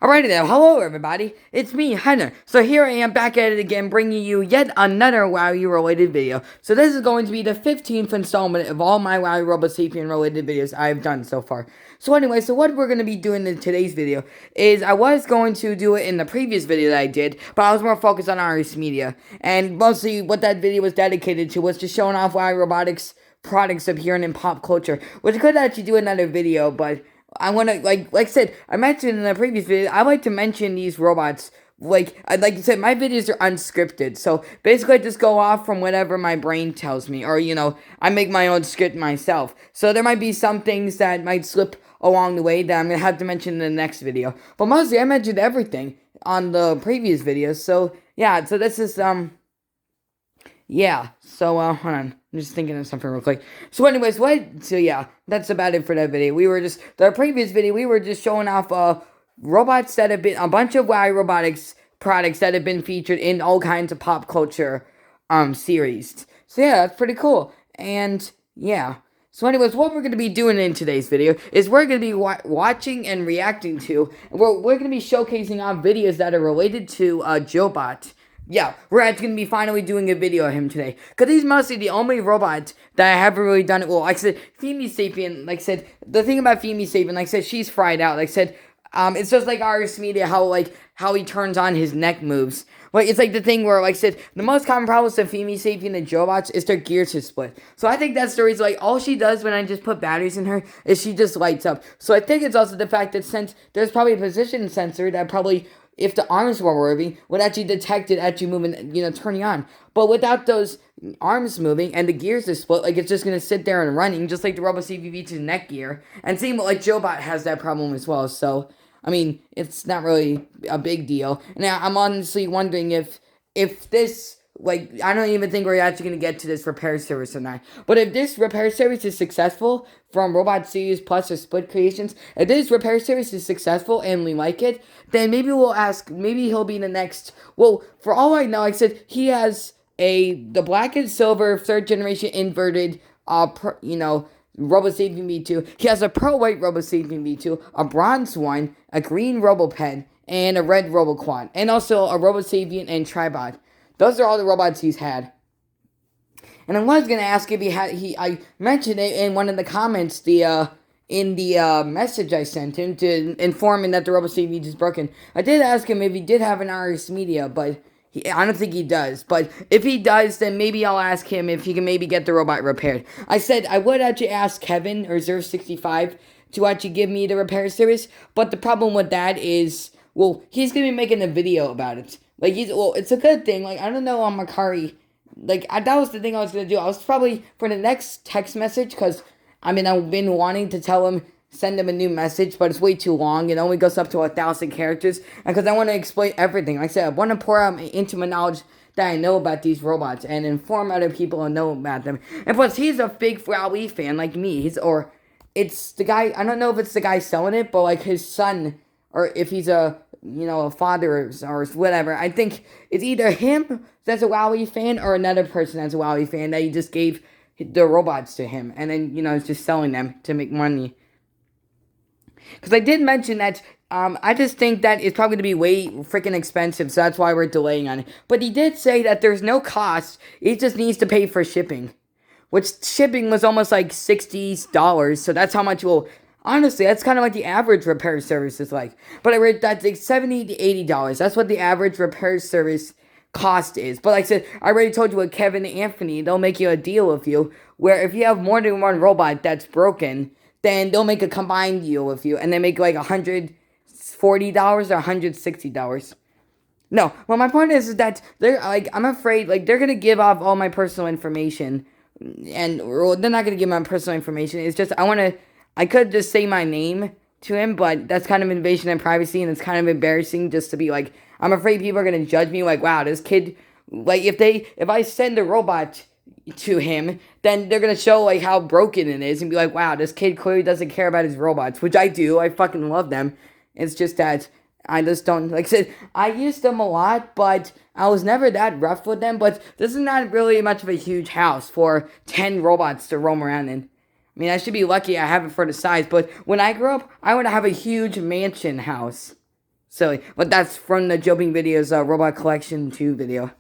Alrighty then, hello everybody, it's me, Henner. So here I am back at it again, bringing you yet another WowWee related video. So this is going to be the 15th installment of all my WowWee Robosapien related videos I've done so far. So anyway, so what we're going to be doing in today's video is I was going to do it in the previous video that I did, but I was more focused on RS Media. And mostly what that video was dedicated to was just showing off WowWee Robotics products appearing in pop culture, which I could actually do another video, but I want to, like I said, I mentioned in the previous video, I like to mention these robots, like you said, my videos are unscripted, so basically I just go off from whatever my brain tells me, or, I make my own script myself, so there might be some things that might slip along the way that I'm going to have to mention in the next video, but mostly I mentioned everything on the previous videos, so, yeah, so this is, yeah, so, hold on, I'm just thinking of something real quick. So anyways, yeah, that's about it for that video. The previous video, we were just showing off, robots that have been, a bunch of WowWee Robotics products that have been featured in all kinds of pop culture, series. So yeah, that's pretty cool, and, yeah. So anyways, what we're going to be doing in today's video is we're going to be watching and reacting to, we're going to be showcasing off videos that are related to, Joebot. Yeah, we're actually going to be finally doing a video of him today. Because he's mostly the only robot that I haven't really done it. Well, like I said, Sapien, like I said, the thing about Sapien, like I said, she's fried out. Like I said, it's just like RS Media, how he turns on his neck moves. Like, it's like the thing where, like I said, the most common problems with Sapien and Joebots is their gears are split. So I think that's the reason, like, all she does when I just put batteries in her is she just lights up. So I think it's also the fact that since there's probably a position sensor that probably, if the arms were working, would actually detect it actually moving, turning on. But without those arms moving and the gears are split, like, it's just going to sit there and running, just like the RoboCVV2 neck gear. And same, like, Joebot has that problem as well, so, I mean, it's not really a big deal. Now, I'm honestly wondering if this, like, I don't even think we're actually going to get to this repair service or not. But if this repair service is successful from Robot Series Plus or Split Creations, if this repair service is successful and we like it, then maybe maybe he'll be the next, well, for all I know, like I said, he has the black and silver 3rd generation inverted, RoboSapien V2. He has a pearl white RoboSapien V2, a bronze one, a green RoboPen, and a red RoboQuad, and also a RoboSapien and Tribot. Those are all the robots he's had. And I was gonna ask if I mentioned it in one of the comments, in the message I sent him to inform him that the RoboSapien is broken. I did ask him if he did have an RS Media, but I don't think he does. But if he does, then maybe I'll ask him if he can maybe get the robot repaired. I said I would actually ask Kevin or Zerf65 to actually give me the repair service, but the problem with that is, well, he's gonna be making a video about it. Like, it's a good thing. Like, I don't know on Makari. Like, that was the thing I was going to do. I was probably, for the next text message, because, I mean, I've been wanting to send him a new message, but it's way too long. It only goes up to 1,000 characters. And because I want to explain everything. Like I said, I want to pour out into my knowledge that I know about these robots and inform other people and know about them. And plus, he's a big WowWee fan like me. It's the guy, I don't know if it's the guy selling it, but, like, his son, or if he's a father or whatever. I think it's either him that's a WowWee fan or another person that's a WowWee fan that he just gave the robots to him. And then, is just selling them to make money. Because I did mention that, I just think that it's probably going to be way freaking expensive, so that's why we're delaying on it. But he did say that there's no cost, he just needs to pay for shipping. Which shipping was almost like $60, so that's how much honestly, that's kind of like the average repair service is like. But I read that's like $70 to $80. That's what the average repair service cost is. But like I said, I already told you with Kevin and Anthony, they'll make you a deal with you, where if you have more than one robot that's broken, then they'll make a combined deal with you, and they make like $140 or $160. No, well, my point is that they're like, I'm afraid, like, they're gonna give off all my personal information, and they're not gonna give my personal information. It's just I could just say my name to him, but that's kind of invasion of privacy, and it's kind of embarrassing just to be like, I'm afraid people are going to judge me like, wow, this kid, like, if I send a robot to him, then they're going to show, like, how broken it is, and be like, wow, this kid clearly doesn't care about his robots, which I do. I fucking love them. It's just that I just don't, like I said, I used them a lot, but I was never that rough with them, but this is not really much of a huge house for 10 robots to roam around in. I mean, I should be lucky I have it for the size, but when I grow up, I want to have a huge mansion house. silly. But that's from the Joebot video's Robot Collection 2 video.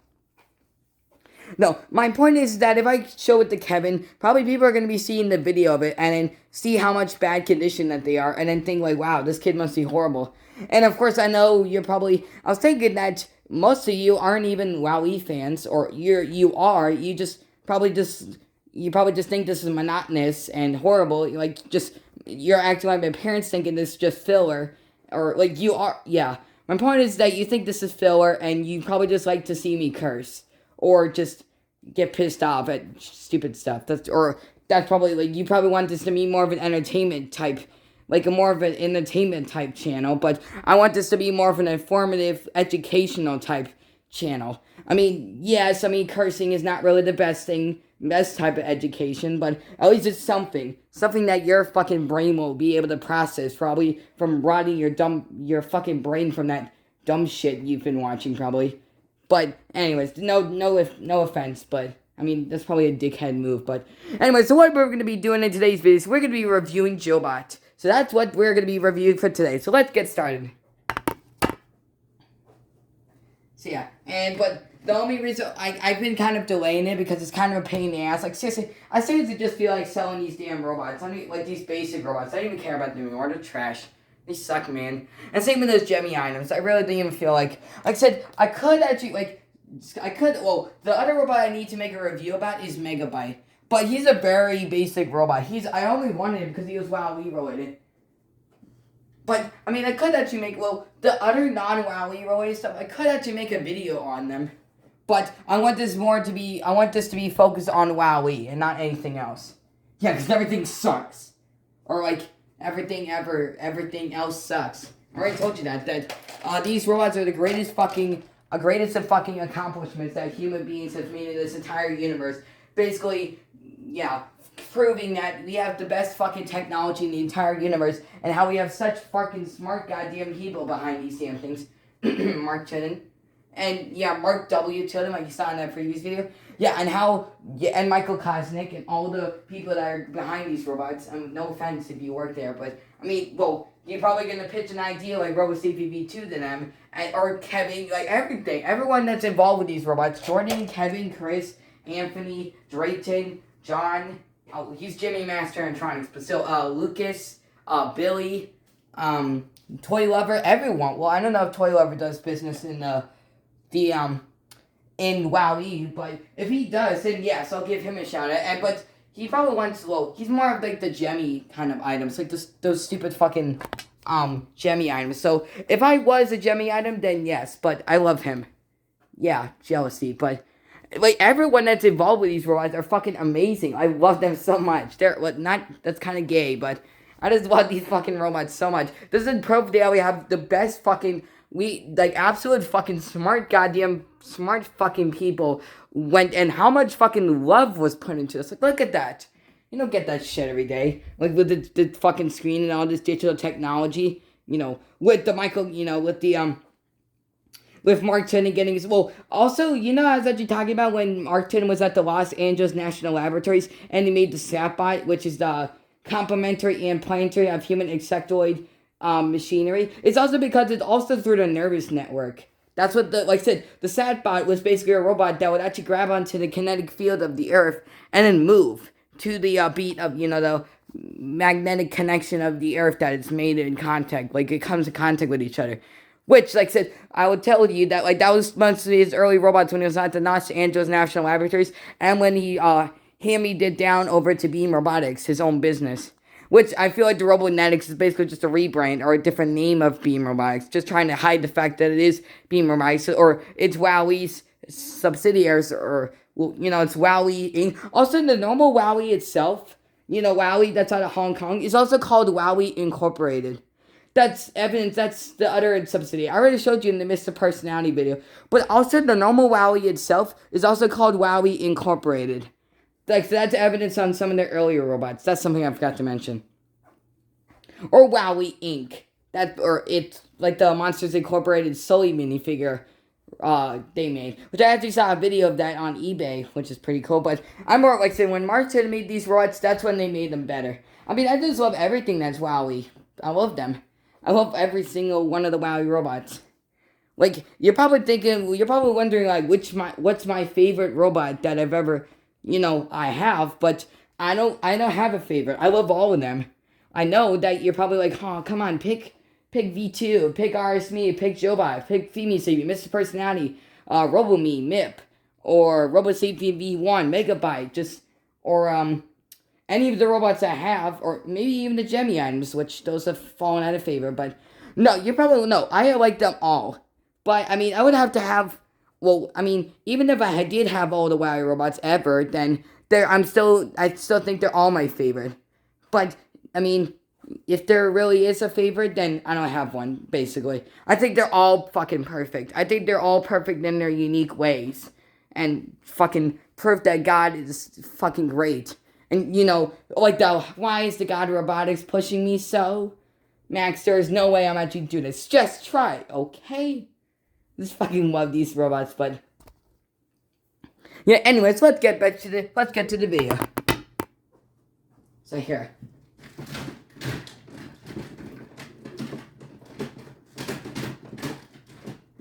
No, my point is that if I show it to Kevin, probably people are going to be seeing the video of it and then see how much bad condition that they are and then think like, wow, this kid must be horrible. And of course, I know you're probably, I was thinking that most of you aren't even WowWee fans, or you probably just think this is monotonous and horrible. Like, just, you're acting like my parents thinking this is just filler, or like you are, yeah. My point is that you think this is filler and you probably just like to see me curse. Or just get pissed off at stupid stuff. That's probably, like, you probably want this to be more of an entertainment type, like a more of an entertainment type channel, but I want this to be more of an informative, educational type channel. I mean, yes, cursing is not really the best type of education, but at least it's something that your fucking brain will be able to process, probably from rotting your fucking brain from that dumb shit you've been watching, probably. But anyways, no offense, but I mean, that's probably a dickhead move. But anyways, so what we're going to be doing in today's video is we're going to be reviewing Joebot. So that's what we're going to be reviewing for today. So let's get started. So yeah, but the only reason I've been kind of delaying it because it's kind of a pain in the ass. Like, seriously, I seriously just feel like selling these damn robots. I mean, like these basic robots. I don't even care about them anymore. They're trash. They suck, man. And same with those Gemmy items. I really didn't even feel like I said, I could actually, well, the other robot I need to make a review about is Megabyte. But he's a very basic robot. I only wanted him because he was WowWee related. But, I mean, I could actually make, the other non-WowWee related stuff, I could actually make a video on them. But I want this to be focused on WowWee and not anything else. Yeah, because everything sucks. Or, like, everything else sucks. I already told you that these robots are the greatest of fucking accomplishments that human beings have made in this entire universe. Basically, yeah, proving that we have the best fucking technology in the entire universe, and how we have such fucking smart goddamn people behind these damn things. Mark Chidden. And, yeah, Mark W. Chidden, like you saw in that previous video. Yeah, and Michael Kosnick and all the people that are behind these robots. No offense if you work there, but, I mean, you're probably going to pitch an idea like RoboCPV2 to them, or Kevin, like everything. Everyone that's involved with these robots. Jordan, Kevin, Chris, Anthony, Drayton, John, he's Jimmy Master Electronics, but still, Lucas, Billy, Toy Lover, everyone. Well, I don't know if Toy Lover does business in in WowWee, but if he does, then yes, I'll give him a shout out. But he probably wants, he's more of like the Gemmy kind of items, like those stupid fucking Gemmy items. So if I was a Gemmy item, then yes, but I love him. Yeah, jealousy, but like everyone that's involved with these robots are fucking amazing. I love them so much. That's kind of gay, but I just love these fucking robots so much. This is proof that we have the best fucking, absolute fucking smart fucking people and how much fucking love was put into this. Like, look at that. You don't get that shit every day. Like, with the fucking screen and all this digital technology, with the with Mark Tennant getting his, also, I was actually talking about when Mark Tennant was at the Los Angeles National Laboratories and he made the SatBot, which is the complementary and planetary of human insectoid machinery. It's also because it's also through the nervous network. That's what like I said, the SatBot was basically a robot that would actually grab onto the kinetic field of the Earth and then move to the beat of, the magnetic connection of the Earth that it's made in contact. Like, it comes in contact with each other. Which, like I said, I would tell you that, that was most of his early robots when he was at the Los Angeles National Laboratories, and when he hammied it down over to Beam Robotics, his own business. Which I feel like the Robonetics is basically just a rebrand or a different name of Beam Robotics, just trying to hide the fact that it is Beam Robotics, or it's WowWee's subsidiaries, or, it's WowWee Inc. Also, the normal WowWee itself, WowWee that's out of Hong Kong, is also called WowWee Incorporated. That's evidence, that's the other subsidiary. I already showed you in the Mr. Personality video. But also, the normal WowWee itself is also called WowWee Incorporated. Like, that's evidence on some of their earlier robots. That's something I forgot to mention. Or WowWee Inc. Or it's like the Monsters Incorporated Sully minifigure they made. Which I actually saw a video of that on eBay, which is pretty cool. But I'm more like saying, when Martin made these robots, that's when they made them better. I mean, I just love everything that's WowWee. I love them. I love every single one of the WowWee robots. Like, you're probably wondering, like, what's my favorite robot that I've ever, I have, but I don't have a favorite. I love all of them. I know that you're probably like, oh, come on, pick V2, pick RSMe, pick Joebot, pick Femi Savior, Mr. Personality, RoboMe, MIP, or RoboSapien V1, Megabyte, or, any of the robots I have, or maybe even the Gemmy items, which those have fallen out of favor, but no, you probably no. I like them all, but I mean, I would have to have. Well, I mean, even if I did have all the WowWee robots ever, then I still think they're all my favorite. But I mean, if there really is a favorite, then I don't have one. Basically, I think they're all fucking perfect. I think they're all perfect in their unique ways, and fucking proof that God is fucking great. And like why is the God of Robotics pushing me so? Max, there's no way I'm actually doing this. Just try, okay? Just fucking love these robots, but yeah. Anyways, let's get to the video. So here.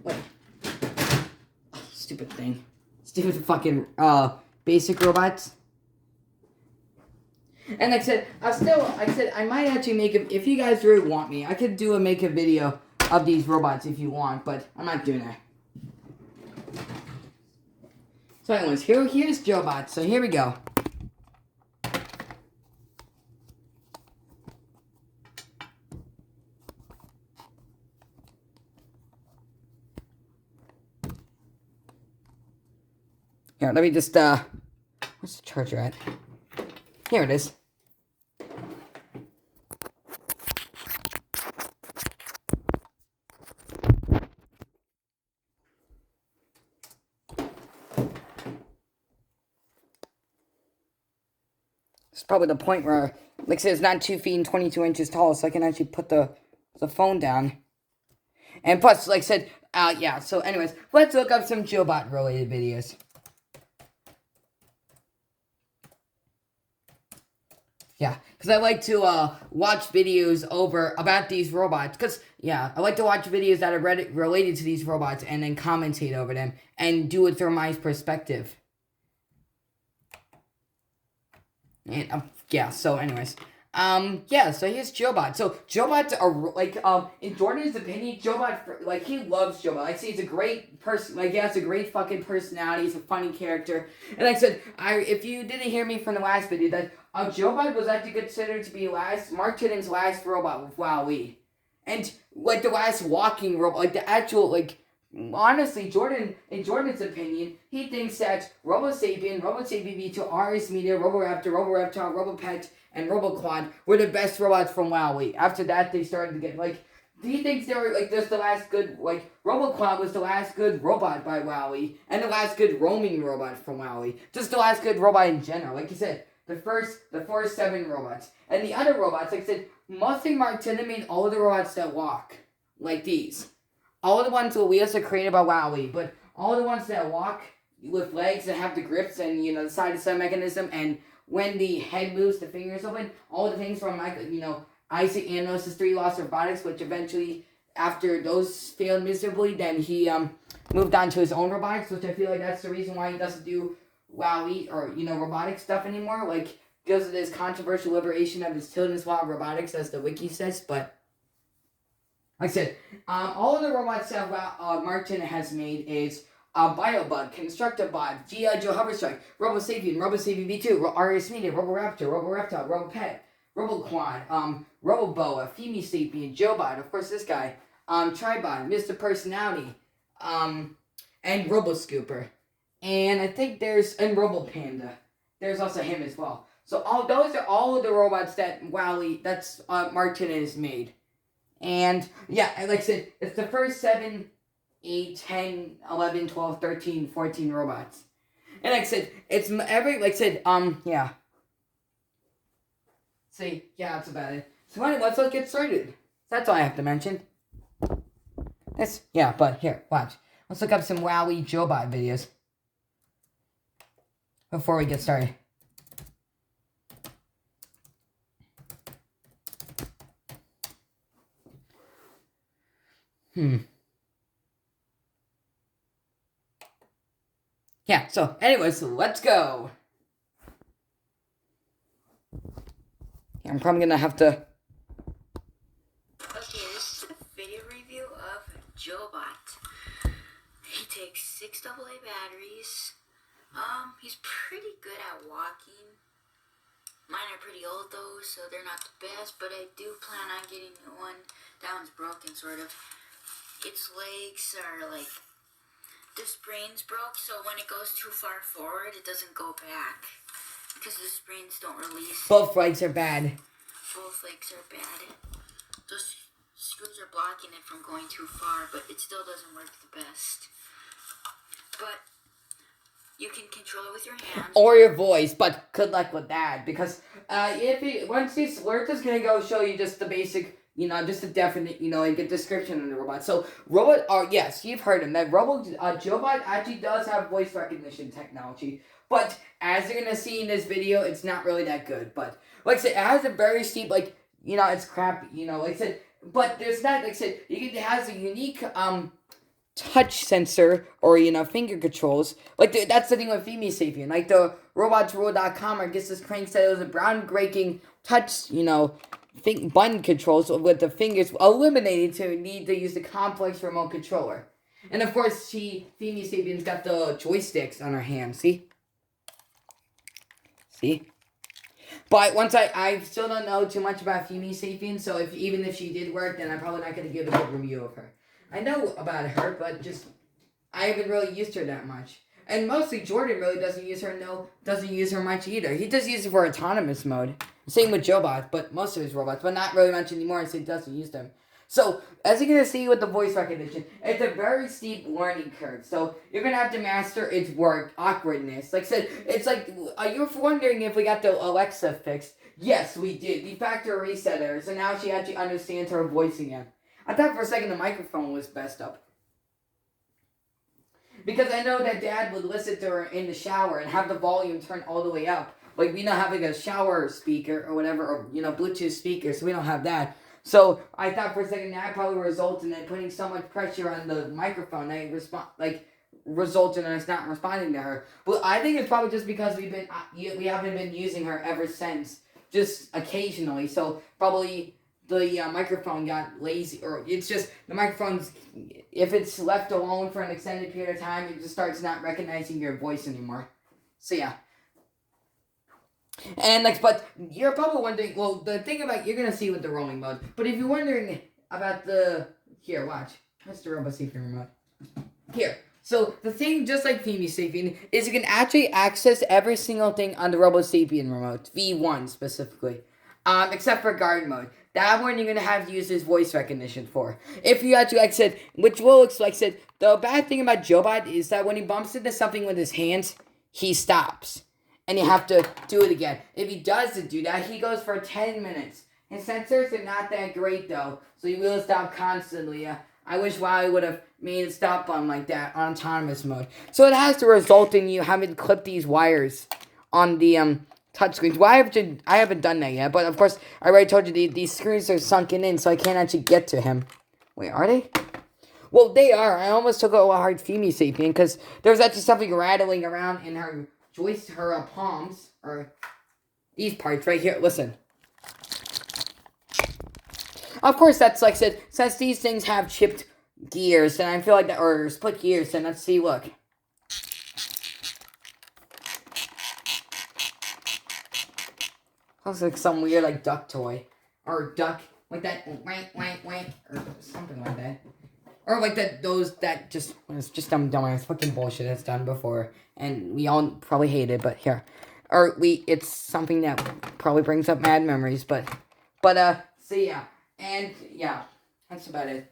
Wait. Oh, stupid thing. Stupid fucking basic robots. And like I said, I might actually if you guys really want me, I could make a video of these robots if you want, but I'm not doing that. So anyways, here's Joebot, so here we go. Here, let me just, where's the charger at? Here it is. It's probably the point where, like I said, it's not 2 feet and 22 inches tall, so I can actually put the phone down. And plus, like I said, yeah, so anyways, let's look up some Joebot related videos. Yeah, because I like to watch videos about these robots. Because, yeah, I like to watch videos that are related to these robots and then commentate over them and do it from my perspective. And, yeah, so anyways. Yeah, so here's Joebot. So, Joebots are, like, in Jordan's opinion, Joebot, like, he loves Joebot. Like, see, he's a great person, like, he has a great fucking personality, he's a funny character. And like I said, if you didn't hear me from the last video, that Joebot was actually considered to be Mark Tinnan's last robot with WowWee. And, like, the last walking robot, like, the actual, like, honestly, in Jordan's opinion, he thinks that RoboSapien V2, RS Media, Roboraptor, Roboreptile, Robopet, and RoboQuad were the best robots from WowWee. After that, they started to get, like, he thinks they were, like, just the last good, like, RoboQuad was the last good robot by WowWee, and the last good roaming robot from WowWee. Just the last good robot in general. Like you said, the first 7 robots. And the other robots, like I said, mostly Mark Tinnan made all the robots that walk. Like these. All the ones that we also created by WowWee, but all the ones that walk with legs that have the grips and, the side-to-side mechanism, and when the head moves, the fingers open, all the things from, Isaac Anos' 3 Lost Robotics, which eventually, after those failed miserably, then he moved on to his own robotics, which I feel like that's the reason why he doesn't do WowWee or, robotic stuff anymore, like, because of this controversial liberation of his Tilden's Law of Robotics, as the wiki says, but like I said, all of the robots that Mark Tinnan has made is BioBug, Constructabot, G.I. Joe Hoverstrike, RoboSapien V2, RS Media, Roboraptor, Roboreptile, Robopet, RoboQuad, Roboboa, Femi Sapien, Joebot, of course this guy, Tribot, Mr. Personality, and Roboscooper. And I think and RoboPanda. There's also him as well. So those are all of the robots that that's Mark Tinnan has made. And, yeah, like I said, it's the first 7, 8, 10, 11, 12, 13, 14 robots. And like I said, yeah. See, yeah, that's about it. So anyway, let's get started. That's all I have to mention. But here, watch. Let's look up some WowWee Joebot videos before we get started. Yeah, so anyways, let's go. Yeah, I'm probably gonna have to. Okay, this is a video review of Joebot. He takes 6 AA batteries. He's pretty good at walking. Mine are pretty old though, so they're not the best, but I do plan on getting a new one. That one's broken, sort of. Its legs are like, the springs broke, so when it goes too far forward, it doesn't go back. Because the springs don't release. Both legs are bad. Both legs are bad. Those screws are blocking it from going too far, but it still doesn't work the best. But you can control it with your hands. Or your voice, but good luck with that, because once this we're just gonna go show you just the basic, just a definite, like a description of the robot. So yes, you've heard him. That Joebot actually does have voice recognition technology, but as you're gonna see in this video, it's not really that good. But like I said, it has a very steep, it's crappy, like I said, but there's not, like I said, it has a unique touch sensor or finger controls. That's the thing with Femi Sapien. Like the robotsrule.com, I guess this crank said it was a groundbreaking touch, button controls with the fingers eliminated to need to use the complex remote controller. And of course, Femi Sapien's got the joysticks on her hand. See? But once I still don't know too much about Femi Sapien, so even if she did work, then I'm probably not going to give a good review of her. I know about her, but I haven't really used her that much. And mostly Jordan really doesn't use her much either. He just uses it for autonomous mode. Same with Joebot, but most of his robots, but not really much anymore, so he doesn't use them. So, as you're going to see with the voice recognition, it's a very steep learning curve. So, you're going to have to master its awkwardness. Like I said, it's like, you're wondering if we got the Alexa fixed. Yes, we did. We factory reset her, so now she actually understands her voice again. I thought for a second the microphone was messed up. Because I know that Dad would listen to her in the shower and have the volume turned all the way up. Like, we don't have a shower speaker or whatever, or, Bluetooth speaker, so we don't have that. So, I thought for a second that probably results in it putting so much pressure on the microphone that it results in us not responding to her. But I think it's probably just because we haven't been using her ever since, just occasionally. So, probably the microphone got lazy, or it's just the microphone's, if it's left alone for an extended period of time, it just starts not recognizing your voice anymore. So yeah. And but you're probably wondering, well, the thing about, you're gonna see with the roaming mode, but if you're wondering about here, watch, that's the Robo Sapien remote. Here. So the thing, just like Femi Sapien, is you can actually access every single thing on the Robo Sapien remote, V1 specifically, except for guard mode. That one you're going to have to use his voice recognition for. If you actually, like I said, which will, like I said, the bad thing about Joebot is that when he bumps into something with his hands, he stops. And you have to do it again. If he doesn't do that, he goes for 10 minutes. His sensors are not that great, though, so he will stop constantly. I wish WowWee would have made a stop button like that on autonomous mode. So it has to result in you having to clip these wires on the touchscreens. Well, I haven't done that yet, but of course, I already told you these screws are sunken in, so I can't actually get to him. Wait, are they? Well, they are. I almost took a hard Femi Sapien, because there's actually something rattling around in her palms, or these parts right here. Listen. Of course, that's, like I said, since these things have chipped gears, and I feel like that, or split gears, and let's see, look. Looks like some weird, duck toy. Or duck, like that, wank, or something like that. Or like it's just some dumbass fucking bullshit that's done before. And we all probably hate it, but here. It's something that probably brings up mad memories, so yeah. And, yeah, that's about it.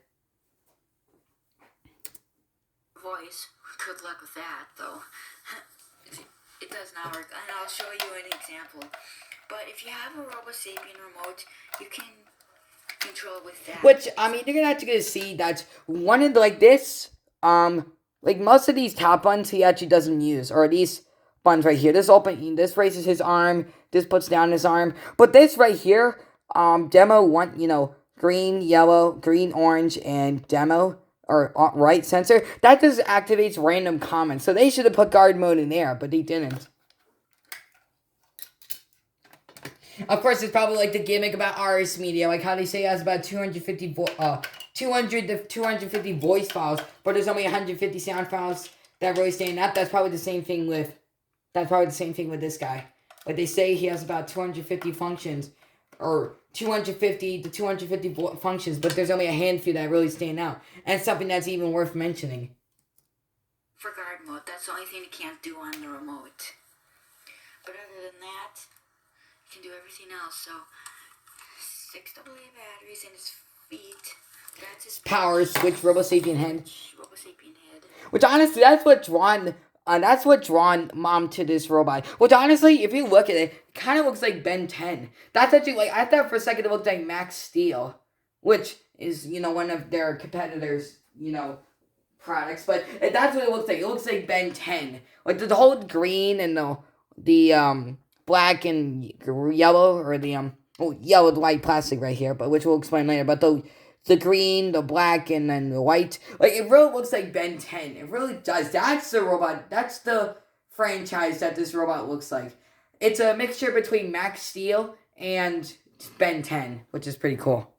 Voice, good luck with that, though. It does not work, and I'll show you an example. But if you have a Robo Sapien remote, you can control with that. Which, I mean, you're gonna see that one of this, most of these top buttons he actually doesn't use, or these buttons right here. This raises his arm, this puts down his arm. But this right here, demo one, green, yellow, green, orange, and demo or right sensor. That just activates random comments. So they should have put guard mode in there, but they didn't. Of course, it's probably like the gimmick about RS Media, like how they say it has about 200 to 250 voice files, but there's only 150 sound files that really stand out. That's probably the same thing with this guy. Like they say he has about 250 functions, or 250 to 250 functions, but there's only a handful that really stand out, and something that's even worth mentioning. For guard mode, that's the only thing it can't do on the remote. But other than that, can do everything else. So 6 AA batteries in his feet. That's his power switch RoboSapien head. RoboSapien head. Which honestly, that's what drawn Mom to this robot. Which honestly, if you look at it, it kind of looks like Ben 10. That's actually like, I thought for a second it looked like Max Steel, which is, you know, one of their competitors, you know, products. But that's what it looks like. It looks like Ben 10. Like the whole green and the black and yellow, or the yellow with white plastic right here, but which we'll explain later. But the green, the black, and then the white, like it really looks like Ben 10. It really does. That's the robot. That's the franchise that this robot looks like. It's a mixture between Max Steel and Ben 10, which is pretty cool.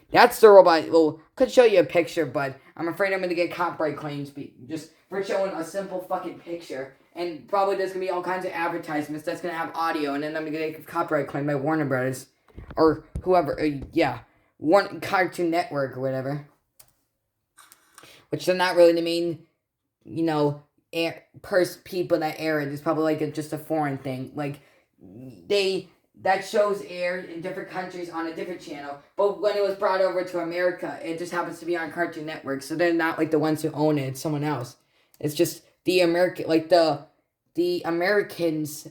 That's the robot. Well, could show you a picture, but I'm afraid I'm gonna get copyright claims just for showing a simple fucking picture. And probably there's going to be all kinds of advertisements that's going to have audio. And then I'm going to get a copyright claim by Warner Brothers. Or whoever. Cartoon Network or whatever. Which they're not really the main, you know, people that air it. It's probably like just a foreign thing. Like, that shows aired in different countries on a different channel. But when it was brought over to America, it just happens to be on Cartoon Network. So they're not like the ones who own it. It's someone else. It's just the American, like the Americans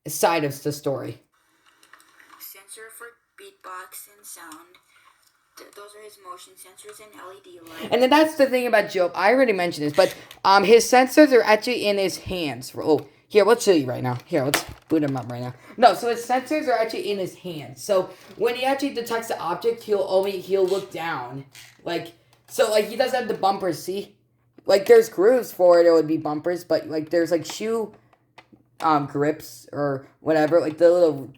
side of the story. Sensor for beatbox and sound. Those are his motion sensors and LED lights. And then that's the thing about Joe. I already mentioned this, but his sensors are actually in his hands. Oh, here, let's show you right now. Here, let's boot him up right now. No, so his sensors are actually in his hands. So when he actually detects the object, he'll look down, like he does have the bumpers. See. Like, there's grooves for it, would be bumpers, but, like, there's, like, shoe, grips, or whatever, like, the little,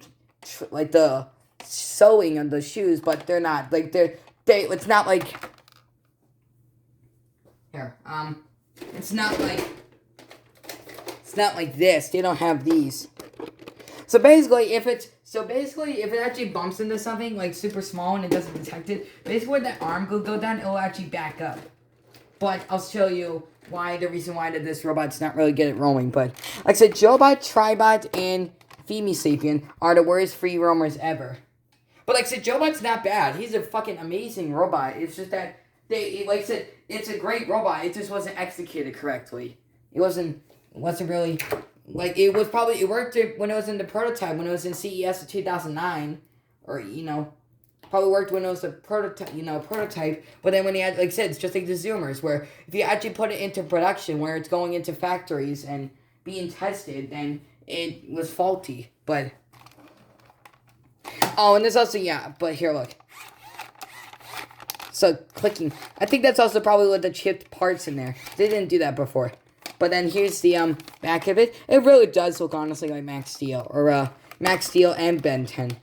like, the sewing on the shoes, but they're not, like, it's not like, here, it's not like this, they don't have these. So basically, if it actually bumps into something, like, super small and it doesn't detect it, basically when that arm will go down, it will actually back up. But I'll show you the reason why that this robot's not really good at roaming. But like I said, Joebot, Tribot, and FemiSapien are the worst free roamers ever. But like I said, Joebot's not bad. He's a fucking amazing robot. It's just that like I said, it's a great robot. It just wasn't executed correctly. It wasn't really like it worked when it was in the prototype, when it was in CES of 2009, or you know. Probably worked when it was a prototype, but then when he had, like I said, it's just like the Zoomers, where if you actually put it into production, where it's going into factories and being tested, then it was faulty. But, oh, and there's also, but here, look. So, clicking. I think that's also probably with the chipped parts in there. They didn't do that before. But then here's the, back of it. It really does look, honestly, like Max Steel, or, Max Steel and Ben 10.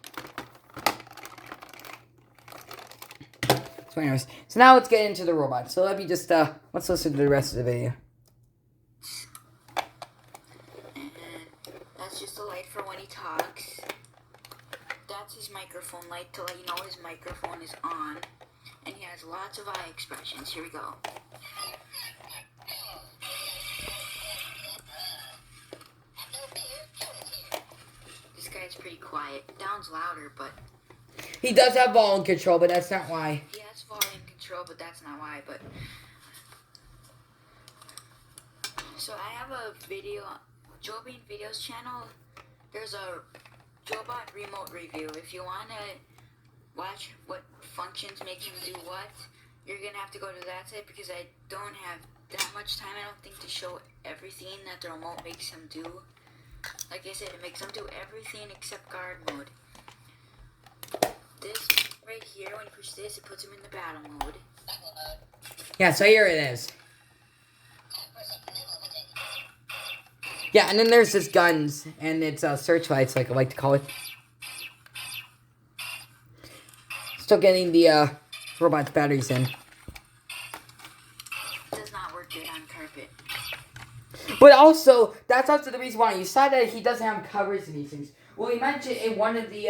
So anyways, so now let's get into the robot. So let me just, let's listen to the rest of the video. And that's just a light for when he talks. That's his microphone light to let you know his microphone is on. And he has lots of eye expressions. Here we go. This guy's pretty quiet. Down's louder, but... He does have volume control, but that's not why. He has volume control, but that's not why, but... So I have a video, Joebot Videos channel. There's a Joebot remote review. If you want to watch what functions make him do what, you're going to have to go to that site, because I don't have that much time, I don't think, to show everything that the remote makes him do. Like I said, it makes him do everything except guard mode. This right here, when you push this, it puts him in the battle mode. Yeah, so here it is. Yeah, and then there's this guns, and it's searchlights, like I like to call it. Still getting the robot's batteries in. Does not work good on carpet. But also, that's also the reason why you saw that he doesn't have covers in these things. Well, he mentioned in one of the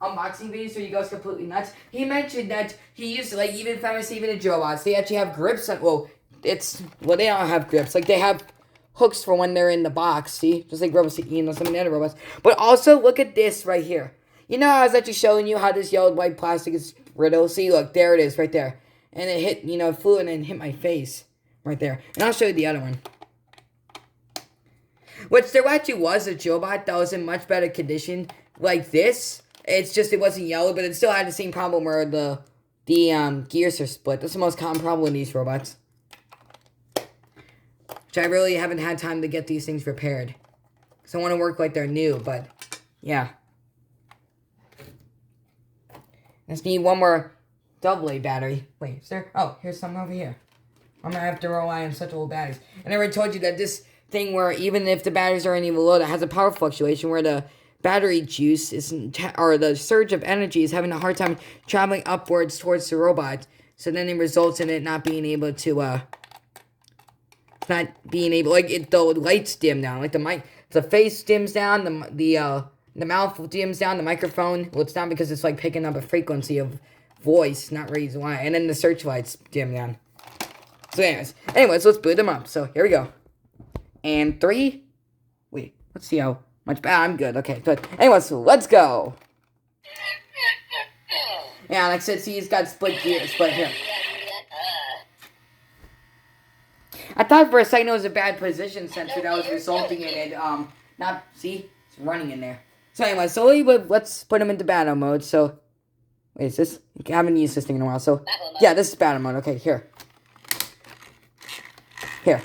unboxing videos where he goes completely nuts, he mentioned that he used, like, even famous, even the Joebots, they actually have grips on, they don't have grips. Like, they have hooks for when they're in the box, see? Just like robots, some of the other robots. But also, look at this right here. You know how I was actually showing you how this yellow white plastic is brittle? See, look, there it is, right there. And it hit, it flew and then hit my face. Right there. And I'll show you the other one. Which there actually was a Joebot that was in much better condition like this. It's just it wasn't yellow, but it still had the same problem where the gears are split. That's the most common problem in these robots. Which I really haven't had time to get these things repaired. Because I want to work like they're new, but yeah. Just need one more AA battery. Wait, is there? Oh, here's some over here. I'm going to have to rely on such old batteries. And I already told you that this thing where even if the batteries aren't even low, it has a power fluctuation where the battery juice or the surge of energy is having a hard time traveling upwards towards the robot. So then it results in it not being able to, the lights dim down. Like the face dims down, the mouth dims down, the microphone. Well, it's not because it's like picking up a frequency of voice, not reason why. And then the searchlights dim down. So anyways, let's boot them up. So here we go. And 3. Wait, let's see how much. I'm good. Okay, good. Anyways, so let's go. Yeah, like I said, see, he's got split here. I thought for a second it was a bad position sensor that was resulting in it. See, it's running in there. So anyway, so let's put him into battle mode. So, wait, is this? I haven't used this thing in a while. So, yeah, this is battle mode. Okay, here. Here.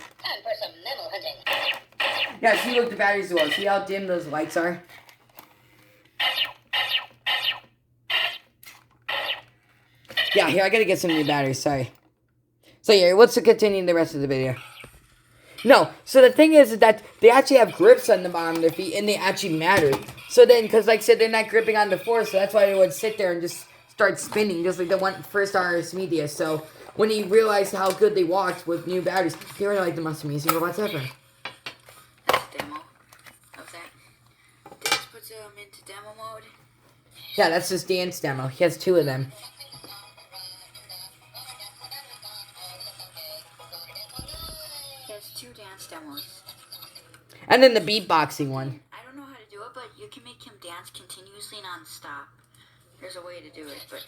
Yeah, see, look, the batteries low. See how dim those lights are? Yeah, here, I gotta get some new batteries, sorry. So, yeah, let's continue the rest of the video. No, so the thing is that they actually have grips on the bottom of their feet, and they actually matter. So then, because like I said, they're not gripping on the floor, so that's why they would sit there and just start spinning, just like the one first RS Media. So when he realized how good they walked with new batteries, they were like the most amazing robots ever. That's a demo of that. This puts him into demo mode. Yeah, that's his dance demo. He has 2 of them. He has 2 dance demos. And then the beatboxing one. I don't know how to do it, but you can make him dance continuously non-stop. There's a way to do it, but...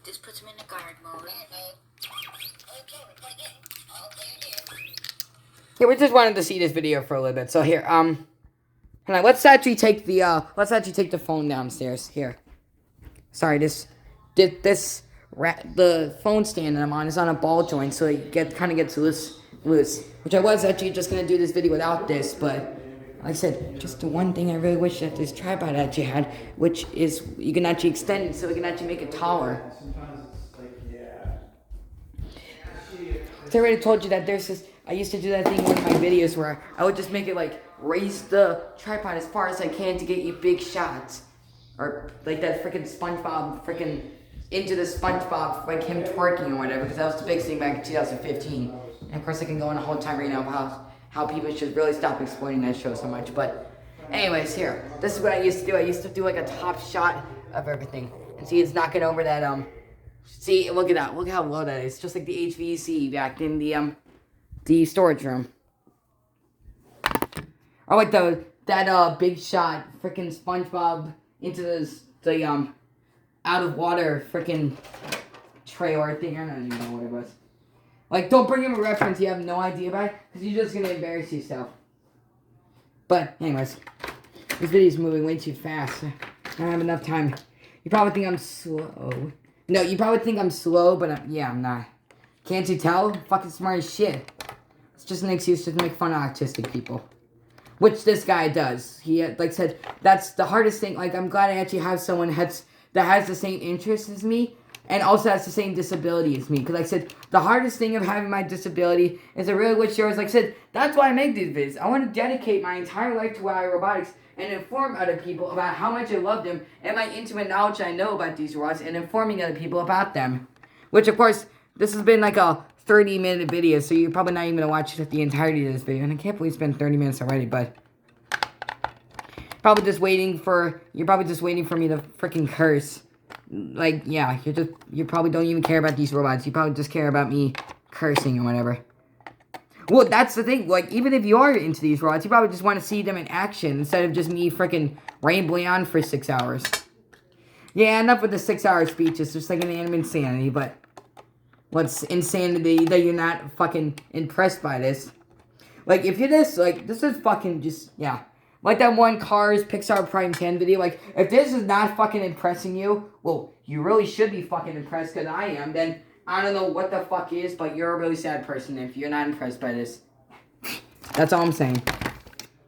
This puts him in the guard mode. Yeah, we just wanted to see this video for a little bit. So here, let's actually take the phone downstairs. Here. Sorry, the phone stand that I'm on is on a ball joint, so it kind of gets loose. Which I was actually just gonna do this video without this, but like I said, just the one thing I really wish that this tripod actually had, which is you can actually extend it so we can actually make it taller. So I already told you that there's this. I used to do that thing in one of my videos where I would just make it like raise the tripod as far as I can to get you big shots. Or like that freaking SpongeBob into the SpongeBob, like him twerking or whatever, because that was the biggest thing back in 2015. And of course I can go on a whole time right now about how people should really stop exploiting that show so much. But anyways, here. This is what I used to do. I used to do like a top shot of everything. And see, it's knocking over that, see, look at that. Look how low that is. Just like the HVAC back in the storage room. Or like that big shot freaking SpongeBob into the out of water freaking trailer thing. I don't even know what it was. Like, don't bring him a reference you have no idea about, because you're just gonna embarrass yourself. But anyways, this video's moving way too fast. I don't have enough time. You probably think I'm slow. No, you probably think I'm slow, but yeah, I'm not. Can't you tell? Fucking smart as shit. It's just an excuse to make fun of autistic people. Which this guy does. He, like said, that's the hardest thing. Like, I'm glad I actually have someone that has the same interests as me, and also has the same disability as me. Because, like I said, the hardest thing of having my disability is I really wish there was, like I said, that's why I make these videos. I want to dedicate my entire life to WowWee Robotics and inform other people about how much I love them and my intimate knowledge I know about these robots and informing other people about them. Which, of course, this has been like a 30-minute video, so you're probably not even going to watch the entirety of this video. And I can't believe it's been 30 minutes already, but you're probably just waiting for me to freaking curse. Like, yeah, you probably don't even care about these robots. You probably just care about me cursing or whatever. Well, that's the thing. Like, even if you are into these robots, you probably just want to see them in action instead of just me freaking rambling on for 6 hours. Yeah, enough with the 6-hour speech. It's just like an anime insanity, but what's insanity that you're not fucking impressed by this? Like, if you're this is fucking just, yeah. Like that one Cars Pixar Prime 10 video. Like, if this is not fucking impressing you, well, you really should be fucking impressed because I am. Then I don't know what the fuck is, but you're a really sad person if you're not impressed by this. That's all I'm saying.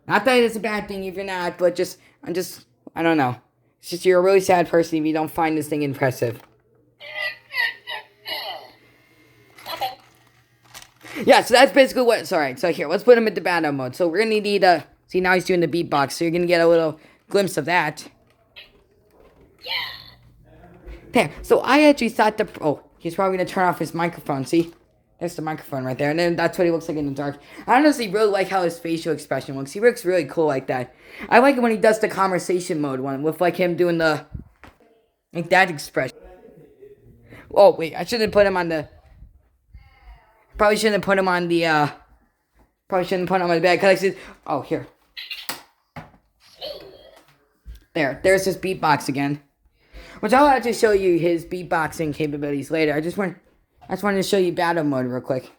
Not that it's a bad thing if you're not, but I don't know. It's just you're a really sad person if you don't find this thing impressive. Yeah, so that's basically what, sorry, so here, let's put him into battle mode. So we're gonna need see now he's doing the beatbox, so you're gonna get a little glimpse of that. Yeah. There, so I actually thought he's probably gonna turn off his microphone, see? There's the microphone right there, and then that's what he looks like in the dark. I honestly really like how his facial expression looks. He looks really cool like that. I like it when he does the conversation mode one, with like him doing like that expression. Oh, wait, I shouldn't put him on the... Probably shouldn't put him on the, bed, because I said, oh, here. There's his beatbox again. Which I'll actually show you his beatboxing capabilities later. I just wanted to show you battle mode real quick.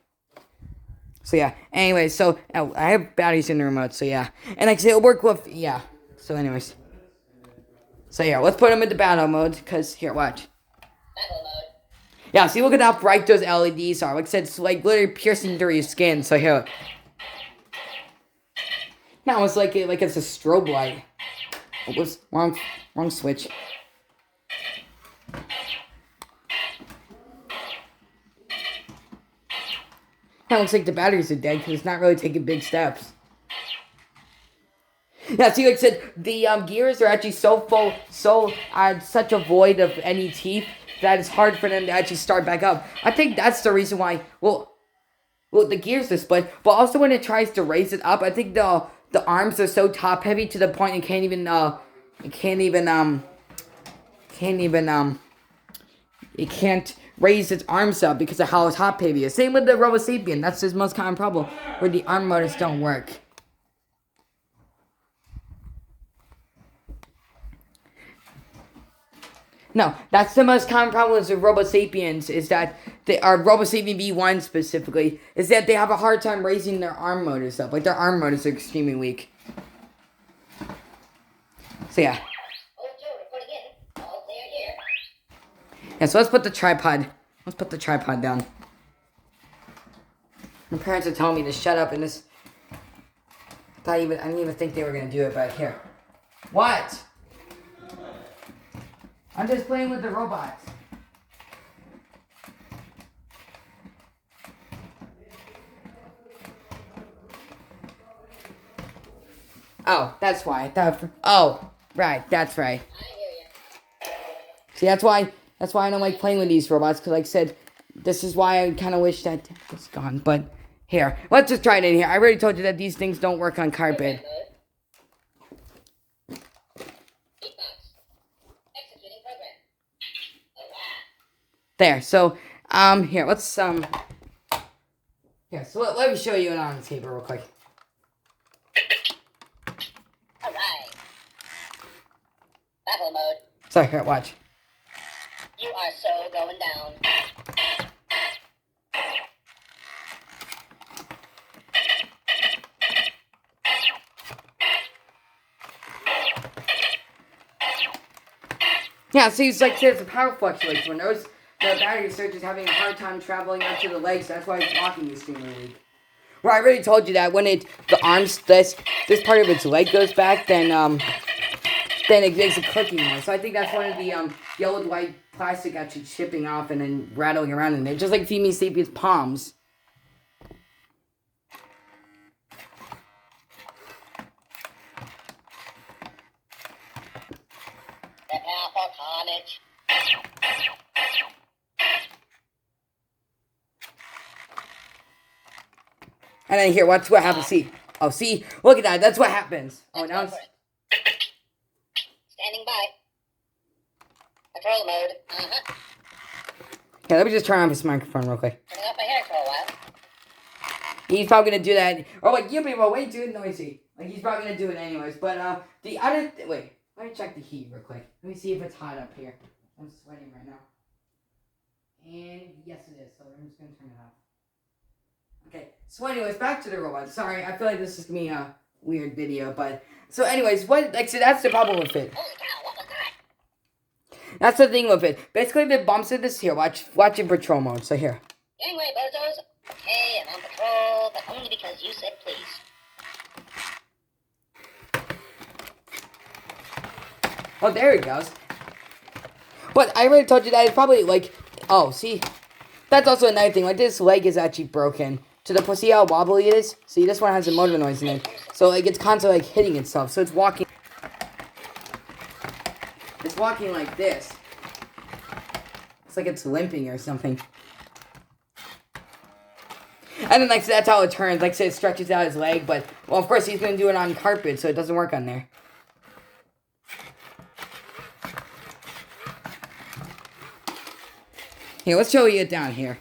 So, yeah. Anyway, so, I have batteries in the remote, so, yeah. And like I said, it'll work with, yeah. So, anyways. So, yeah, let's put him into battle mode, because, here, watch. Battle mode. Yeah, see, look at how bright those LEDs are. Like I said, it's like literally piercing through your skin. So here. Now it's like it's a strobe light. Oh, whoops, wrong switch. Now it looks like the batteries are dead because it's not really taking big steps. Yeah, see, like I said, the gears are actually so full, such a void of any teeth that it's hard for them to actually start back up. I think that's the reason why, well, the gears are split, but also when it tries to raise it up, I think the arms are so top heavy to the point it can't raise its arms up because of how top heavy it is. Same with the Robosapien, that's his most common problem, where the arm motors don't work. No, that's the most common problem with Robosapiens, is that Robosapien V1 specifically, is that they have a hard time raising their arm motors up. Like, their arm motors are extremely weak. So, yeah. Yeah, so let's put the tripod down. My parents are telling me to shut up, and this... I didn't even think they were going to do it, but here. What? I'm just playing with the robots. Oh, that's why. Oh, right, that's right. See, that's why I don't like playing with these robots, because like I said, this is why I kind of wish that was gone. But here, let's just try it in here. I already told you that these things don't work on carpet. There, so, here, let's, here, so let me show you it on the table real quick. Alright. Battle mode. So, here, watch. You are so going down. Yeah, so it's like there's a power fluctuation. When the battery starts just having a hard time traveling up to the legs, that's why it's walking extremely weak. Well, I already told you that when the arms this part of its leg goes back, then it makes a clicking noise. So I think that's one of the yellow white plastic actually chipping off and then rattling around in there, just like Femi Sapien's palms. Prepare for carnage. And then here, watch what happens. See, oh, see, look at that. That's what happens. Oh, now it's Standing by. Control mode. yeah. Let me just turn on his microphone real quick. Turning off my hair for a while. He's probably gonna do that. Oh, like you'll be way too noisy. Like he's probably gonna do it anyways. But the other wait, let me check the heat real quick. Let me see if it's hot up here. I'm sweating right now. And yes, it is. So I'm just gonna turn it off. Okay. So anyways, back to the robot. Sorry, I feel like this is gonna be a weird video, but so anyways, so that's the problem with it. Holy cow, what was that? That's the thing with it. Basically, if it bumps into this here, watch in patrol mode. So here. Anyway, bozos. Okay, I'm on patrol, but only because you said please. Oh, there it goes. But I already told you that it's probably like, oh, see, that's also another thing. Like this leg is actually broken. See how wobbly it is? See, this one has a motor noise in it. So like it's constantly like hitting itself. So it's walking. It's walking like this. It's like it's limping or something. And then like so that's how it turns. Like say it stretches out his leg, but well, of course he's gonna do it on carpet, so it doesn't work on there. Here, let's show you it down here.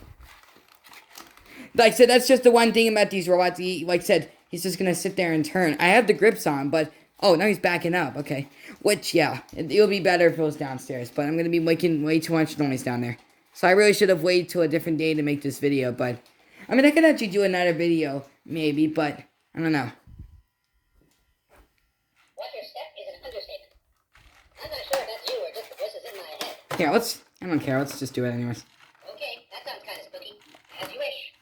Like I said, that's just the one thing about these robots. Like I said, he's just gonna sit there and turn. I have the grips on, but oh, now he's backing up. Okay, which yeah, it'll be better if it was downstairs. But I'm gonna be making way too much noise down there, so I really should have waited till a different day to make this video. But I mean, I could actually do another video maybe, but I don't know. What your step is an understatement. I'm not sure if that's you or just the voices in my head. Yeah, I don't care. Let's just do it anyways. Okay, that sounds kind of spooky. As you wish.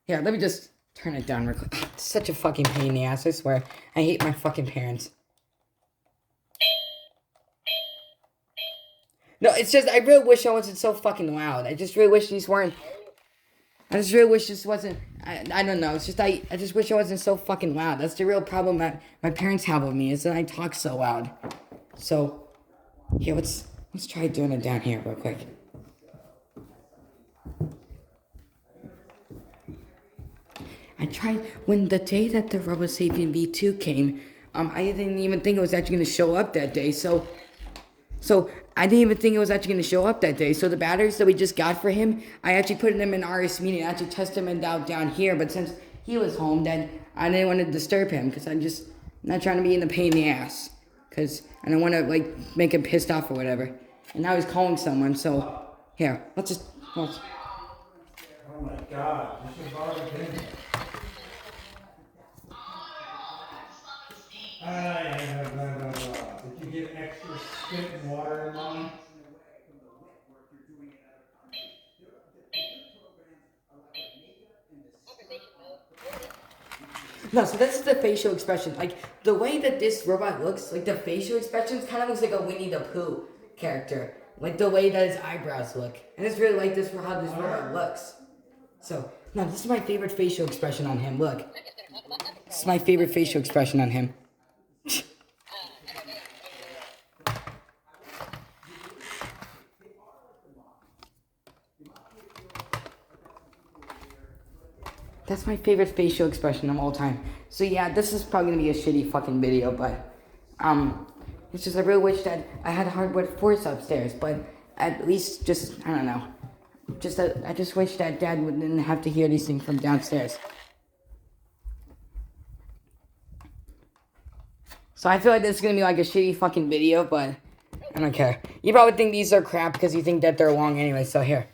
Here, let me just turn it down real quick. It's such a fucking pain in the ass, I swear. I hate my fucking parents. No, it's just, I really wish I wasn't so fucking loud. I just really wish these weren't, I just really wish this wasn't, I don't know, it's just, I just wish I wasn't so fucking loud. That's the real problem that my parents have with me, is that I talk so loud. So, here, let's try doing it down here real quick. I tried, when the day that the RoboSapien V2 came, I didn't even think it was actually going to show up that day, so I didn't even think it was actually going to show up that day. So the batteries that we just got for him, I actually put them in RS meeting. I actually tested them out down here, but since he was home, then I didn't want to disturb him, because I'm just not trying to be in the pain in the ass, because I don't want to, like, make him pissed off or whatever. And now he's calling someone, so, here, let's Oh my god, this is already been. Blah, blah, blah. Did you get extra spit and water in mine? No, so this is the facial expression. Like, the way that this robot looks, like, the facial expressions kind of looks like a Winnie the Pooh character. Like, the way that his eyebrows look. And it's really like this for how this robot looks. So, no, this is my favorite facial expression on him. Look. This is my favorite facial expression on him. That's my favorite facial expression of all time. So yeah, this is probably gonna be a shitty fucking video, but it's just I really wish that I had hardwood floors upstairs, but at least just I don't know, I just wish that Dad wouldn't have to hear these things from downstairs. So I feel like this is gonna be like a shitty fucking video, but I don't care. You probably think these are crap because you think that they're long anyway. So here.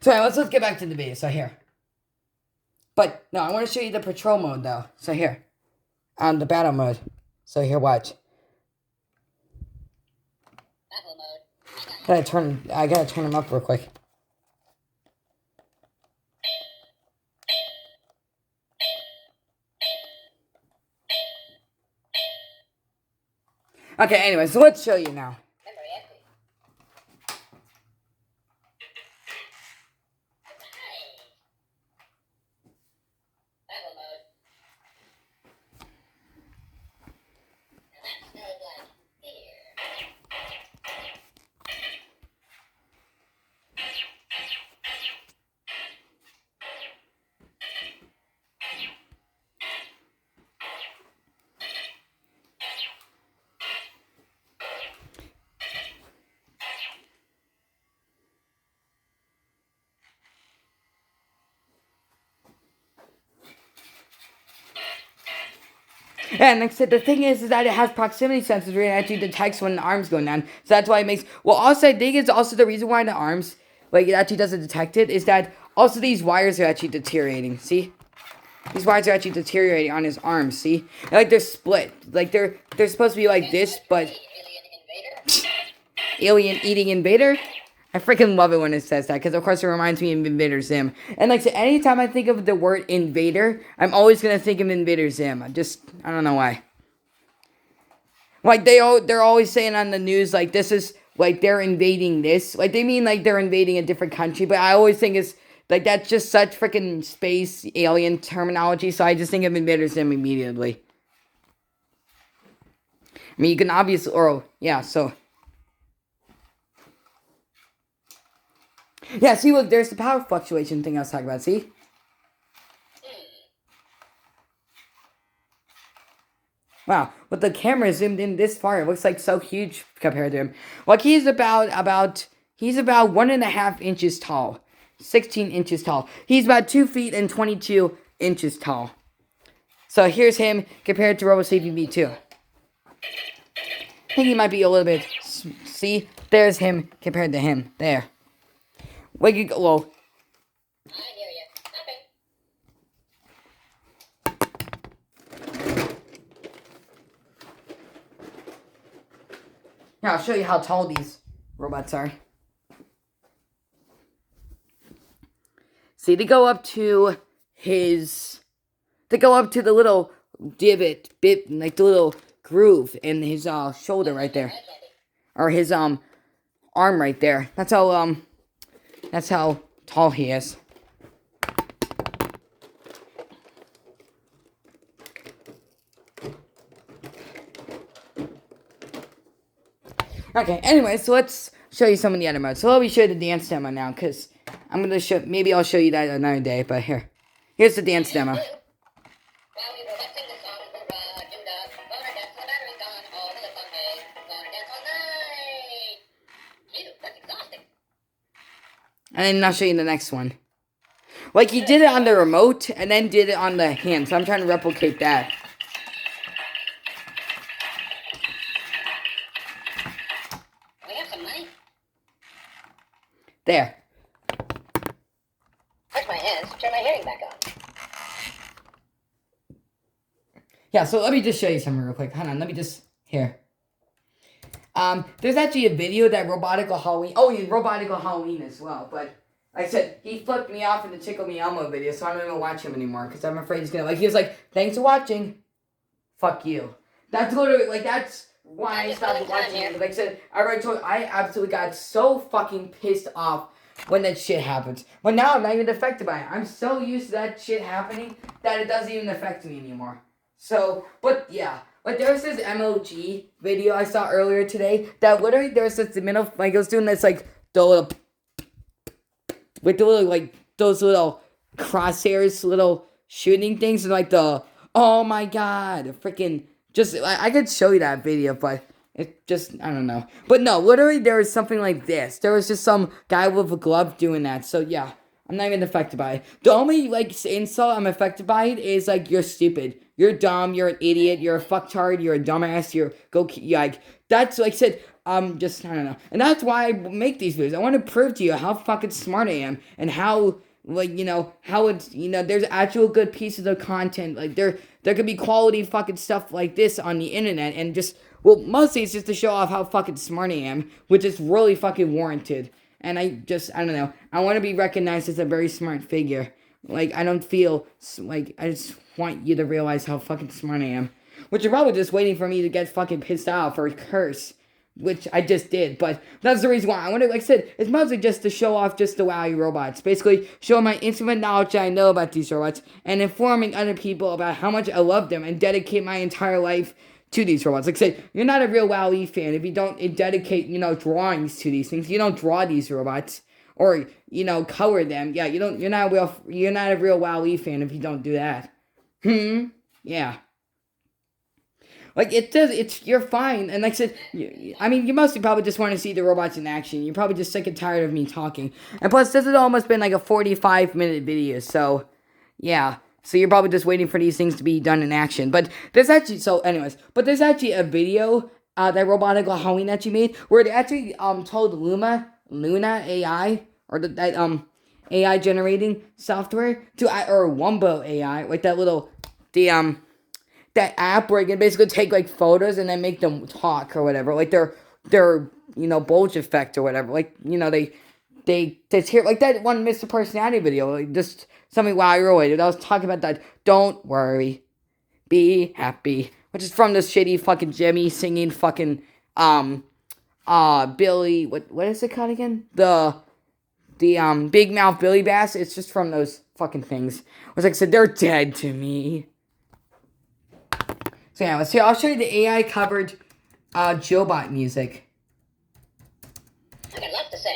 So let's get back to the video. So here. But no, I want to show you the patrol mode though. So here. The battle mode. So here, watch. Battle mode. I gotta turn them up real quick. Okay, anyway, so let's show you now. Memory empty. Battle mode. Let's go like here. And like I said, the thing is that it has proximity sensors where it actually detects when the arm's going down. So that's why it makes... Well, also, I think it's also the reason why the arms, like, it actually doesn't detect it, is that also these wires are actually deteriorating. See? These wires are actually deteriorating on his arms, see? And, like, they're split. Like, they're supposed to be like this, but... Alien invader. Alien eating invader? I freaking love it when it says that, because of course it reminds me of Invader Zim. And like I said, anytime I think of the word invader, I'm always going to think of Invader Zim. I don't know why. Like, they're always saying on the news, like, this is, like, they're invading this. Like, they mean, like, they're invading a different country, but I always think it's, like, that's just such freaking space alien terminology, so I just think of Invader Zim immediately. I mean, you can obviously, or, yeah, so... Yeah, see, look, there's the power fluctuation thing I was talking about, see? Wow, but the camera zoomed in this far, it looks like so huge compared to him. Like, he's about 1.5 inches tall. 16 inches tall. He's about 2 feet and 22 inches tall. So here's him compared to RoboSapiens V2. I think he might be a little bit, see? There's him compared to him, there. Like, you go, well. I hear you. Nothing. Yeah, I'll show you how tall these robots are. See, they go up to the little divot, like the little groove in his shoulder right there. Or his arm right there. That's how tall he is. Okay, anyway, so let's show you some of the other modes. So let me show you the dance demo now, because I'm going to show, maybe I'll show you that another day, but here's the dance demo. And then I'll show you the next one. Like, he did it on the remote, and then did it on the hand, so I'm trying to replicate that. We have some money. There. Touch my hands, turn my hearing back on. Yeah, so let me just show you something real quick. Hold on, let me just... Here. There's actually a video that Robotical Halloween... Oh, yeah, Robotical Halloween as well, but... Like I said, he flipped me off in the Tickle Me Elmo video, so I don't even watch him anymore, because I'm afraid he's gonna... Like, he was like, thanks for watching. Fuck you. That's literally, like, that's why I stopped watching him. Like I said, I absolutely got so fucking pissed off when that shit happens. But now I'm not even affected by it. I'm so used to that shit happening that it doesn't even affect me anymore. So, but yeah. But there's this MOG video I saw earlier today that literally there's this middle, like, it was doing this, like, the little, with the little, like, those little crosshairs, little shooting things, and, like, the, oh my god, freaking, just, I could show you that video, but it just, I don't know. But no, literally there was something like this. There was just some guy with a glove doing that, so yeah. I'm not even affected by it. The only, like, insult I'm affected by it is, like, you're stupid. You're dumb. You're an idiot. You're a fucktard. You're a dumbass. Like, that's, like I said, just, I don't know. And that's why I make these videos. I want to prove to you how fucking smart I am and how, like, how it's, there's actual good pieces of content. Like, there could be quality fucking stuff like this on the internet, and just, well, mostly it's just to show off how fucking smart I am, which is really fucking warranted. And I don't know. I want to be recognized as a very smart figure. Like, I don't feel, like, I just want you to realize how fucking smart I am. Which you're probably just waiting for me to get fucking pissed off or curse. Which I just did, but that's the reason why. I want to, like I said, it's mostly just to show off just the WowWee robots. Basically, show my intimate knowledge that I know about these robots, and informing other people about how much I love them, and dedicate my entire life to these robots. Like I said, you're not a real WowWee fan if you don't dedicate, drawings to these things. You don't draw these robots, or, color them. Yeah, you're not a real WowWee fan if you don't do that. Yeah. Like, you're fine, and like I said, you mostly probably just want to see the robots in action. You're probably just sick and tired of me talking. And plus, this has almost been like a 45-minute video, so, yeah. So you're probably just waiting for these things to be done in action. But there's actually a video, that Robotic Halloween actually made, where they actually, told Luna AI, or that AI generating software, or Wumbo AI, like that little, that app where you can basically take, like, photos and then make them talk or whatever. Like, their bulge effect or whatever. Like, they hear, like that one Mr. Personality video, like, just something WowWee related. I was talking about that. Don't worry. Be happy. Which is from this shitty fucking Jimmy singing fucking, Billy, what is it called again? The Big Mouth Billy Bass. It's just from those fucking things. It's like I said, they're dead to me. So yeah, let's see. I'll show you the AI covered Joebot music. I got a lot to say.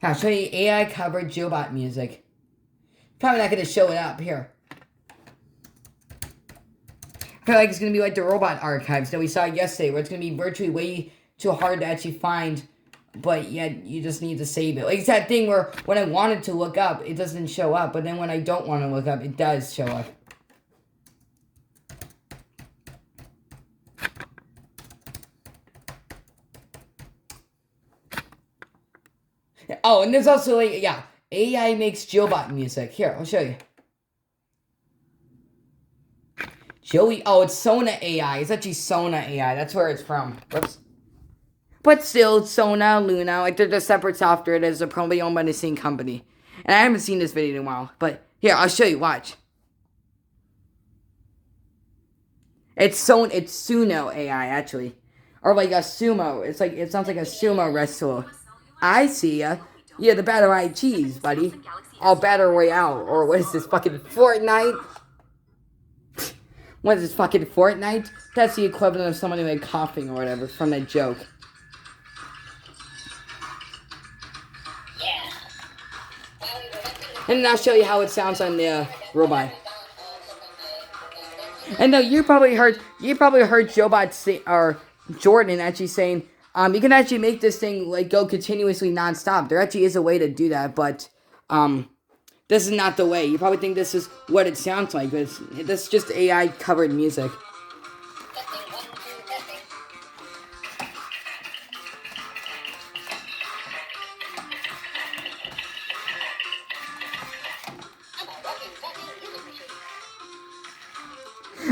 I'll show you AI covered Joebot music. Probably not going to show it up here. I feel like it's going to be like the robot archives that we saw yesterday, where it's going to be virtually way too hard to actually find, but yet you just need to save it. Like, it's that thing where when I wanted to look up, it doesn't show up, but then when I don't want to look up, it does show up. Oh, and there's also, like, yeah, AI makes Joebot music. Here, I'll show you. It's Sona AI. It's actually Sona AI. That's where it's from. Whoops. But still, Sona, Luna, like, they're just separate software. They're probably owned by the same company. And I haven't seen this video in a while. But here, I'll show you. Watch. It's Suno AI, actually. Or like a sumo. It sounds like a sumo wrestler. I see ya. Yeah, the Battle Royale cheese, buddy. Oh, Battle Royale. Or what is this, fucking Fortnite? What is this, fucking Fortnite? That's the equivalent of somebody like coughing or whatever from that joke. And then I'll show you how it sounds on the robot. And no, you probably heard Joebot say, or Jordan actually saying, you can actually make this thing like go continuously nonstop. There actually is a way to do that, but this is not the way. You probably think this is what it sounds like, but this is just AI covered music.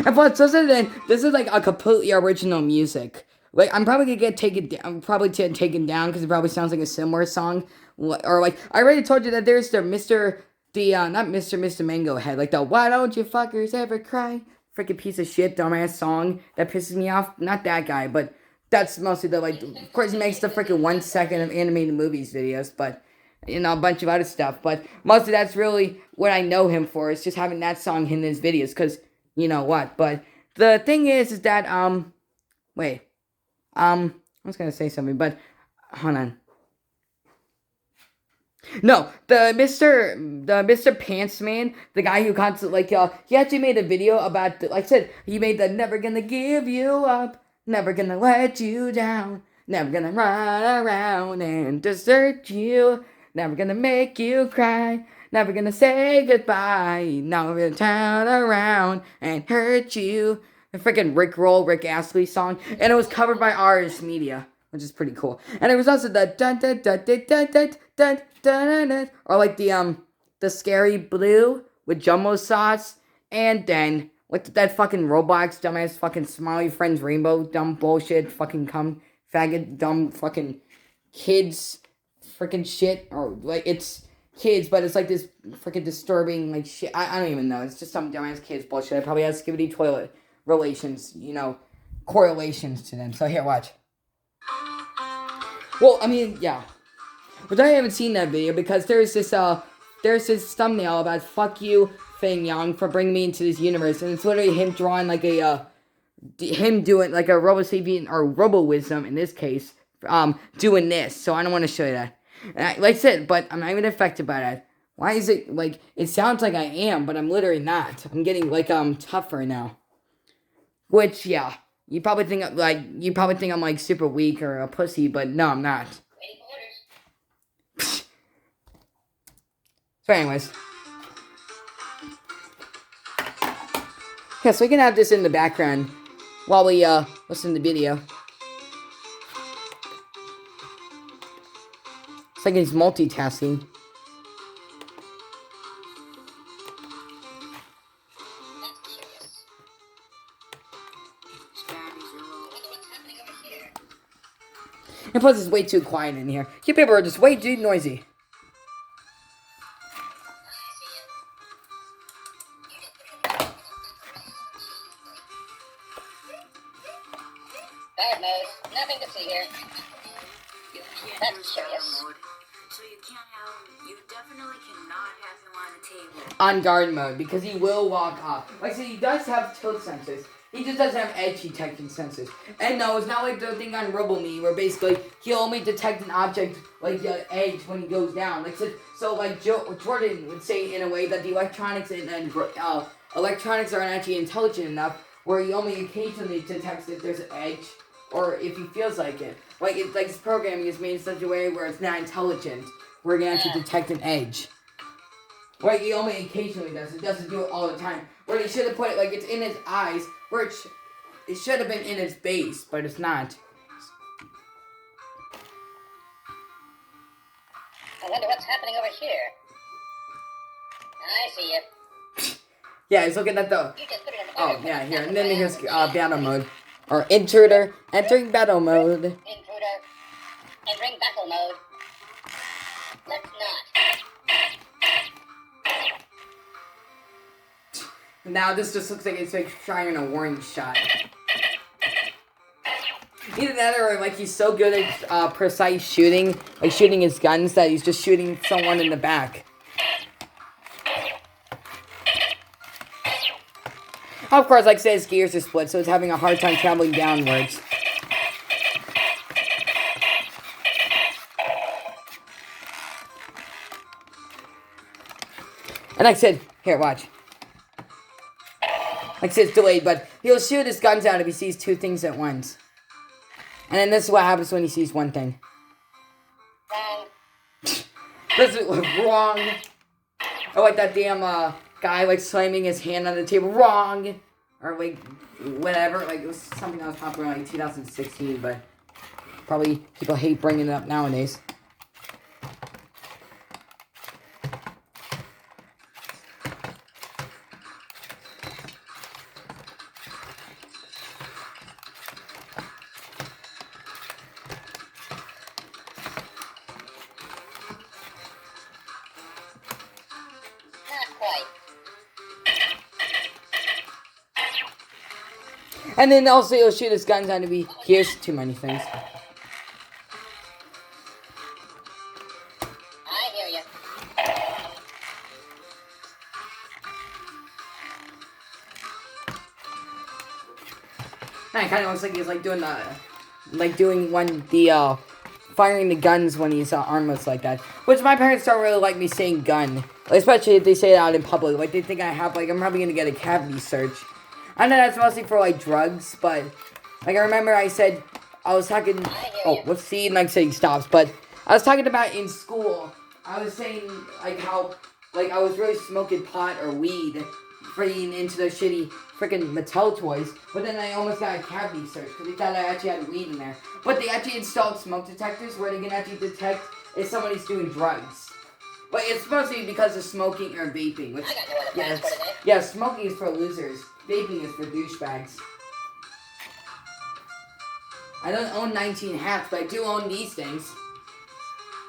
And plus, this is like a completely original music. Like, I'm probably gonna get taken down because it probably sounds like a similar song. Or like, I already told you that there's not Mr. Mango Head, like the "Why Don't You Fuckers Ever Cry" freaking piece of shit dumbass song that pisses me off. Not that guy, but that's mostly the, like, of course he makes the freaking 1 second of animated movies videos, but a bunch of other stuff. But mostly that's really what I know him for, is just having that song in his videos, because you know what. But the thing is that I was gonna say something, but hold on. No, the Mr. Pants Man, the guy who constantly, like, he actually made a video about, like I said, he made the "Never Gonna Give You Up, Never Gonna Let You Down, Never Gonna Run Around and Desert You, Never Gonna Make You Cry, Never Gonna Say Goodbye, Now I'm gonna turn around and hurt you, a freaking Rick Astley song, and it was covered by Irish Media, which is pretty cool. And it was also the dun dun dun dun dun dun dun dun dun, or like the Scary Blue with Jumbo Sauce, and then with that fucking Robotics dumbass fucking Smiley Friends Rainbow dumb bullshit fucking cum faggot dumb fucking kids freaking shit, or like it's kids, but it's like this freaking disturbing like shit. I don't even know. It's just some dumbass kids bullshit. I probably have skibidi toilet relations, correlations to them. So here, watch. Well, I mean, yeah. But I haven't seen that video because there's this thumbnail about fuck you, Feng Yang, for bringing me into this universe, and it's literally him drawing like him doing like a Robo Sapien or Robo Wisdom in this case, doing this. So I don't want to show you that. And like I said, but I'm not even affected by that. Why is it like it sounds like I am, but I'm literally not. I'm getting like tougher now. Which yeah, you probably think I'm like super weak or a pussy, but no, I'm not. So anyways. Yeah, so we can have this in the background while we listen to the video. It's like he's multitasking. And plus it's way too quiet in here. You people are just way too noisy. Guard mode. Nothing to see here. That's curious. So you definitely cannot have him on the table. On guard mode, because he will walk off. Like I said, he does have tilt sensors. He just doesn't have edge detection sensors. And no, it's not like the thing on RoboMe where basically he'll only detect an object like the edge when he goes down. Like so like Jordan would say in a way that the electronics electronics aren't actually intelligent enough where he only occasionally detects if there's an edge or if he feels like it. Like his programming is made in such a way where it's not intelligent. We're gonna actually detect an edge. Right, he only occasionally does. It doesn't do it all the time. Where they should have put it like it's in his eyes, where it should have been in his base, but it's not. I wonder what's happening over here. I see you. Yeah, he's looking at the. You just put it in the Oh yeah, here, and then here's battle mode or intruder entering battle mode. Intruder. Entering battle mode. Let's not. Now this just looks like it's like firing a warning shot. Either that or like he's so good at precise shooting, like shooting his guns, that he's just shooting someone in the back. Of course, like I said, his gears are split, so it's having a hard time traveling downwards. And like I said, here, watch. Like I said, it's delayed, but he'll shoot his guns out if he sees two things at once. And then this is what happens when he sees one thing. Wrong. This is wrong. Oh, like that damn guy like slamming his hand on the table. Wrong. Or like whatever. Like it was something that was popular in like 2016, but probably people hate bringing it up nowadays. And then also he'll shoot his guns out if he hears too many things. I hear you. And it kind of looks like he's like doing firing the guns when he's armless like that. Which my parents don't really like me saying gun, especially if they say it out in public. Like they think I have I'm probably gonna get a cavity search. I know that's mostly for like drugs, but like I remember I was talking. Oh, let's see. And like I said, he stops. But I was talking about in school. I was saying like how like I was really smoking pot or weed for eating into those shitty freaking Mattel toys. But then I almost got a cavity search because they thought I actually had weed in there. But they actually installed smoke detectors where they can actually detect if somebody's doing drugs. But it's mostly because of smoking or vaping. Which, yeah, smoking is for losers. Vaping is for douchebags. I don't own 19 hats, but I do own these things.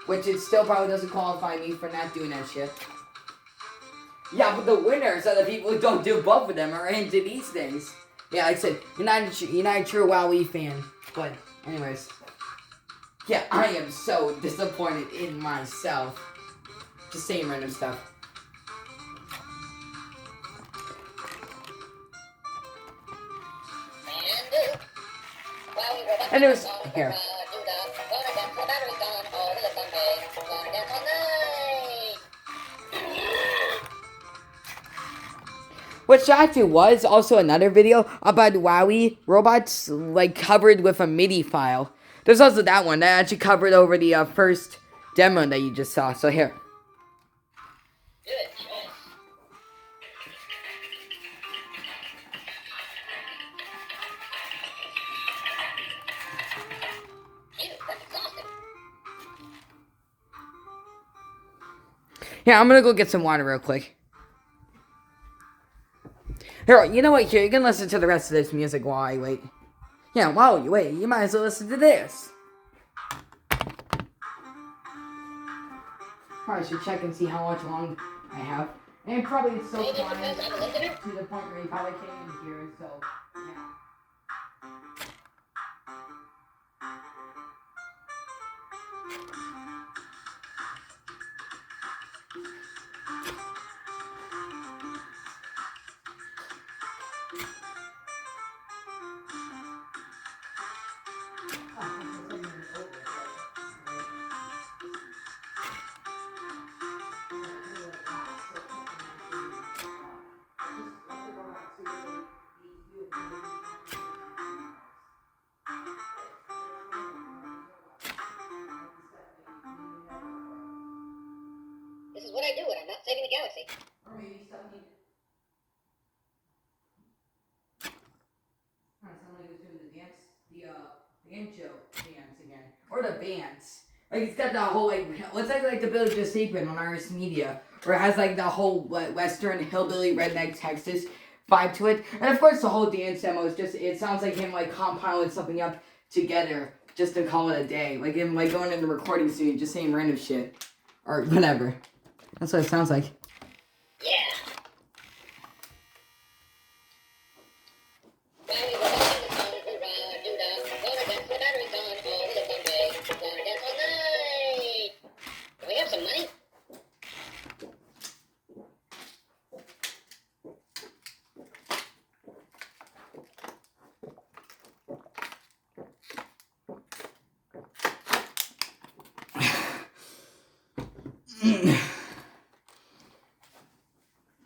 Which it still probably doesn't qualify me for not doing that shit. Yeah, but the winners are the people who don't do both of them are into these things. Yeah, like I said, you're not a true WowWee fan. But, anyways. Yeah, I am so disappointed in myself. Just saying random stuff. And it was here. Which actually was also another video about WowWee robots, like covered with a MIDI file. There's also that one that actually covered over the first demo that you just saw. So here. Yeah, I'm gonna go get some water real quick. Here, you know what? Here, you can listen to the rest of this music while I wait. Yeah, while you wait, you might as well listen to this. Probably should check and see how much long I have. And probably it's still fine to the point where you probably can't even hear it, so, yeah. This is what I do when I'm not saving the galaxy. Or maybe something. Somebody was doing the dance, the banjo dance again, or the bands. Like it's got the whole like, what's that like the Billy Just Apron on RS Media, where it has like the whole Western hillbilly redneck Texas vibe to it, and of course the whole dance demo is just it sounds like him like compiling something up together just to call it a day, like him like going in the recording studio just saying random shit or whatever. That's what it sounds like. Yeah. Do we have some money?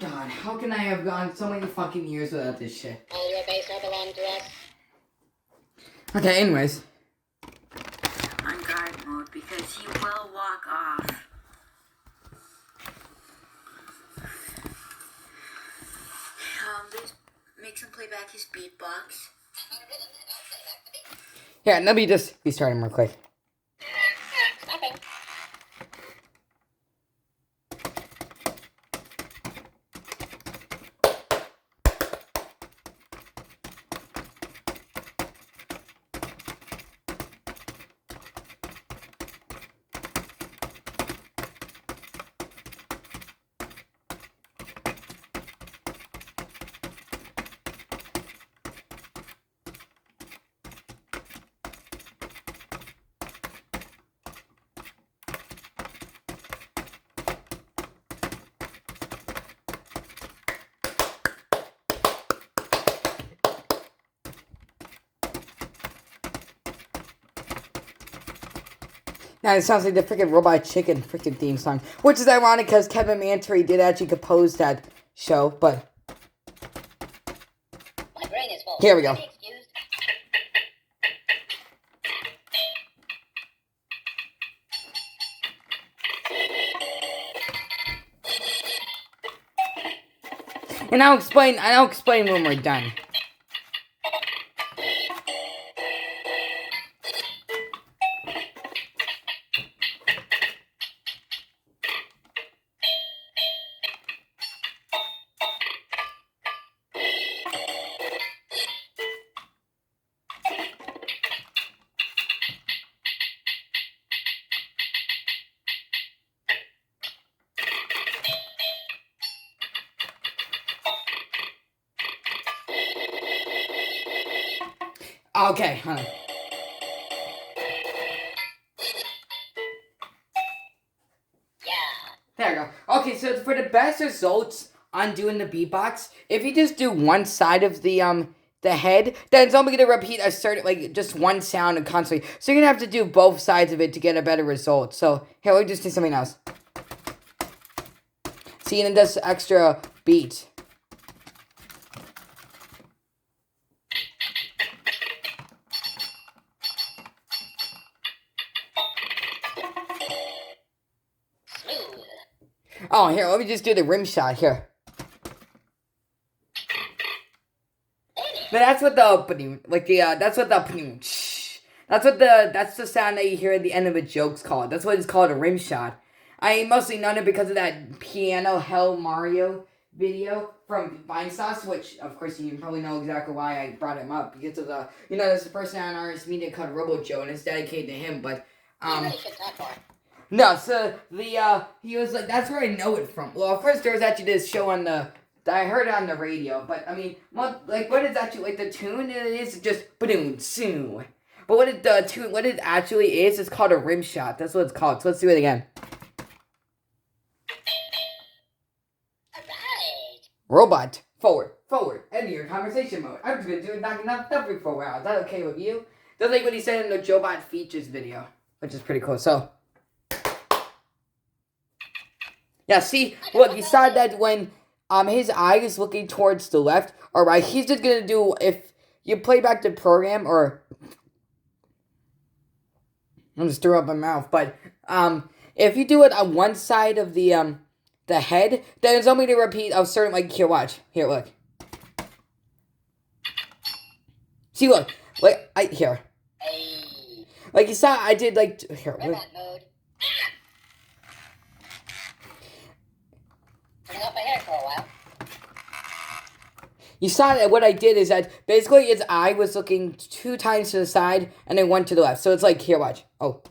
God, how can I have gone so many fucking years without this shit? All your base now belong to us. Okay, anyways. On guard mode because he will walk off. This makes him play back his beatbox. Yeah, let me just restart him real quick. Stopping. Now it sounds like the freaking Robot Chicken freaking theme song, which is ironic because Kevin Mantory did actually compose that show, but My brain is full. here we go. Be excused. And I'll explain when we're done. Okay, hold on. There we go. Okay, so for the best results on doing the beatbox, if you just do one side of the head, then it's only gonna repeat a certain, like, just one sound constantly. So you're gonna have to do both sides of it to get a better result. So here, let me just do something else. See, and it does extra beat. Oh, here, let me just do the rim shot here. But that's what the that's the sound that you hear at the end of a joke's called. That's what it's called, a rim shot. I mostly known it because of that Piano Hell Mario video from Vine Sauce, which of course you probably know exactly why I brought him up, because of the, there's a person on Artist Media called Joe, and it's dedicated to him, but no, so he was like, that's where I know it from. Well, of course there was actually this show on the, that I heard it on the radio, but I mean, what is actually, like, the tune is just ba-doom soon. But what it actually is called a rim shot. That's what it's called. So let's do it again. Alright. Robot, forward, enter your conversation mode. I'm just gonna do it knocking up for a while. Is that okay with you? That's like what he said in the Joebot features video, which is pretty cool. So, yeah, see, look, you saw that when his eye is looking towards the left or right, he's just gonna do, if you play back the program, or I just threw up my mouth, but if you do it on one side of the head, then it's only to repeat a certain, like, here, watch, here, look. See, look, like, here. Like you saw, I did, like, here, look. Mode. Putting up my hair for a while. You saw that what I did is that basically his eye was looking 2 times to the side and then 1 to the left. So it's like, here, watch. Oh,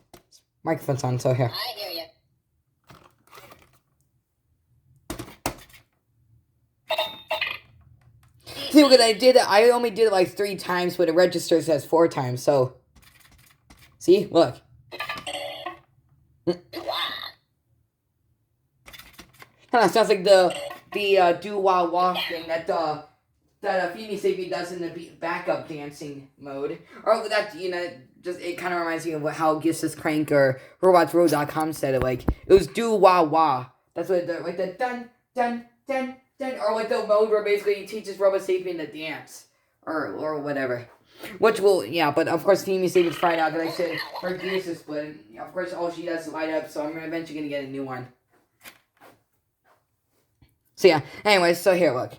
microphone's on, so here. I hear you. See, because I only did it like 3 times, but it registers as 4 times, so. See, look. Kind of sounds like the do wah wah thing that Phoebe Sapien does in the backup dancing mode, or that, just, it kind of reminds me of how Gissus Crank or robotsroad.com said it. Like, it was do wah wah. That's what like the dun dun dun dun, or like the mode where basically he teaches Robot Sapien to dance or whatever. Which will, yeah, but of course Phoebe Sapien's fried out because I said her gears is split. And of course all she does is light up, so I'm eventually gonna get a new one. So yeah, anyways, so here, look.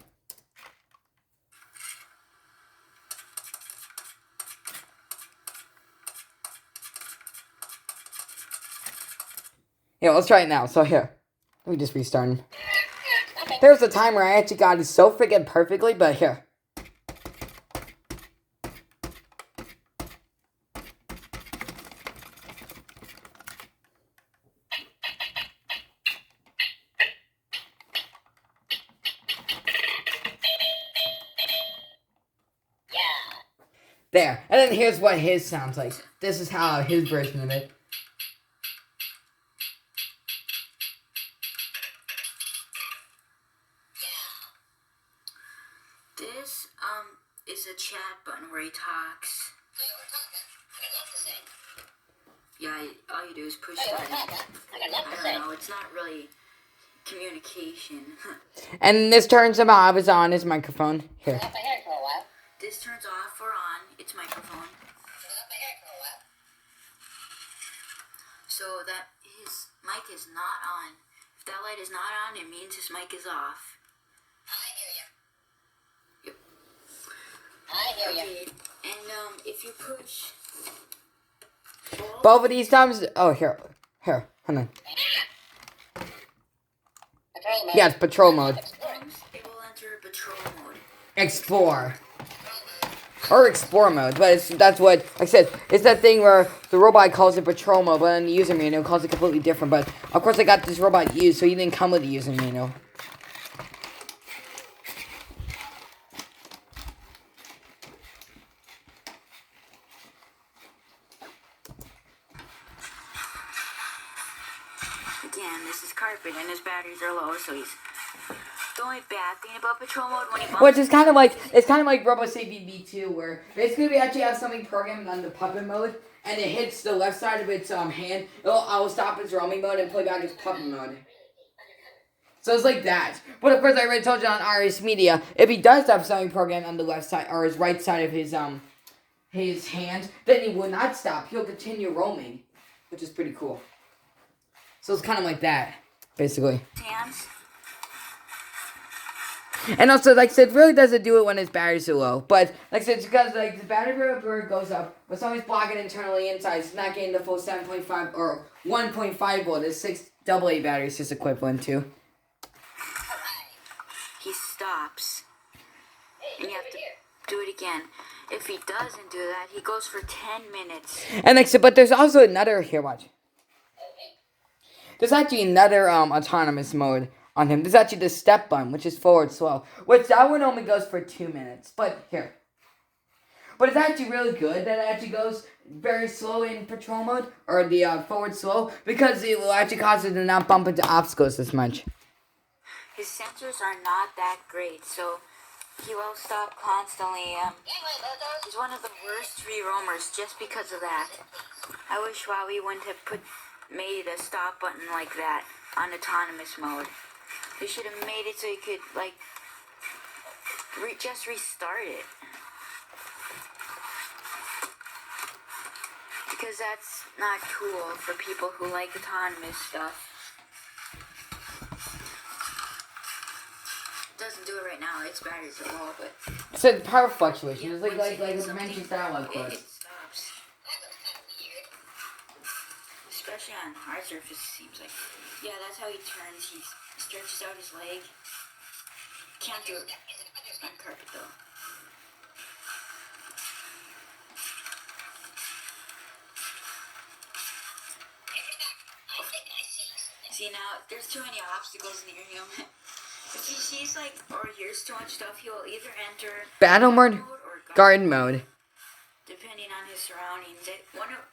Yeah, let's try it now. So here, let me just restart. There's a time where I actually got it so freaking perfectly, but here. There. And then here's what his sounds like. This is how his version of it. This is a chat button where he talks. Yeah, all you do is push it. I don't know, it's not really communication. And this turns him off, on his microphone. Here. This turns off or on its microphone. So that his mic is not on. If that light is not on, it means his mic is off. I hear you. Okay, and if you push Both of these times. Oh, here, hold on. Patrol mode. Yeah, it's patrol mode. it will enter patrol mode. Explore. Or explore mode, but that's what, like I said, it's that thing where the robot calls it patrol mode, but then the user manual calls it completely different. But of course, I got this robot used, so he didn't come with the user manual. Again, this is carpet, and his batteries are low, so he's. The only bad thing about patrol mode when he bumps. Which is kind of like RoboSavian V2, where basically we actually have something programmed on the puppet mode, and it hits the left side of its hand. I'll stop its roaming mode and play back its puppet mode. So it's like that. But of course, I already told you on RS Media, if he does have something programmed on the left side or his right side of his hand, then he will not stop. He'll continue roaming, which is pretty cool. So it's kind of like that, basically. Hands. And also, like I said, really doesn't do it when his batteries are low. But, like I said, it's because, like, the battery goes up, but somebody's blocking internally inside. It's not getting the full 7.5 or 1.5 volt. It's 6 AA batteries just equivalent to. He stops. And you have to do it again. If he doesn't do that, he goes for 10 minutes. And, like I said, but there's also another, here, watch. There's actually another autonomous mode on him. There's actually the step button, which is forward slow, which that one only goes for 2 minutes. But here, but it's actually really good that it actually goes very slow in patrol mode or the forward slow, because it will actually cause it to not bump into obstacles as much. His sensors are not that great, so he will stop constantly. He's one of the worst free roamers just because of that. I wish WowWee wouldn't have made a stop button like that on autonomous mode. They should have made it so you could, like, just restart it. Because that's not cool for people who like autonomous stuff. It doesn't do it right now, its batteries are low, but... So the power fluctuation is like a dimension style like it this. stops. Especially on hard surface, it seems like. Yeah, that's how he turns. He stretches out his leg. Can't do it on carpet though. See, now if there's too many obstacles near him, if he sees like or hears too much stuff, he'll either enter Battle mode, or garden mode. depending on his surroundings.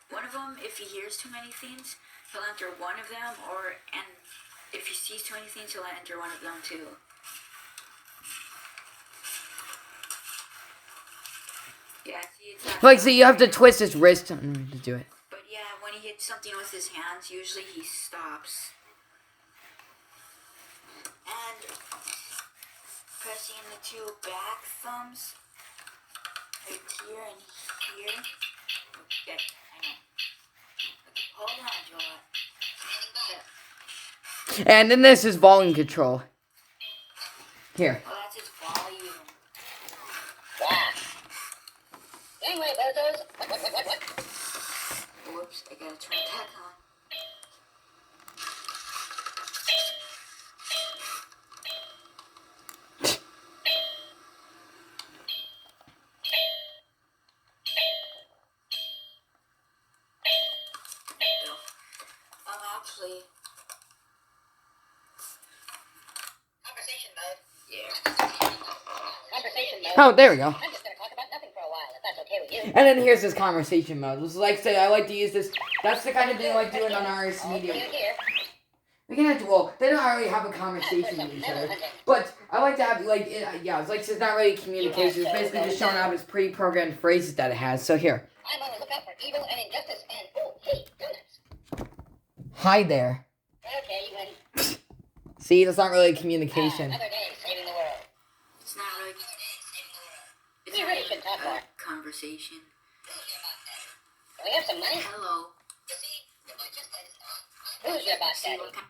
One of them, if he hears too many things, he'll enter one of them, and if he sees too many things, he'll enter one of them too. Yeah, see, it's not Like, so you have to twist his wrist to do it. But yeah, when he hits something with his hands, usually he stops. And pressing the two back thumbs, right here and here. Okay, I know. Okay, hold on, Joebot. And then this is volume control. Here. Oh, that's his volume. Anyway, bozos. Whoops, I gotta turn it back on. Actually, Conversation mode. yeah. Conversation mode. Oh, there we go. I'm just gonna talk about nothing for a while, if that's okay with you. And then here's this conversation mode. This is like, say, I like to use this. That's the kind of thing I like doing on RS All Media. clear here. We can have to, well, they don't already have a conversation with each other. But I like to have, like, it's like, it's not really communication. It's basically just showing out its pre-programmed phrases that it has. So here. I'm on the lookout for evil and injustice and, oh, hey, donuts. Hi there. Okay, you win. See, that's not really communication. Another day saving the world. It's not really. It's We not really even should talk a more. conversation. Do we have some money? Hello. Who's your boss, See daddy? what kind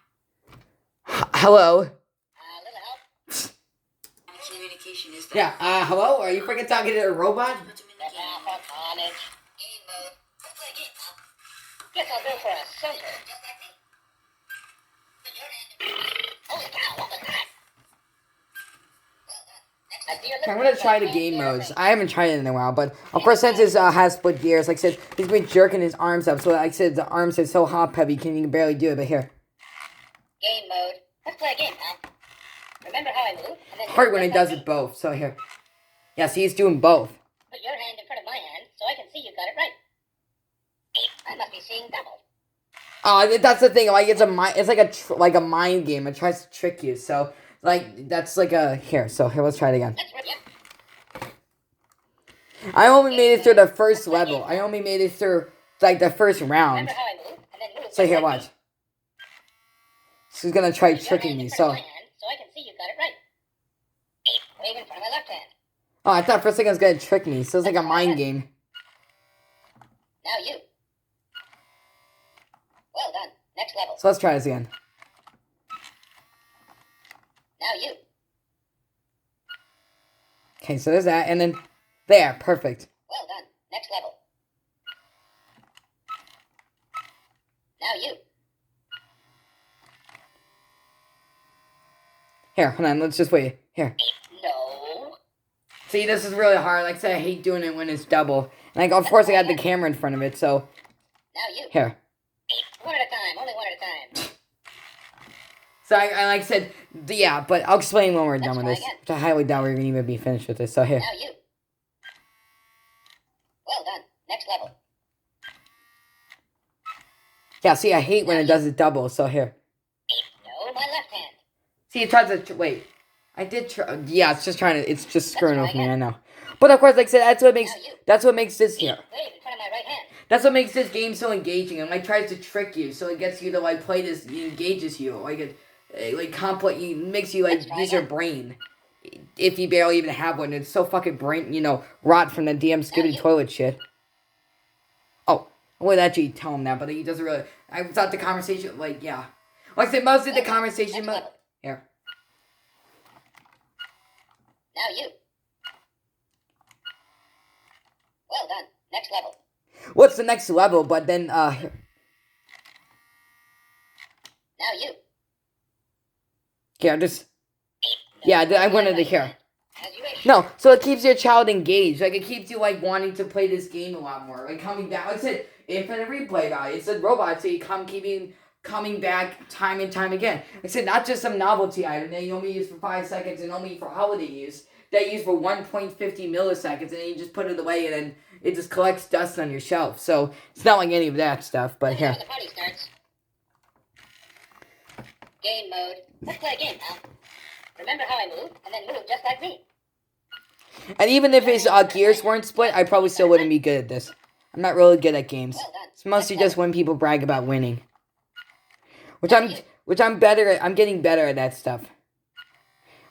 Hello. Little help? of communication notification is that. Yeah, hello? Are you freaking talking to a robot? Put them in the game. Now, on it. Game mode. Let's play a game, pal. Guess I'll go for a center. Just like me. Put your hand in. Holy cow, what was that? I'm gonna try the game modes. I haven't tried it in a while, but of course since it has split gears, like I said, he's been jerking his arms up. So like I said, the arms are so hop heavy, you can barely do it. But here, Game mode. Let's play a game, pal. Remember how I move? And then hard when move he just does like it both. So here, yeah, see, he's doing both. Put your hand in front of my hand so I can see you got it right. I must be seeing double. Oh, that's the thing. Like it's like a mind game. It tries to trick you. So like that's like a here. So here, let's try it again. Let's rip you. I only made it through the first level. I only made it through like the first round. Remember how I move? And then move So just here, like watch. She's gonna try Put your tricking hand me. in front So. of my hand so I can see you got it right. Wave in front of my left hand. Oh, I thought for a second it was gonna trick me. So it's like a mind game. Now you. Well done. Next level. So let's try this again. Now you. Okay, so there's that, and then there, perfect. Well done. Next level. Now you. Here, hold on, let's just wait. Here. No. See, this is really hard. Like I said, I hate doing it when it's double. And like, of course, I got the camera in front of it, so Now you. here. One at a time. Only one at a time. So I like I said, yeah, but I'll explain when we're done with try this. again. Which I highly doubt we're gonna even be finished with this. So here. Now you. Well done. Next level. Yeah, see, I hate when it does it double. So here. No, my left hand. See, it tries to wait. I did try. Yeah, it's just trying to. It's just screwing try with me. again. I know. But of course, like I said, that's what makes. Now you. That's what makes this here. Wave in front of my right hand. That's what makes this game so engaging, and like tries to trick you, so it gets you to like play this. It engages you, like like complex. It makes you like Let's try use your again. brain, if you barely even have one. It's so fucking brain, rot from the damn Scooby you. toilet shit. Oh, I would actually tell him that, but he doesn't really. I thought the conversation, like yeah, like I said, most of the conversation. Next level. Here, Now you. Well done. Next level. what's the next level? But then here. Now you. Here, I'm just. Yeah, I wanted to hear. As you wish. No, so it keeps your child engaged. Like, it keeps you, like, wanting to play this game a lot more. Like, coming back. Like I said, infinite replay value. It said robots, so you coming back time and time again. Like I said, not just some novelty item that you only use for 5 seconds and only for holiday use. That you use for 1.50 milliseconds, and then you just put it away, and then it just collects dust on your shelf. So, it's not like any of that stuff, but here. When the party starts. Game mode. Let's play a game, pal. Remember how I move, and then move just like me. And even if his gears weren't split, I probably still wouldn't be good at this. I'm not really good at games. Well done. It's mostly just when people brag about winning. Which I'm better at. I'm getting better at that stuff.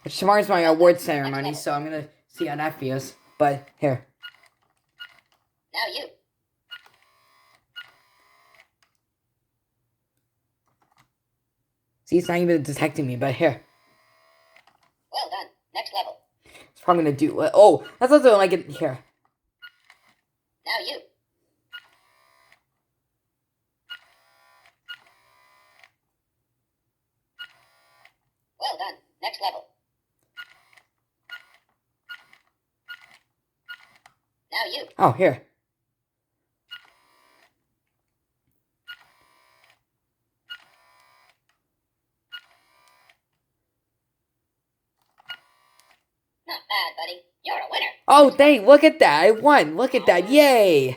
Which tomorrow's my award ceremony, so I'm gonna see how that feels. But here. Now you. See, it's not even detecting me, but here. Well done. Next level. It's probably gonna do. Oh, that's also like it here. Now you. Well done. Next level. Now you. Oh, here. Not bad, buddy. You're a winner. Oh, dang, look at that. I won. Look at that. Yay.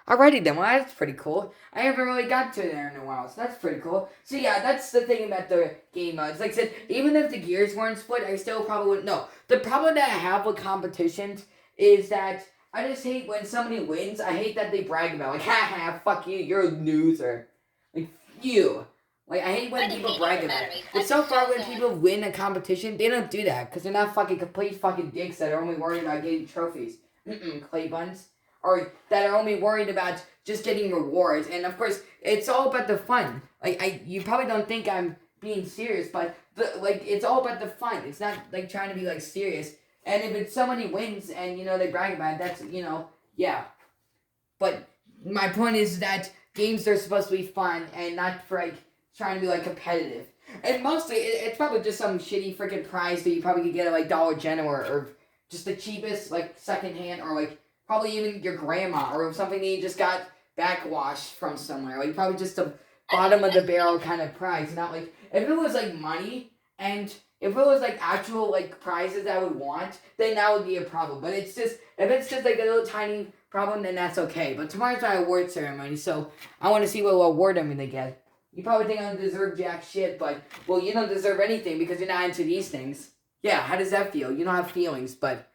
Alrighty then. Well, that's pretty cool. I haven't really got to there in a while, so that's pretty cool. So yeah, that's the thing about the game modes. Like I said, even if the gears weren't split, I still probably wouldn't. No, the problem that I have with competitions is that I just hate when somebody wins. I hate that they brag about, like, haha, fuck you, you're a loser. Like, you. Like, I hate when people brag about it. But so far, when people win a competition, they don't do that. Because they're not fucking complete fucking dicks that are only worried about getting trophies. Clay buns. Or that are only worried about just getting rewards. And, of course, it's all about the fun. Like, you probably don't think I'm being serious, but, it's all about the fun. It's not, like, trying to be, like, serious. And if it's somebody wins and, you know, they brag about it, that's, you know, yeah. But my point is that games are supposed to be fun and not for, like, trying to be, like, competitive. And mostly, it's probably just some shitty freaking prize that you probably could get at, like, Dollar General or just the cheapest, like, secondhand, or, like, probably even your grandma, or something that you just got backwashed from somewhere. Like, probably just a bottom of the barrel kind of prize. Not, like, if it was, like, money, and if it was, like, actual, like, prizes I would want, then that would be a problem. But it's just, if it's just, like, a little tiny problem, then that's okay. But tomorrow's my award ceremony, so I want to see what award I'm going to get. You probably think I don't deserve jack shit, but, well, you don't deserve anything because you're not into these things. Yeah, how does that feel? You don't have feelings, but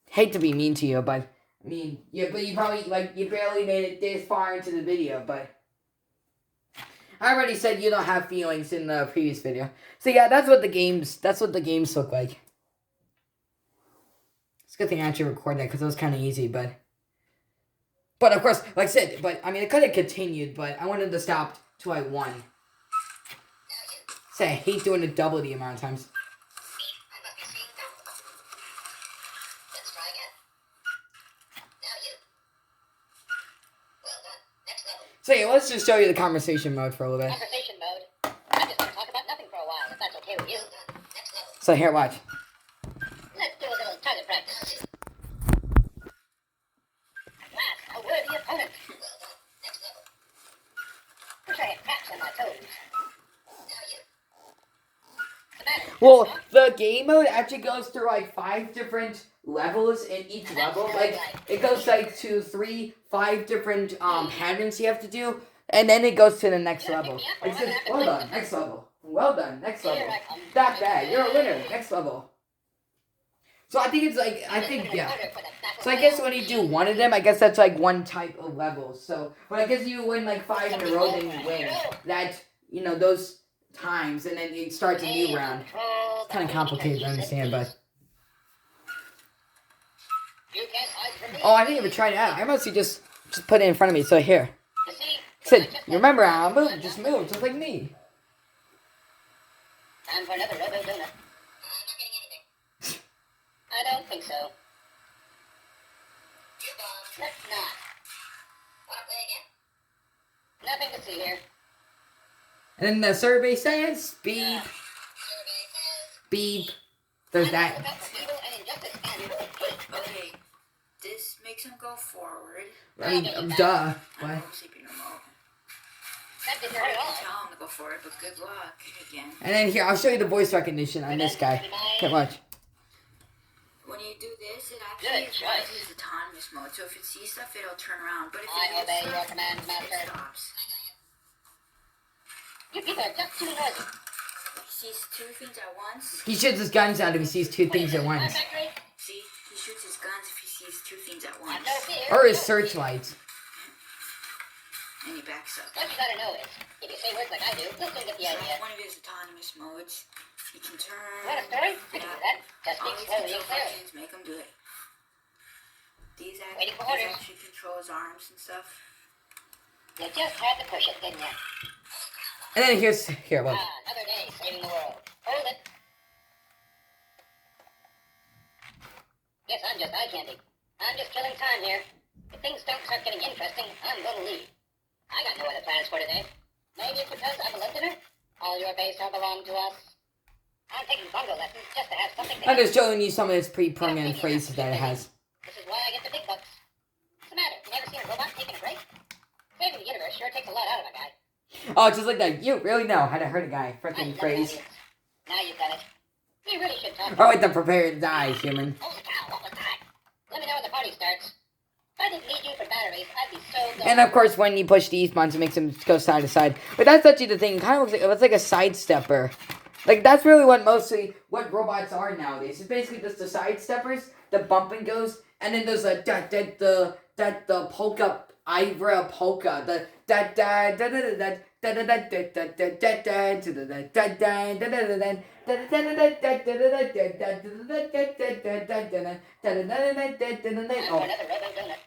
hate to be mean to you, but I mean, yeah, but you probably, like, you barely made it this far into the video, but I already said you don't have feelings in the previous video. So yeah, that's what the games look like. It's a good thing I actually recorded that because it was kind of easy, but of course, like I said, but I mean, it could have continued, but I wanted to stop till I won. Say, I hate doing it double the amount of times. So yeah, let's just show you the conversation mode for a little bit. Conversation mode. I'm just going to talk about nothing for a while, if that's okay with you. So here, watch. Let's do a little target practice. Last, a worthy opponent. Wish I had cracks on my toes. Well, the game mode actually goes through like 5 different levels in each level. Like, it goes like to 5 different patterns you have to do, and then it goes to the next level. Like, it says, well done, next level. Well done, next level. Not bad, you're a winner, next level. So I think it's like, yeah. So I guess when you do one of them, I guess that's like one type of level. So, but I guess you win like 5 in a row, then you win. That, you know, those times, and then it starts a new round. It's kind of complicated to understand, but oh, I didn't even try it out. I mostly just put it in front of me. So here, it said, you remember how I move? Just move, just like me. Time for another Robo Donut. I don't think so. Let's not. Wanna play again? Nothing to see here. And then the survey says, beep, beep. There's that. Okay, this makes him go forward. I mean, duh. I What? know, sleeping remote. That didn't I hurt at can all. tell him to go forward, but good luck again. And then here, I'll show you the voice recognition on this guy. Okay, watch. When you do this, it actually Good choice. is autonomous mode. So if it sees stuff, it'll turn around. But if I it obey hits your stuff, commands, it Master. stops. You people are just too noisy. He sees 2 things at once. He shoots his guns out if he sees 2 things at once. See, he shoots his guns if he sees 2 things at Have once. no fear. Or his searchlights. And he backs up. What you gotta know is, if you say words like I do, you'll soon get the So idea. one of his autonomous modes, he can turn. Want a story? I can do that. Just All speak these slowly and control clearly. functions make him do it. These Waiting for orders. actually control his arms and stuff. You just had to push it, didn't you? And then here, look. Another day saving the world. Hold it. Guess I'm just eye candy. I'm just killing time here. If things don't start getting interesting, I'm gonna leave. I got no other plans for today. Maybe it's because I'm a Londoner. All your base don't belong to us. I'm taking bongo lessons just to have something to I'm just showing you some of his pre-programmed phrases that it has. This is why I get the big bucks. What's the matter? You never seen a robot taking a break? Saving the universe sure takes a lot out of a guy. Oh, just like that. You really know how to hurt a guy. I Freaking love phrase. audience. Now you've got it. We really should talk. Oh, with the prepared die, human. Holy cow, what was that? Let me know when the party starts. If I didn't need you for batteries, I'd be so glad. And of course, when you push these buttons, it makes him go side to side. But that's actually the thing. It kind of looks like it's like a sidestepper. Like, that's really what robots are nowadays. It's basically just the sidesteppers, the bump and goes, and then there's the polka, Ivra polka, the da da da da da da da da da da da da da Oh, another Robo Donut.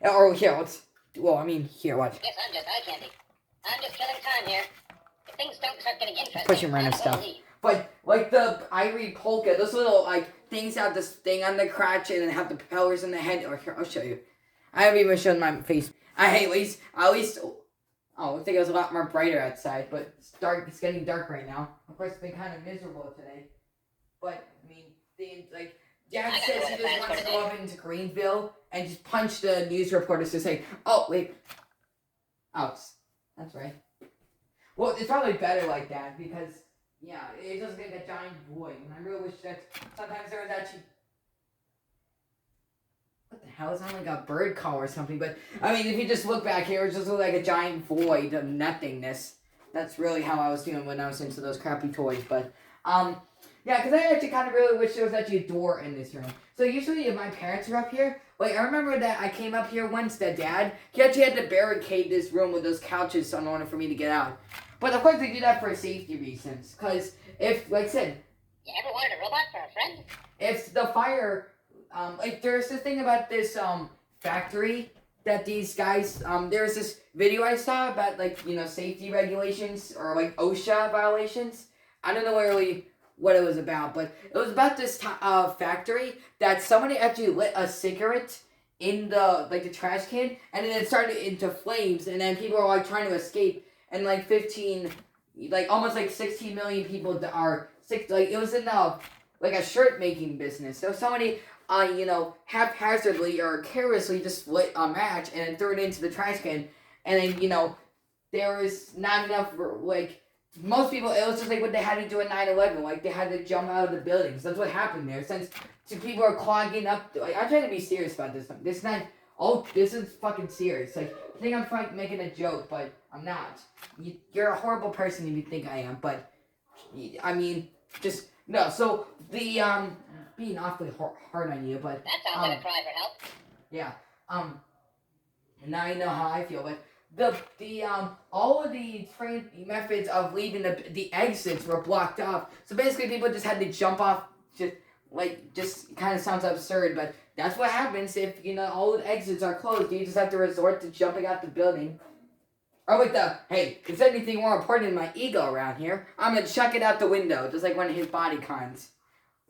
or here, let's. Well, I mean, here, what? Guess I'm just eye candy. I'm just killing time here. If things don't start getting interesting, pushing I'm random gonna stuff. leave. But like the ivory polka, those little like things have this thing on the crotch and have the propellers in the head. Or here, I'll show you. I haven't even shown my face. At least. Oh, I think it was a lot more brighter outside, but it's dark. It's getting dark right now. Of course, it's been kind of miserable today. But I mean, Dad says he just wants to go up into Greenville and just punch the news reporters to say, "Oh wait, oh, that's right." Well, it's probably better like that because yeah, it doesn't get a giant void. And I really wish that sometimes there was actually. What the hell? It sounded like a bird call or something. But, I mean, if you just look back here, it just looks like a giant void of nothingness. That's really how I was feeling when I was into those crappy toys. But, yeah, because I actually kind of really wish there was actually a door in this room. So, usually if my parents were up here, like, I remember that I came up here once, that Dad, he actually had to barricade this room with those couches in order for me to get out. But, of course, they do that for safety reasons. Because if, like I said... You ever wanted a robot for a friend? If the fire... like, there's this thing about this, factory that these guys, there's this video I saw about, like, you know, safety regulations or, like, OSHA violations. I don't know really what it was about, but it was about this, factory that somebody actually lit a cigarette in the, like, the trash can, and then it started into flames, and then people were, like, trying to escape, and, like, almost, like, 16 million people it was in, like, a shirt-making business. So somebody... you know, haphazardly or carelessly just lit a match and then threw it into the trash can. And then, you know, there was not enough, like, most people, it was just like what they had to do at 9/11. Like, they had to jump out of the buildings. That's what happened there. Since people are clogging up, like, I'm trying to be serious about this. This is fucking serious. Like, I think I'm making a joke, but I'm not. You're a horrible person if you think I am, but, I mean, just, no. So, being awfully hard on you, but... That sounds like a cry for help. Yeah, now you know how I feel, but all of the methods of leaving the exits were blocked off, so basically people just had to jump off, just kind of sounds absurd, but that's what happens if, you know, all the exits are closed. You just have to resort to jumping out the building. Or with hey, if there's anything more important than my ego around here, I'm gonna chuck it out the window, just like one of his body cons.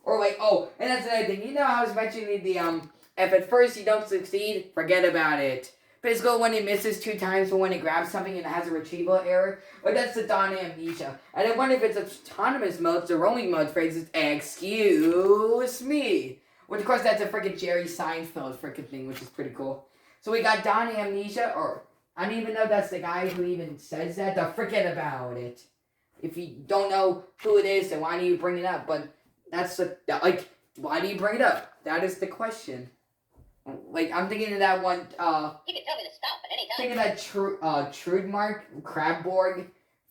Or like, oh, and that's another thing. You know how I was mentioning if at first you don't succeed, forget about it. Physical when it misses 2 times, but when it grabs something and it has a retrieval error. Or that's the Dawn amnesia. And I wonder if it's autonomous mode, the rolling mode phrase is, excuse me. Which, of course, that's a freaking Jerry Seinfeld freaking thing, which is pretty cool. So we got Dawn amnesia, or I don't even know if that's the guy who even says that. To forget about it. If you don't know who it is, then why do you bring it up? But... why do you bring it up? That is the question. Like, I'm thinking of that one, You can tell me to stop at any time. thinking of that Trudmark, Crabborg,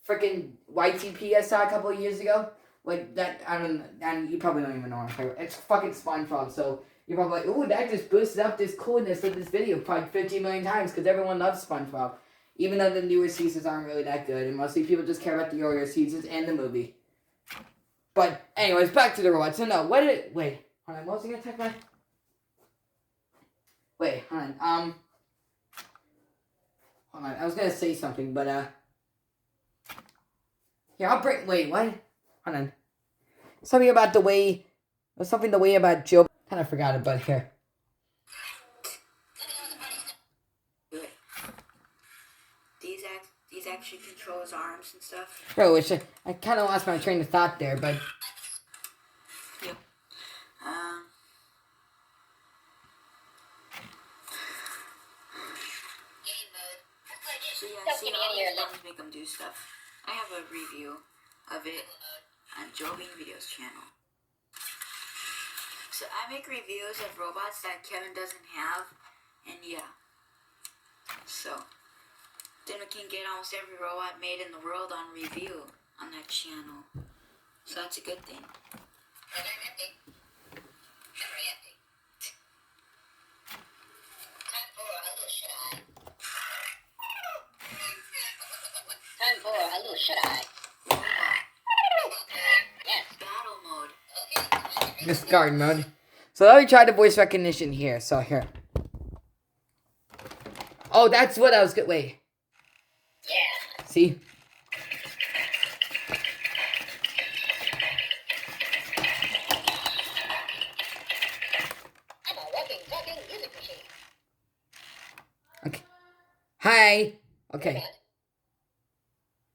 freaking YTP I saw a couple of years ago. Like, that, I don't know, and you probably don't even know what I'm talking about. It's fucking SpongeBob, so you're probably like, ooh, that just boosted up this coolness of this video probably 50 million times, because everyone loves SpongeBob. Even though the newer seasons aren't really that good, and mostly people just care about the earlier seasons and the movie. But, anyways, back to the robot. So, no, wait, hold on, what was I gonna talk about? Wait, hold on, I was gonna say something, but, here, wait, what? Hold on. Something about about Joebot. Kind of forgot it, but here. These actually control his arms and stuff. Bro, which I kind of lost my train of thought there, but... Yep. So yeah, see all these buttons make him do stuff. I have a review of it on Joebot Videos channel. So I make reviews of robots that Kevin doesn't have, and yeah. So... then we can get almost every robot made in the world on review on that channel. So that's a good thing. Never empty. Never empty. Time for a little shut-eye. Time for a little shut-eye. Yes. Battle mode. Okay. Discard mode. So let me try the voice recognition here. So here. Oh, that's what I was good. Wait. Yeah. See? Hi. Okay. Robot.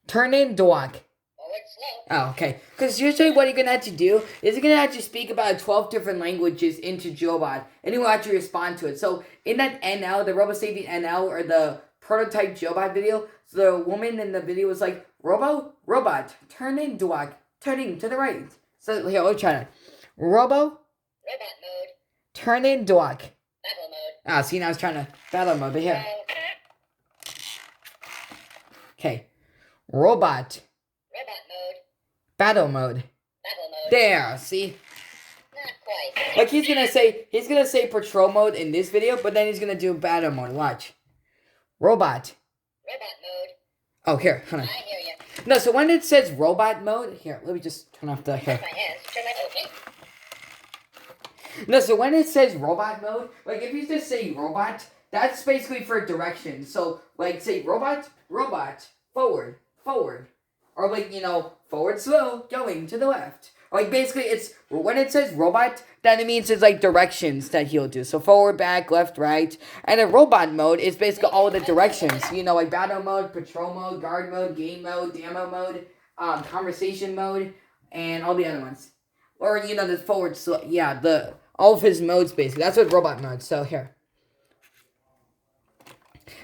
Turn in dog. Forward slow. Oh, okay. Because usually what you're going to have to do is you're going to have to speak about 12 different languages into Joebot, and he will actually respond to it. So in that NL, the RoboSapien NL, or the prototype Joebot video, so the woman in the video was like, robot, turn in dog, turning to the right. So here, let's try that. Robot mode. Turn in dog. Battle mode. Ah, see, now I was trying to battle mode, but here. Okay. Robot. Robot mode. Battle mode. Battle mode. There, see? Not quite. Like he's gonna say patrol mode in this video, but then he's gonna do battle mode. Watch. Robot. Robot mode. Oh, here, hold I on. hear you. No, so when it says robot mode, here, let me just turn off the here. My hands. Turn my okay. No, so when it says robot mode, like if you just say robot, that's basically for directions. So like say robot, forward, or like forward slow, going to the left. Like basically, it's when it says robot, that it means it's like directions that he'll do. So forward, back, left, right, and a robot mode is basically all the directions. Like battle mode, patrol mode, guard mode, game mode, demo mode, conversation mode, and all the other ones. Or the forward slow, yeah, all of his modes basically. That's what robot mode. So here,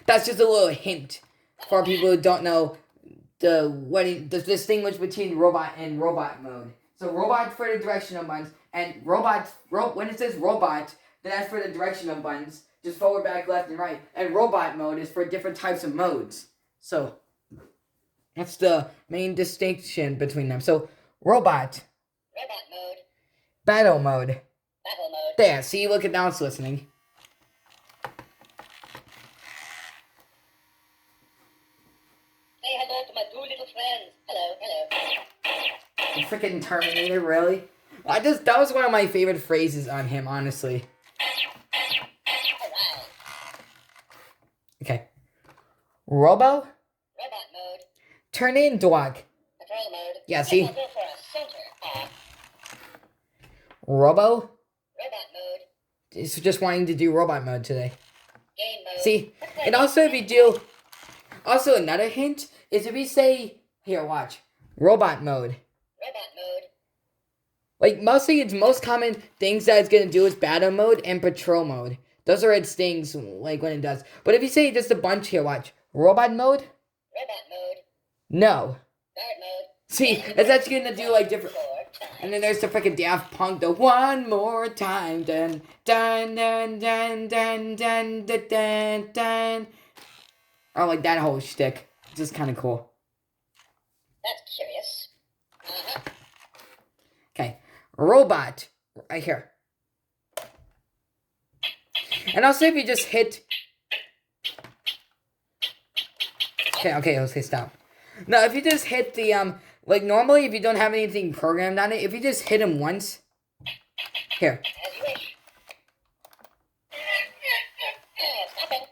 that's just a little hint for people who don't know the distinguish between robot and robot mode. So robot for the directional buttons, and when it says robot, then that's for the directional buttons, just forward, back, left, and right. And robot mode is for different types of modes. So that's the main distinction between them. So robot, Robot mode. battle mode. Battle mode. There, see, look at now it's listening. Say hello to my two little friends. Hello, hello. The freaking Terminator, really? That was one of my favorite phrases on him, honestly. Alright. Okay. Robo, Robot mode. turn in dog. Patrol mode. Yeah, see? I'll go for a center. Robo Robot mode. is just wanting to do robot mode today. Game mode. See? And also if you do... Also another hint is if you say... Here, watch. Robot mode. Robot mode. Like, mostly its most common things that it's going to do is battle mode and patrol mode. Those are its things, like, when it does. But if you say just a bunch here, watch. Robot mode? Robot mode. No. Guard mode. See, it's actually going to do, like, different... Four times. And then there's the freaking Daft Punk, the one more time, dun, dun, dun, dun, dun, dun, dun, dun, dun. Or, like, that whole shtick. It's just kind of cool. That's curious. Uh-huh. Okay. Robot. Right here. And also if you just hit... Okay, let's say stop. No, if you just hit the, like normally if you don't have anything programmed on it, if you just hit him once... Here. As you wish. Stopping.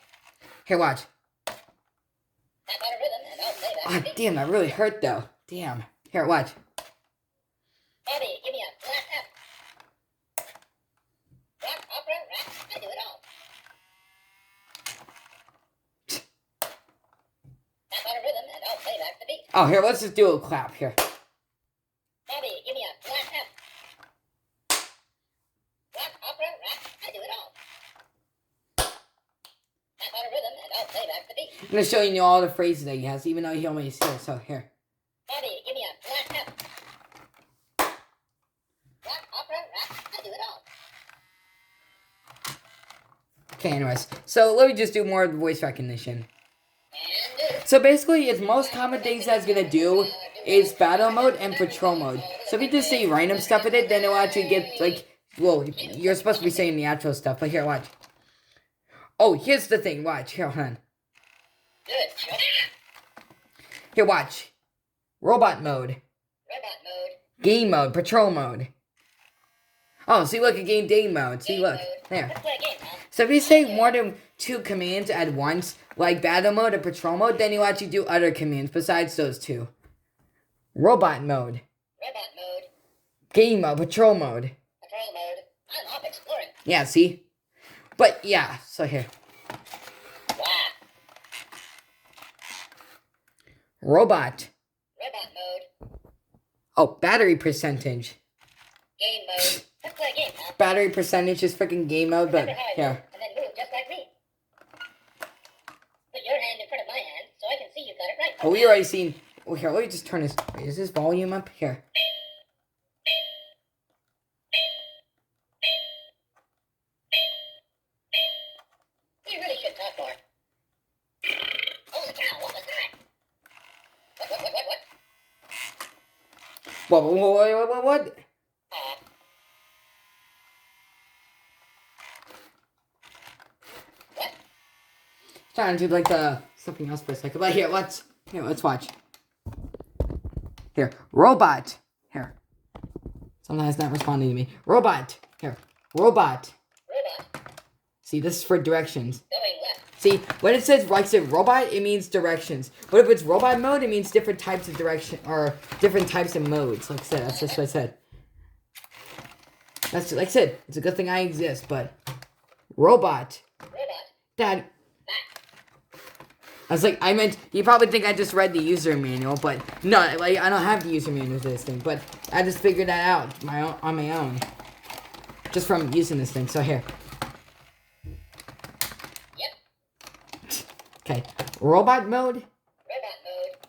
Here, watch. Tap out a rhythm and I'll play that. Ah, damn, that really hurt though. Damn. Here, watch. Bobby, give me a flat F. Rock, opera, rap, I do it all. Tap out a rhythm and I'll play back the beat. Oh, here, let's just do a clap here. Bobby, give me a flat F. Rock, opera, rap, I do it all. Tap out a rhythm and I'll play back the beat. I'm gonna show you all the phrases that he has, even though he only is here. So, here. Bobby, give me a flat F. Rock, opera, rap, I do it all. Okay, anyways. So, let me just do more voice recognition. And So, basically, its most common things that it's gonna do is battle mode and patrol mode. So, if you just say random stuff with it, then it'll actually get, like, well, you're supposed to be saying the actual stuff, but here, watch. Oh, here's the thing. Watch. Here, hold on. good, Chuck. Here, watch. Robot mode. Robot mode. Game mode. Patrol mode. Oh, see, look, again, game mode. See, look. There. Let's play a game, huh? So if you say more than 2 commands at once, like battle mode or patrol mode, then you actually do other commands besides those 2. Robot mode. Robot mode. Game mode. Patrol mode. Patrol mode. I'm off exploring. Yeah, see? But, yeah. So, here. Wow. Robot. Robot mode. Oh, battery percentage. Game mode. Let's play a game, huh? Battery percentage is freaking game mode, but Remember how I here. move, and then move just like me. Put your hand in front of my hand so I can see you got it right. Oh, we already seen. Oh, here, let me just turn this. Wait, is this volume up? Here. You really should talk more. Holy cow, what was that? What? What? What? Trying to do like something else for a second. But here, let's watch. Here, robot. Here. Sometimes not responding to me. Robot. Here. Robot. Robot. See, this is for directions. Going left. See, when it says like said robot, it means directions. But if it's robot mode, it means different types of direction or different types of modes. Like I said, that's just what I said. That's like I said, it's a good thing I exist, but robot. Robot. Dad. I was like, I meant, you probably think I just read the user manual, but no, like, I don't have the user manual for this thing, but I just figured that out on my own. Just from using this thing, so here. Yep. Okay, robot mode, Robot mode.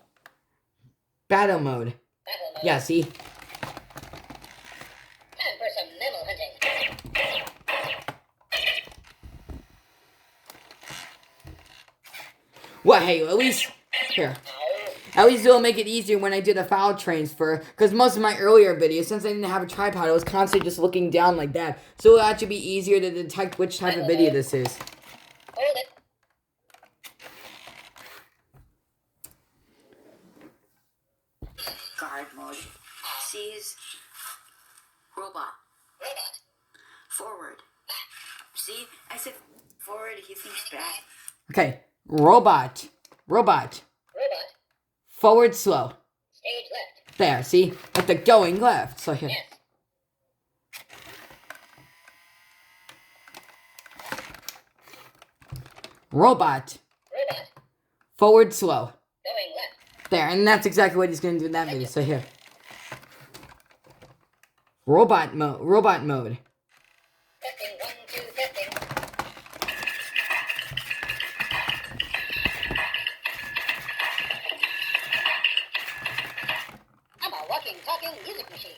battle mode. Battle mode. Yeah, see? Time for some level hunting. Well, hey, at least, here. At least it'll make it easier when I do the file transfer, because most of my earlier videos, since I didn't have a tripod, I was constantly just looking down like that. So it'll actually be easier to detect which type of video this is. Hold it. Guard mode. Sees. Robot. Robot. Forward. See? I said forward, he thinks back. Okay, robot. Robot. Forward slow. Stage left. There, see? Like the going left. So here. Yes. Robot. Robot. Forward slow. Going left. There, and that's exactly what he's gonna do in that video. So here. Robot mode. Testing 1, 2, testing. I'm a walking, talking music machine.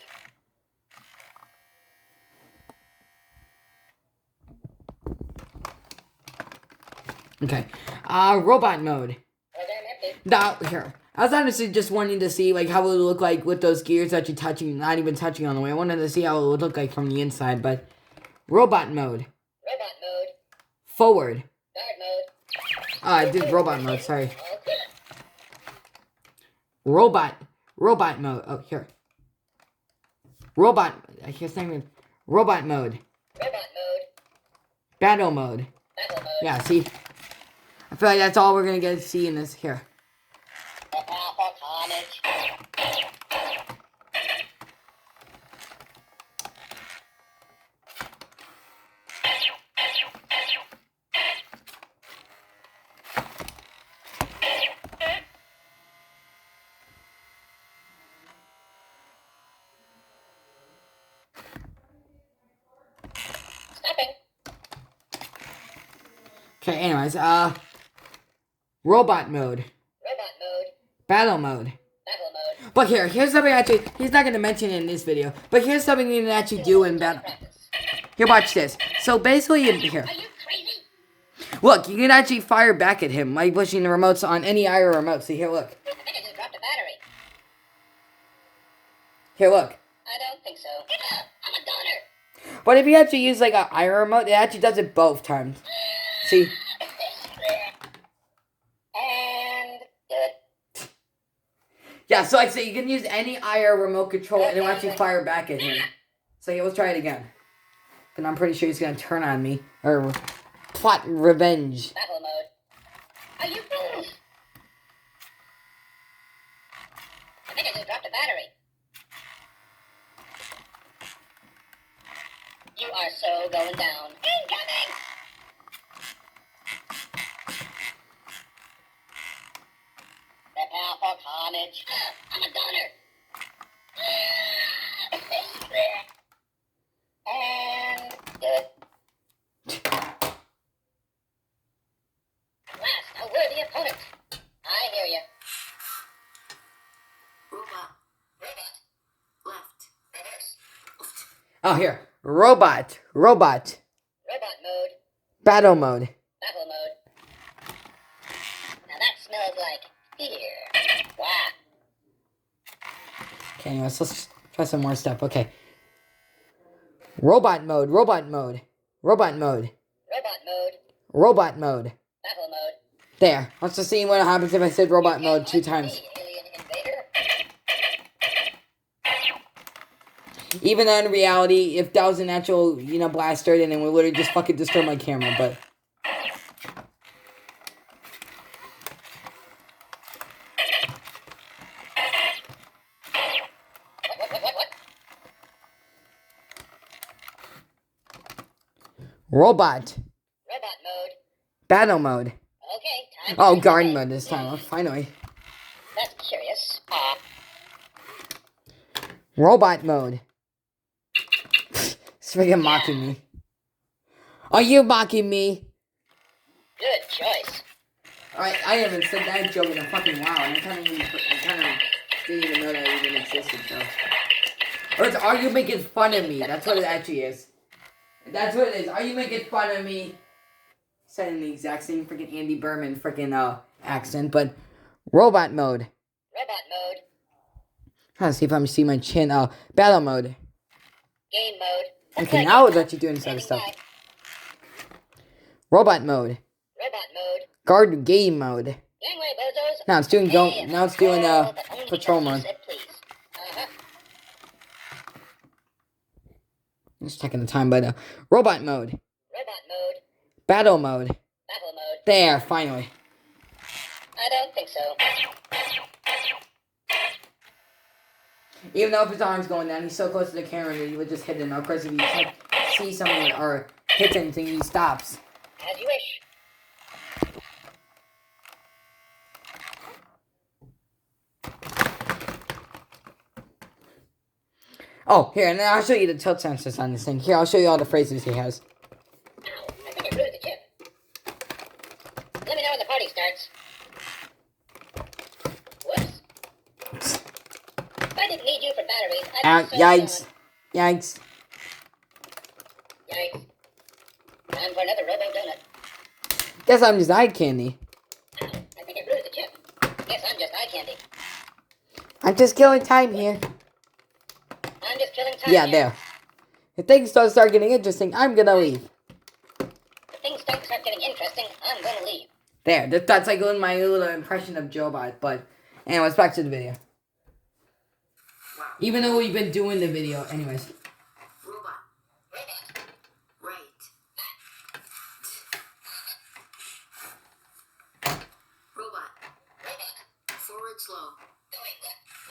Okay. Robot mode. Program empty. Now, here. I was honestly just wanting to see, like, how it would look like with those gears actually touching, not even touching on the way. I wanted to see how it would look like from the inside, but... Robot mode. Robot mode. Forward. Guard mode. I did robot mode, sorry. All clear. Robot mode. Oh, here. I can't say even. Robot mode. Robot mode. Battle mode. Battle mode. Yeah, see? I feel like that's all we're gonna get to see in this here. Prepare for carnage. Stopping. Okay, anyways, robot mode. Robot mode. Battle mode. Battle mode. But here's something actually, he's not gonna mention it in this video, but here's something you can actually do in battle. Practice. Here, watch this. So basically, here. Are you crazy? Look, you can actually fire back at him by pushing the remotes on any IR remote. See, here, look. I think I just dropped a battery. Here, look. I don't think so. I'm a goner. But if you actually use like an IR remote, it actually does it both times. See? And good. Yeah, so like I say, you can use any IR remote control and it'll actually fire back at him. So yeah, let's try it again. And I'm pretty sure he's gonna turn on me. Or plot revenge. Battle mode. Are you fools? I think I just dropped a battery. You are so going down. Incoming! Prepare for edge. I'm a goner. And good. Last, a worthy opponent. I hear you. Robot. Left. Reverse. Oh, here. Robot. Robot mode. Battle mode. Battle mode. Now that smells like fear. Wow. Okay, anyways, let's try some more stuff. Okay. Robot mode. Robot mode. Robot mode. Battle mode. There. Let's just see what happens if I said robot mode 2 times. Alien invader. Even though in reality, if that was an actual, blaster, then it would literally just fucking destroy my camera, but... Robot. Mode. Battle mode. Okay, time. Oh, guard mode this time. Oh, finally. That's curious. Robot mode. It's freaking mocking me. Are you mocking me? Good choice. I haven't said that joke in a fucking while, and I kind of didn't even know that even existed, though. Or it's, are you making fun of me? That's what it actually is. That's what it is. Are you making fun of me? Said in the exact same freaking Andy Berman freaking accent, but robot mode. Trying to see if I'm seeing my chin. Battle mode. Game mode. Okay, now it's actually doing some stuff. Robot mode. Guard game mode. Gangway, bozos. Now it's doing patrol mode. Just checking the time, but robot mode. Battle mode. There, finally. I don't think so. Even though if his arm's going down, he's so close to the camera that you would just hit him. Of course, if you see something or hit anything, he stops. As you wish. Oh, here, and then I'll show you the tilt sensors on this thing. Here, I'll show you all the phrases he has. Ow, I think I bruised the chip. Let me know when the party starts. Whoops. If I didn't need you for batteries, I'd be so Yikes. gone. Yikes. Yikes. Time for another Robo Donut. Guess I'm just eye candy. Ow, I think I bruised the chip. Guess I'm just eye candy. I'm just killing time here. I'm just killing time. Yeah, here. there. If things start getting interesting, I'm gonna leave. If things start getting interesting, I'm gonna leave. There, that's like my little impression of Joebot, but anyways, back to the video. Wow. Even though we've been doing the video, anyways. Robot. Right. Robot. Forward slow.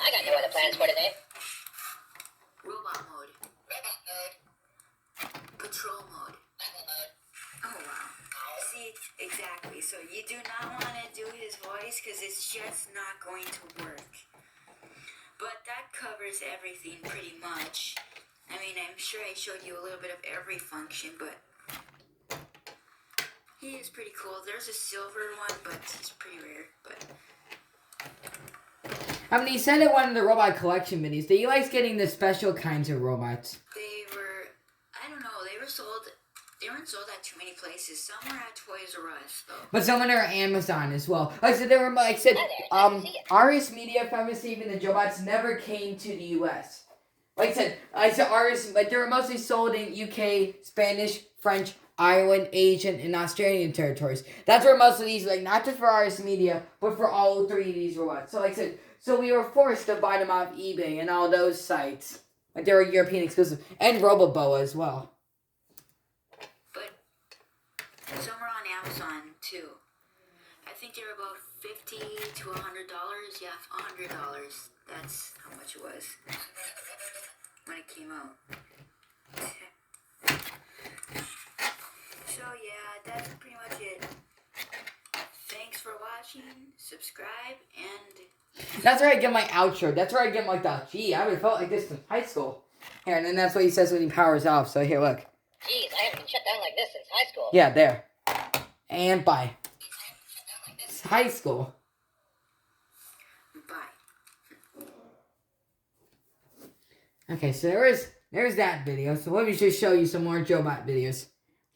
I got no other plans for today. Robot mode. Patrol mode. Oh wow. See, exactly. So you do not want to do his voice because it's just not going to work. But that covers everything pretty much. I mean, I'm sure I showed you a little bit of every function, but he is pretty cool. There's a silver one, but he's pretty rare. But I mean, he said in one of the robot collection videos that he likes getting the special kinds of robots. they were, I don't know, they weren't sold at too many places. Some were at Toys R Us, though. But some of them are Amazon as well. Like I said, RS Media, if I'm mistaken, the Joebots never came to the US. Like I said RS, like they were mostly sold in UK, Spanish, French, Ireland, Asian, and Australian territories. That's where most of these, like not just for RS Media, but for all 3 of these robots. So like I said, so we were forced to buy them off eBay and all those sites. Like they were European exclusive. And Roboboa as well. But some were on Amazon, too. I think they were about $50 to $100. Yeah, $100. That's how much it was when it came out. So yeah, that's pretty much it. Thanks for watching. Subscribe and That's where I get my outro. That's where I get like the, gee, I haven't felt like this since high school. Here, and then that's what he says when he powers off. So here, look. Jeez, I haven't been shut down like this since high school. Yeah, there. And bye. It's high school. Bye. Okay, so there's that video. So let me just show you some more Joebot videos.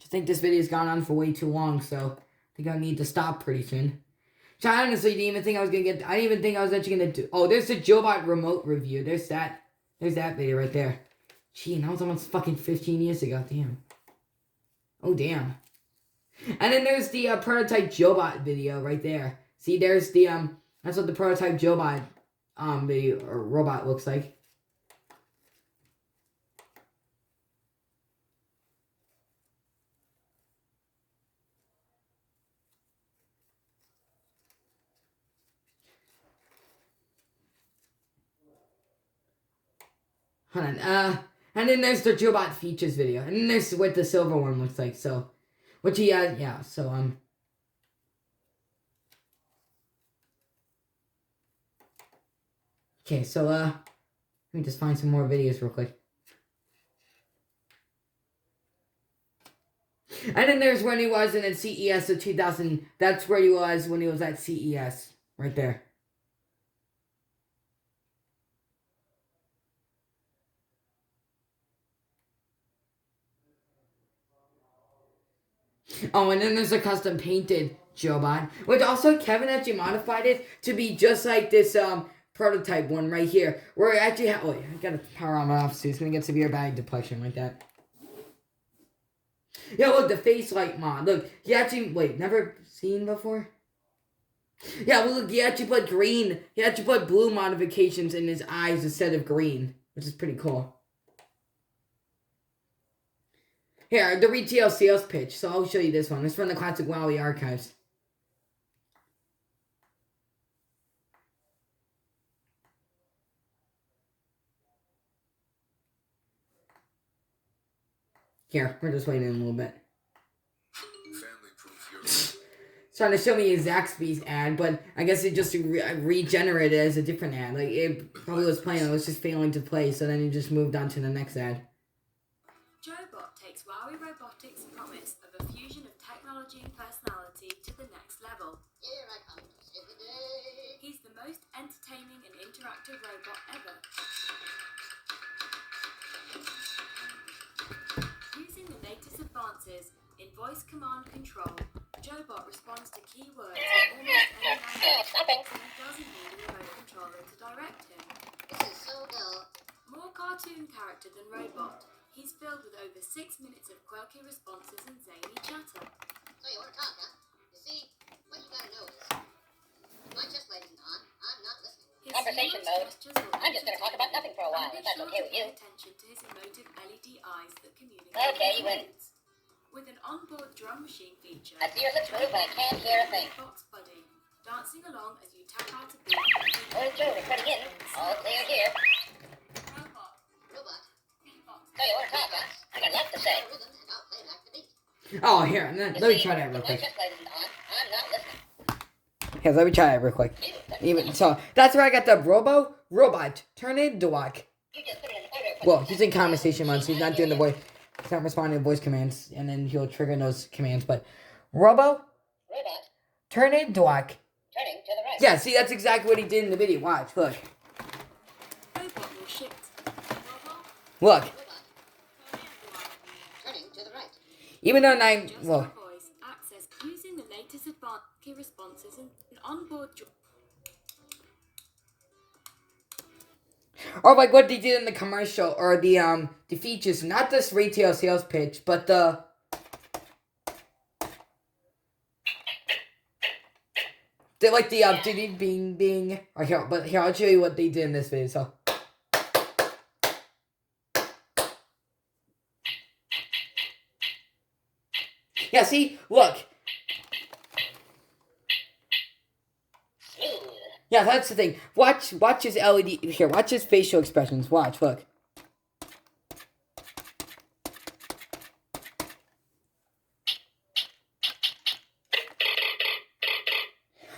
I think this video's gone on for way too long, so I think I need to stop pretty soon. So I honestly didn't even think I was gonna get. I didn't even think I was actually gonna do. Oh, there's the Joebot remote review. There's that. There's that video right there. Gee, that was almost fucking 15 years ago. Damn. Oh damn. And then there's the prototype Joebot video right there. See, there's the that's what the prototype Joebot video or robot looks like. Hold on, and then there's the Joebot features video, and then there's what the silver one looks like. So, which he yeah. So okay, so let me just find some more videos real quick. And then there's when he was in CES of 2000. That's where he was when he was at CES, right there. Oh, and then there's a custom painted Joebot, which also Kevin actually modified it to be just like this prototype one right here, where I actually have. Oh, yeah, I gotta power on my off, so it's gonna get severe bag deflection like that. Yeah, look, the face light mod. Look, he actually never seen before. Yeah, well, look, he actually put green. He actually put blue modifications in his eyes instead of green, which is pretty cool. Here, the retail sales pitch. So I'll show you this one. It's from the classic WowWee archives. Here, we're just waiting a little bit. It's trying to show me a Zaxby's ad, but I guess it just regenerated as a different ad. Like, it probably was playing, it was just failing to play, so then it just moved on to the next ad. Joebot takes WowWee Robotics' promise of a fusion of technology and personality to the next level. Here I come to save the day. He's the most entertaining and interactive robot ever. Using the latest advances in voice command control, Joebot responds to keywords in almost any language, Stopping. and he doesn't need a remote controller to direct him. This is so dull. More cartoon character than robot, he's filled with over 6 minutes of quirky responses and zany chatter. So you want to talk, huh? You see, what you gotta know is, my chest light isn't on. I'm not listening. His Conversation humorous mode. gestures will I'm just gonna talk about nothing for a while, and if that's be sure okay to with you. pay attention to his emotive LED eyes that communicate Okay, his you win. moods. With an onboard drum machine feature, I see your lips move, but I can't hear a thing. Box Buddy, dancing along as you tap out a beat. Morning, Joe, reporting in. All clear here. Robot, Robot. beatbox. So you want to talk, huh? I got lots to say. Rhythm, and I'll play back the beat. Oh, here, and then, You let me see, try that real if my quick. chest light isn't on, I'm not listening. Here, let me try that real quick. You, that's Even so, that's where I got the robot turn in Dwak. You just put it in the order. Well, he's in conversation mode, so he's not doing the voice. He's not responding to voice commands, and then he'll trigger those commands. But Robot, turn in Dwak. turning to the right. Yeah, see, that's exactly what he did in the video. Watch, look, Robot will shift. Robot, look. Robot, turning to the right. Even though I'm just well, for voice, access using the latest advanced key responses and an onboard or like what they did in the commercial or the features, not this retail sales pitch, but the like the ding bing bing. Or here, but here I'll show you what they did in this video. So. Yeah, see? Look. Smooth. Yeah, that's the thing. Watch his LED. Here, watch his facial expressions. Watch, look.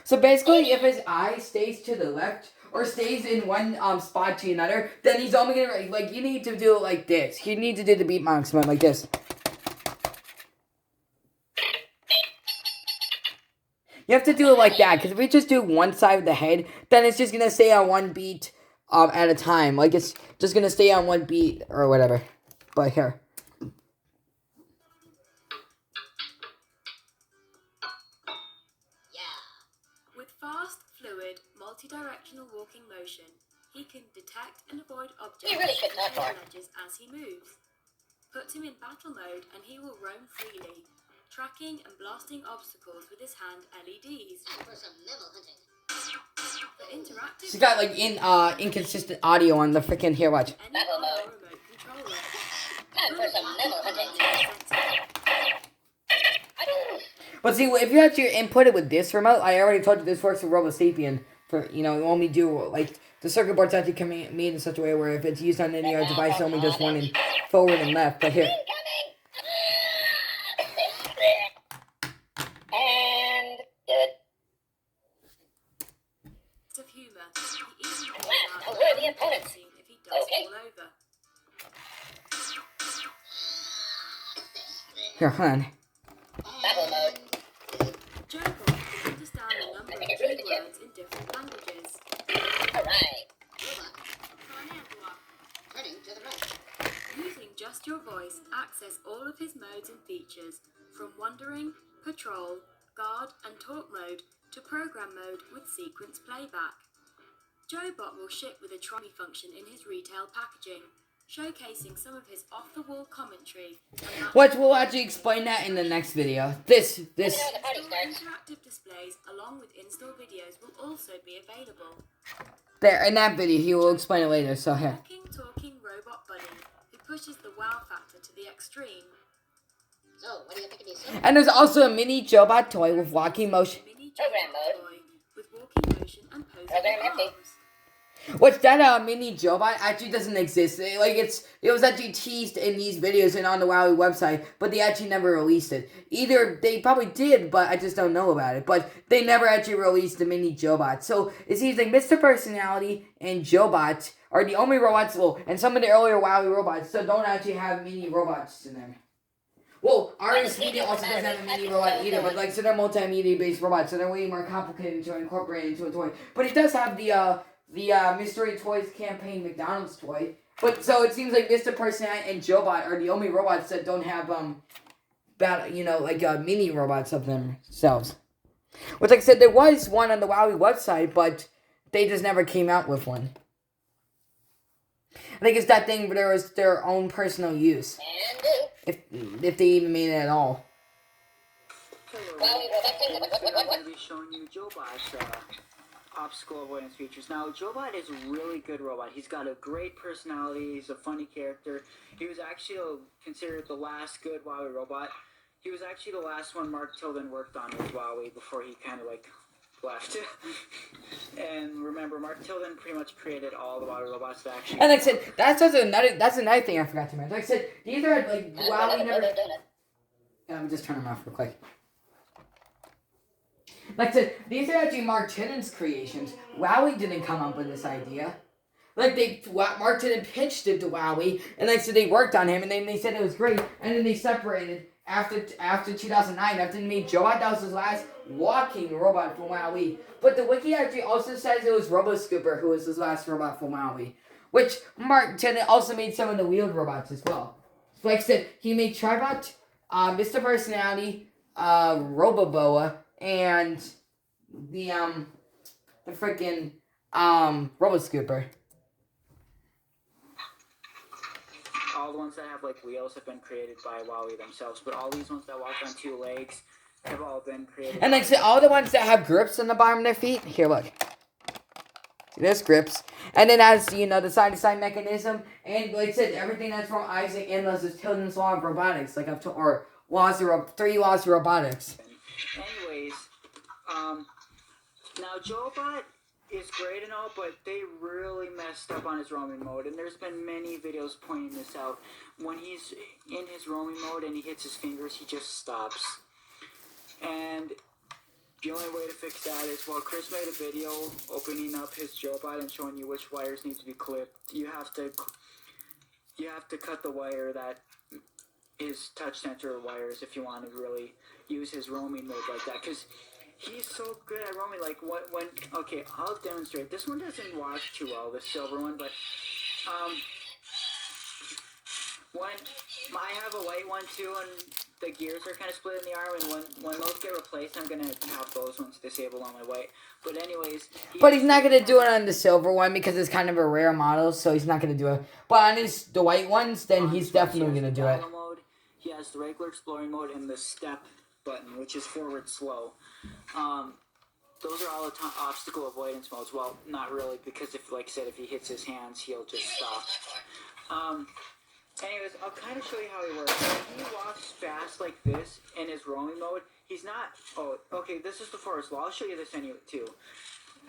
So basically, if his eye stays to the left, or stays in one spot to another, then he's only gonna like you need to do it like this. You need to do the beatbox mode like this. You have to do it like that, because if we just do one side of the head, then it's just gonna stay on one beat at a time. Like it's just gonna stay on one beat or whatever. But here. With fast, fluid, multi-directional walking motion, he can detect and avoid objects You really should talk and more. edges as he moves. Put him in battle mode and he will roam freely, tracking and blasting obstacles with his hand LEDs. Time for some level hunting. For interactive She's got like inconsistent audio on the freaking here. Watch. any other remote controller. Time for some level hunting. But see, if you actually input it with this remote, I already told you this works with RoboSapien. For you only do like the circuit board's actually made in such a way where if it's used on any other device, it only does one in forward and left. But here. And good. Of humor, he even Last, a worthy opponent. if he does Okay. fall over. Here, hold on. Battle mode. Joebot can understand a number of keywords in different languages. Alright. Heading to the right. Using just your voice, access all of his modes and features, from wandering, patrol, guard, and talk mode to program mode with sequence playback. Joebot will ship with a trolley function in his retail packaging, showcasing some of his off-the-wall commentary. Which we'll actually explain that in the next video. This. The party Install starts. interactive displays along with install videos will also be available. There, in that video, he will explain it later, so here. Walking, talking robot buddy who pushes the wow factor to the extreme. So, what do you think of these? And there's also a mini Joebot toy with walking motion. Mini Program Joebot mode. toy with walking motion and posing Program empty. arms. Which that mini Joebot actually doesn't exist. It was actually teased in these videos and on the WowWee website, but they actually never released it. Either they probably did, but I just don't know about it. But they never actually released the mini Joebot. So it seems like Mr. Personality and Joebot are the only robots. Well, and some of the earlier WowWee robots so don't actually have mini robots in them. Well, Artist Media also doesn't have a mini robot either, but like so they're multimedia based robots, so they're way more complicated to incorporate into a toy. But it does have the Mystery Toys Campaign McDonald's toy. But so it seems like Mr. Personality and Joebot are the only robots that don't have mini robots of themselves. Which, like I said, there was one on the WowWee website, but they just never came out with one. I think it's that thing where there was their own personal use, And if they even made it at all. Well, Today I'm going to be showing you Joebot's obstacle avoidance features. Now, Joebot is a really good robot. He's got a great personality. He's a funny character. He was actually considered the last good WowWee robot. He was actually the last one Mark Tilden worked on with WowWee before he kind of left. And remember, Mark Tilden pretty much created all the WowWee robots that actually. And like I said, that's another thing I forgot to mention. Like I said, these are like WowWee never. Let me just turn them off real quick. Like I said, these are actually Mark Tilden's creations. WowWee didn't come up with this idea. Mark Tilden pitched it to WowWee, and like I said, they worked on him, and then they said it was great, and then they separated after 2009, after they made Joebot. That was his last walking robot from WowWee. But the wiki actually also says it was RoboScooper who was his last robot from WowWee. Which Mark Tilden also made some of the wheeled robots as well. So like I said, he made Tribot, Mr. Personality, Roboboa, and the freaking RoboScooper. All the ones that have wheels have been created by WowWee themselves, but all these ones that walk on two legs have all been created. And like I said, all the ones that have grips on the bottom of their feet. Here, look. See, there's grips. And then has, the side-to-side mechanism. And like I said, everything that's from Isaac Inla's is Tilden's Law of Robotics. Or three laws of robotics. Anyways, now Joebot is great and all, but they really messed up on his roaming mode, and there's been many videos pointing this out. When he's in his roaming mode and he hits his fingers, he just stops. And The only way to fix that is, well, Chris made a video opening up his Joebot and showing you which wires need to be clipped. You have to cut the wire that is touch sensor wires if you want to really use his roaming mode like that, because he's so good at roaming. Like when okay, I'll demonstrate. This one doesn't watch too well, the silver one, but when I have a white one too, and the gears are kind of split in the arm, and when those get replaced, I'm gonna have those ones disabled on my white. But anyways, But he's not gonna do it on the silver one because it's kind of a rare model, so he's not gonna do it. But on the white ones, then he's definitely gonna do it. Mode, he has the regular exploring mode and the step button, which is forward slow. Those are all the obstacle avoidance modes. Well, not really, because if, like I said, if he hits his hands, he'll just stop. Anyways, I'll kind of show you how he works. When he walks fast like this in his roaming mode, he's not... Oh, okay, this is the forest law. I'll show you this anyway, too.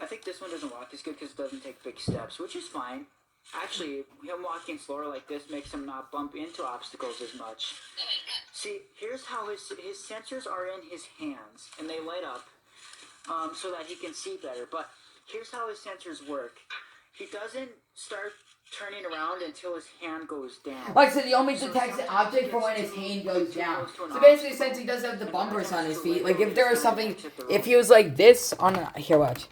I think this one doesn't walk as good because it doesn't take big steps, which is fine. Actually, him walking slower like this makes him not bump into obstacles as much. See, here's how his sensors are in his hands, and they light up so that he can see better. But here's how his sensors work. He doesn't start turning around until his hand goes down. Like I said, he only detects the object for when his hand goes down. So basically, since he does have the bumpers on his feet, like if there was something, if he was like this on, here watch.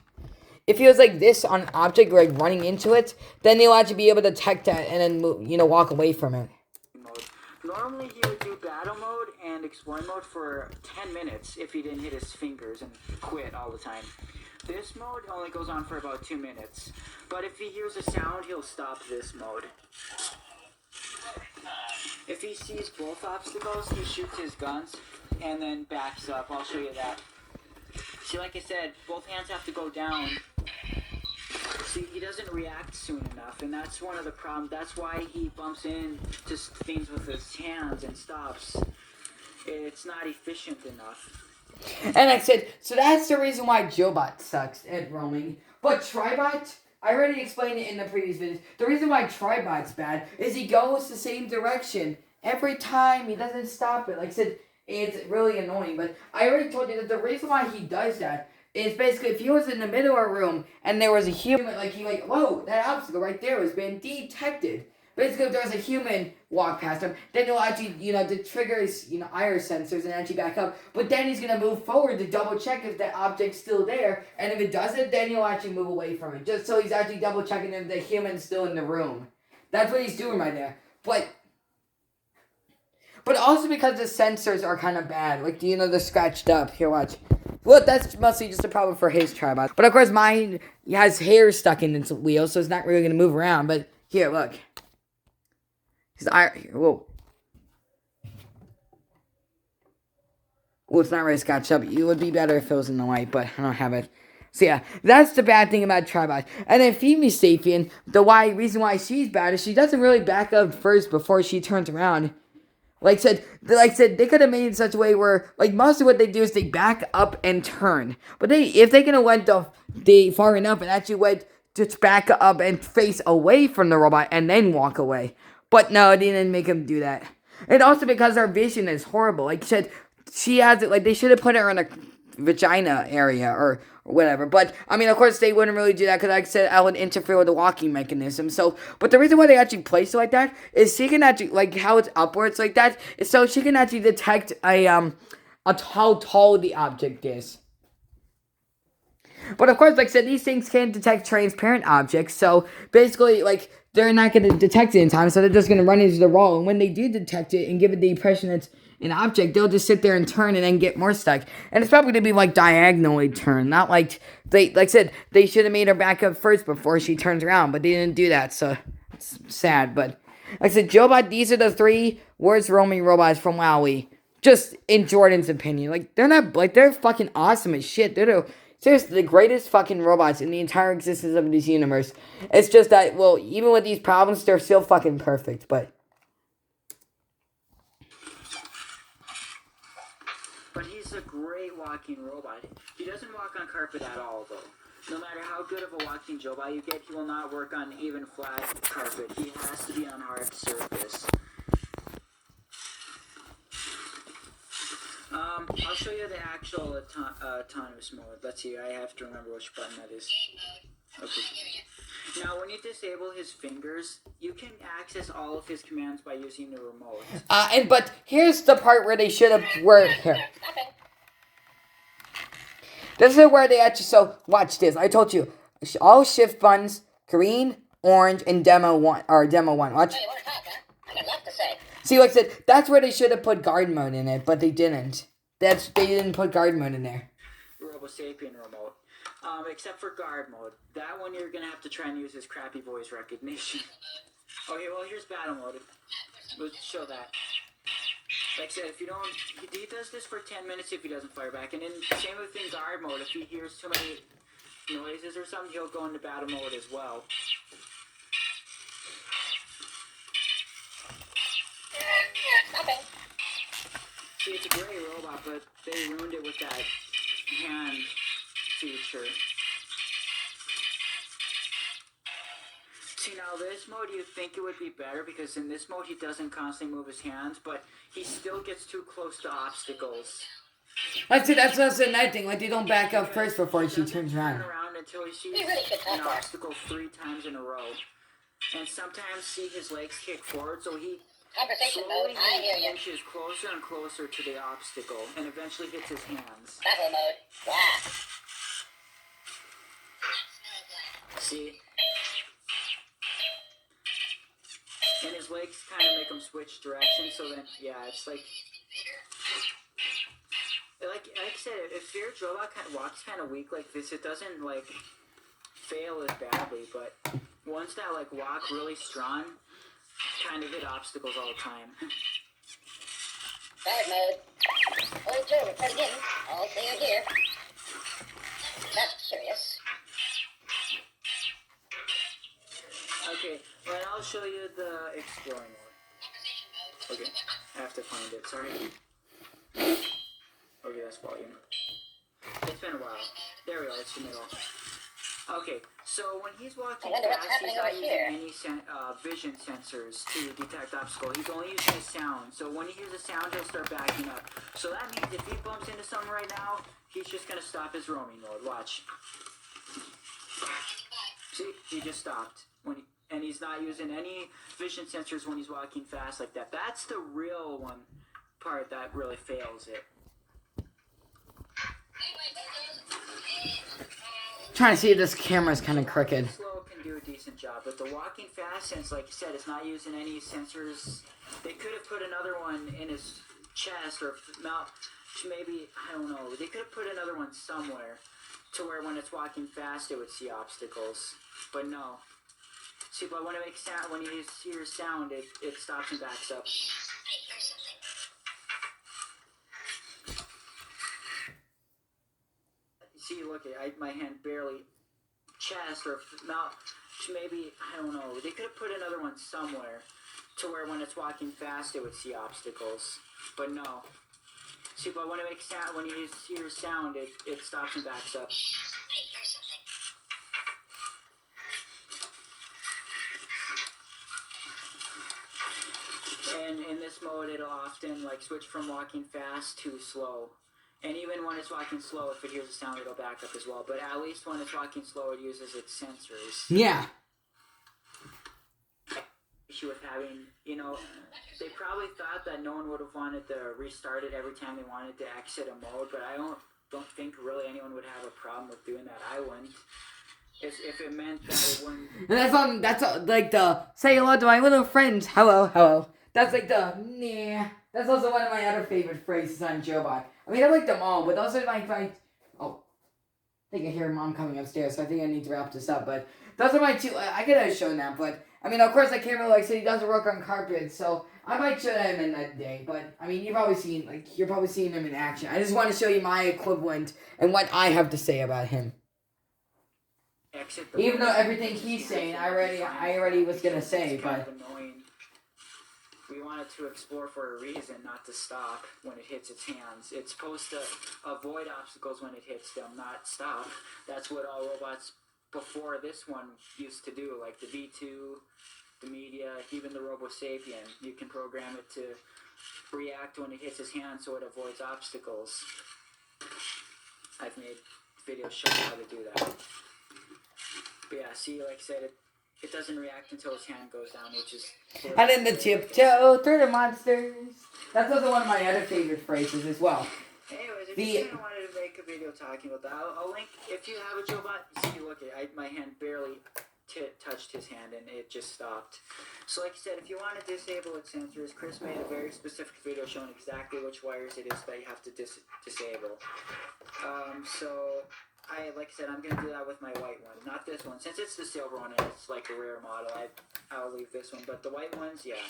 If he was like this on an object, like running into it, then he'll actually be able to detect that and then move, walk away from it. Normally he would do battle mode and exploring mode for 10 minutes if he didn't hit his fingers and quit all the time. This mode only goes on for about 2 minutes. But if he hears a sound, he'll stop this mode. If he sees both obstacles, he shoots his guns and then backs up. I'll show you that. See, like I said, both hands have to go down. See, he doesn't react soon enough, and that's one of the problems. That's why he bumps into things with his hands and stops. It's not efficient enough. And like I said, so that's the reason why Joebot sucks at roaming. But Tribot, I already explained it in the previous videos. The reason why Tribot's bad is he goes the same direction every time. He doesn't stop it. Like I said, it's really annoying. But I already told you that the reason why he does that is basically if he was in the middle of a room and there was a human, whoa, that obstacle right there was being detected. Basically, if there was a human walk past him, then he'll actually, to trigger his, iris sensors and actually back up. But then he's going to move forward to double check if that object's still there. And if it doesn't, then he'll actually move away from it. Just so he's actually double checking if the human's still in the room. That's what he's doing right there. But also because the sensors are kind of bad. Like, they're scratched up. Here, watch. Well, that's mostly just a problem for his Tribot. But of course, mine has hair stuck in its wheel, so it's not really going to move around. But here, look. Whoa. Well, it's not really scratched up. It would be better if it was in the light, but I don't have it. So yeah, that's the bad thing about Tribot. And then Female Sapien, reason why she's bad is she doesn't really back up first before she turns around. Like I said, they could have made it in such a way where, most of what they do is they back up and turn. But if they could have went far enough and actually went just back up and face away from the robot and then walk away. But no, they didn't make him do that. And also because her vision is horrible. Like I said, she has it, they should have put her in a vagina area or whatever. But, of course, they wouldn't really do that because, like I said, I would interfere with the walking mechanism. So, but the reason why they actually place it like that is she can actually, how it's upwards like that, is so she can actually detect how tall the object is. But, of course, like I said, these things can't detect transparent objects. So, basically, they're not going to detect it in time, so they're just going to run into the wall. And when they do detect it and give it the impression it's an object, they'll just sit there and turn and then get more stuck. And it's probably going to be, diagonally turn. Not like I said, they should have made her back up first before she turns around. But they didn't do that, so it's sad. But, like I said, Joebot, these are the 3 worst roaming robots from WowWee. Just in Jordan's opinion. They're not, they're fucking awesome as shit. They're seriously the greatest fucking robots in the entire existence of this universe. It's just that, well, even with these problems, they're still fucking perfect, but... But he's a great walking robot. He doesn't walk on carpet at all, though. No matter how good of a walking Joebot you get, he will not work on even flat carpet. He has to be on hard surface. I'll show you the actual autonomous mode. Let's see, I have to remember which button that is. Okay. Now, when you disable his fingers, you can access all of his commands by using the remote. But here's the part where they should have here. This is where they actually. So watch this. I told you, all shift buttons, green, orange, and demo 1 or demo 1. Watch. Hey, you want to talk, huh? I got lots to say. See, like I said, that's where they should have put guard mode in it, but they didn't. They didn't put guard mode in there. Robosapien remote. Except for guard mode. That one you're gonna have to try and use his crappy voice recognition. Okay, well here's battle mode. We'll show that. Like I said, if you don't, he does this for 10 minutes if he doesn't fire back, and then same with in guard mode. If he hears too many noises or something, he'll go into battle mode as well. See, it's a great robot, but they ruined it with that hand feature. See, now this mode you'd think it would be better because in this mode he doesn't constantly move his hands, but he still gets too close to obstacles. Like I said, that's the night thing. Like they don't back up first before she turns around. Turn around until he sees an obstacle 3 times in a row. And sometimes see his legs kick forward, so he Conversation slowly mode, I hear you. inches closer and closer to the obstacle, and eventually hits his hands. Battle mode. Wow. See? And his legs kind of make him switch directions, so then, yeah, it's like I said, if your Joebot walks kind of weak like this, it doesn't, like, fail as badly, but ones that, like, walk really strong kind of hit obstacles all the time. Guard mode. Oh, Joe, reporting in. All clear here. That's curious. Okay, well, I'll show you the exploring mode. Okay, I have to find it, sorry. Okay, that's volume. It's been a while. There we go, it's the middle. Okay, so when he's walking fast, he's not using any vision sensors to detect obstacles. He's only using his sound. So when he hears a sound, he'll start backing up. So that means if he bumps into something right now, he's just going to stop his roaming mode. Watch. See, he just stopped. And he's not using any vision sensors when he's walking fast like that. That's the real one part that really fails it. Trying to see if this camera's kind of crooked. Slow can do a decent job, but the walking fast, since like you said, it's not using any sensors. They could have put another one in his chest or mouth. Maybe, I don't know. They could have put another one somewhere to where when it's walking fast, it would see obstacles. But no. See, but when it makes sound, when you hear sound, it stops and backs up. See, look, my hand barely chest or mouth. Maybe, I don't know. They could have put another one somewhere to where when it's walking fast, it would see obstacles. But no. See, but when it makes sound, when you hear sound, it stops and backs up. And in this mode, it'll often like switch from walking fast to slow. And even when it's walking slow, if it hears a sound, it'll back up as well. But at least when it's walking slow, it uses its sensors. Yeah. Issue with having, they probably thought that no one would have wanted to restart it every time they wanted to exit a mode, but I don't think really anyone would have a problem with doing that. I wouldn't. If it meant that it wouldn't. And that's like the say hello to my little friends. Hello. That's like the nah. That's also one of my other favorite phrases on Joebot. I mean, I like them all, but those are my oh, I think I hear Mom coming upstairs, so I think I need to wrap this up. But those are my two. I could show now, but I mean, of course, I can't really say he doesn't work on carpet, so I might show him in that day. But I mean, you're probably seeing him in action. I just want to show you my equivalent and what I have to say about him. Even though everything he's saying, I already was gonna say, but. We want it to explore for a reason, not to stop when it hits its hands. It's supposed to avoid obstacles when it hits them, not stop. That's what all robots before this one used to do, like the V2, the Media, even the Robosapien. You can program it to react when it hits his hand so it avoids obstacles. I've made videos showing how to do that. But yeah, see, like I said, it doesn't react until his hand goes down, which is... And then the tiptoe through the monsters. That's also one of my other favorite phrases as well. Anyways, I just kind of wanted to make a video talking about that. I'll link, if you have a Joebot, see, look, my hand barely touched his hand and it just stopped. So like I said, if you want to disable its sensors, Chris made a very specific video showing exactly which wires it is that you have to disable. So, like I said, I'm going to do that with my white one. Not this one. Since it's the silver one and it's like a rare model, I'll leave this one. But the white ones, yeah.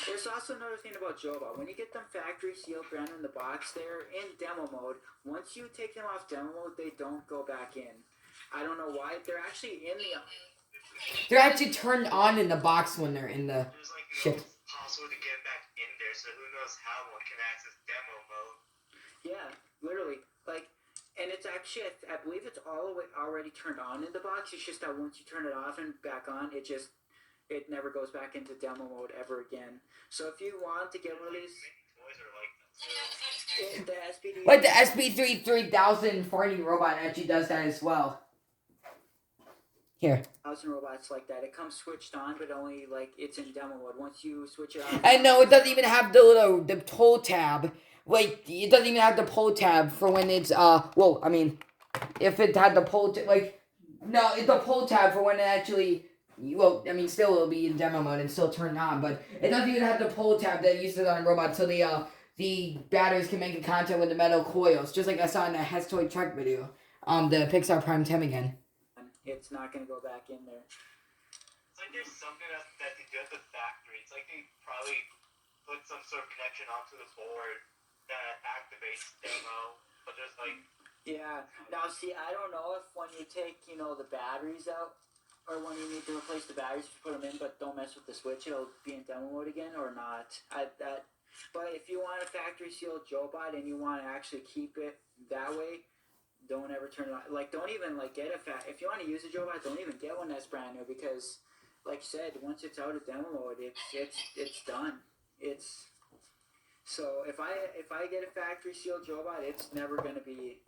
There's also another thing about Joebot. When you get them factory sealed brand in the box, they're in demo mode. Once you take them off demo mode, they don't go back in. I don't know why. They're actually in the... They're actually turned on in the box when they're in the ship. Possible to get back in there, so who knows how one can access demo mode. Yeah, literally. Like, and it's actually, I believe it's all the way already turned on in the box. It's just that once you turn it off and back on, it never goes back into demo mode ever again. So if you want to get one of these... Toys are like that. The SPD... But the SP3 3040 robot actually does that as well. Here. 1,000 robots like that. It comes switched on, but only like it's in demo mode. Once you switch it on, And no, it doesn't even have the pull tab. Like, it doesn't even have the pull tab for when it's well, I mean, if it had the pull no, it's the pull tab for when it actually, well, I mean, still it'll be in demo mode and still turn on, but it doesn't even have the pull tab that uses on robots, so the batteries can make a contact with the metal coils, just like I saw in the Hess Toy Truck video, the Pixar Prime 10 again. it's not going to go back in there. It's like there's something that they do at the factory. It's like they probably put some sort of connection onto the board that activates demo, but there's like... Yeah. Now, see, I don't know if when you take, the batteries out, or when you need to replace the batteries, if you put them in, but don't mess with the switch, it'll be in demo mode again, or not. But if you want a factory sealed Joebot and you want to actually keep it that way, don't ever turn it on. Like, don't even get if you want to use a Joebot, don't even get one that's brand new, because, like I said, once it's out of demo mode, it's done. So if I get a factory sealed Joebot, it's never gonna be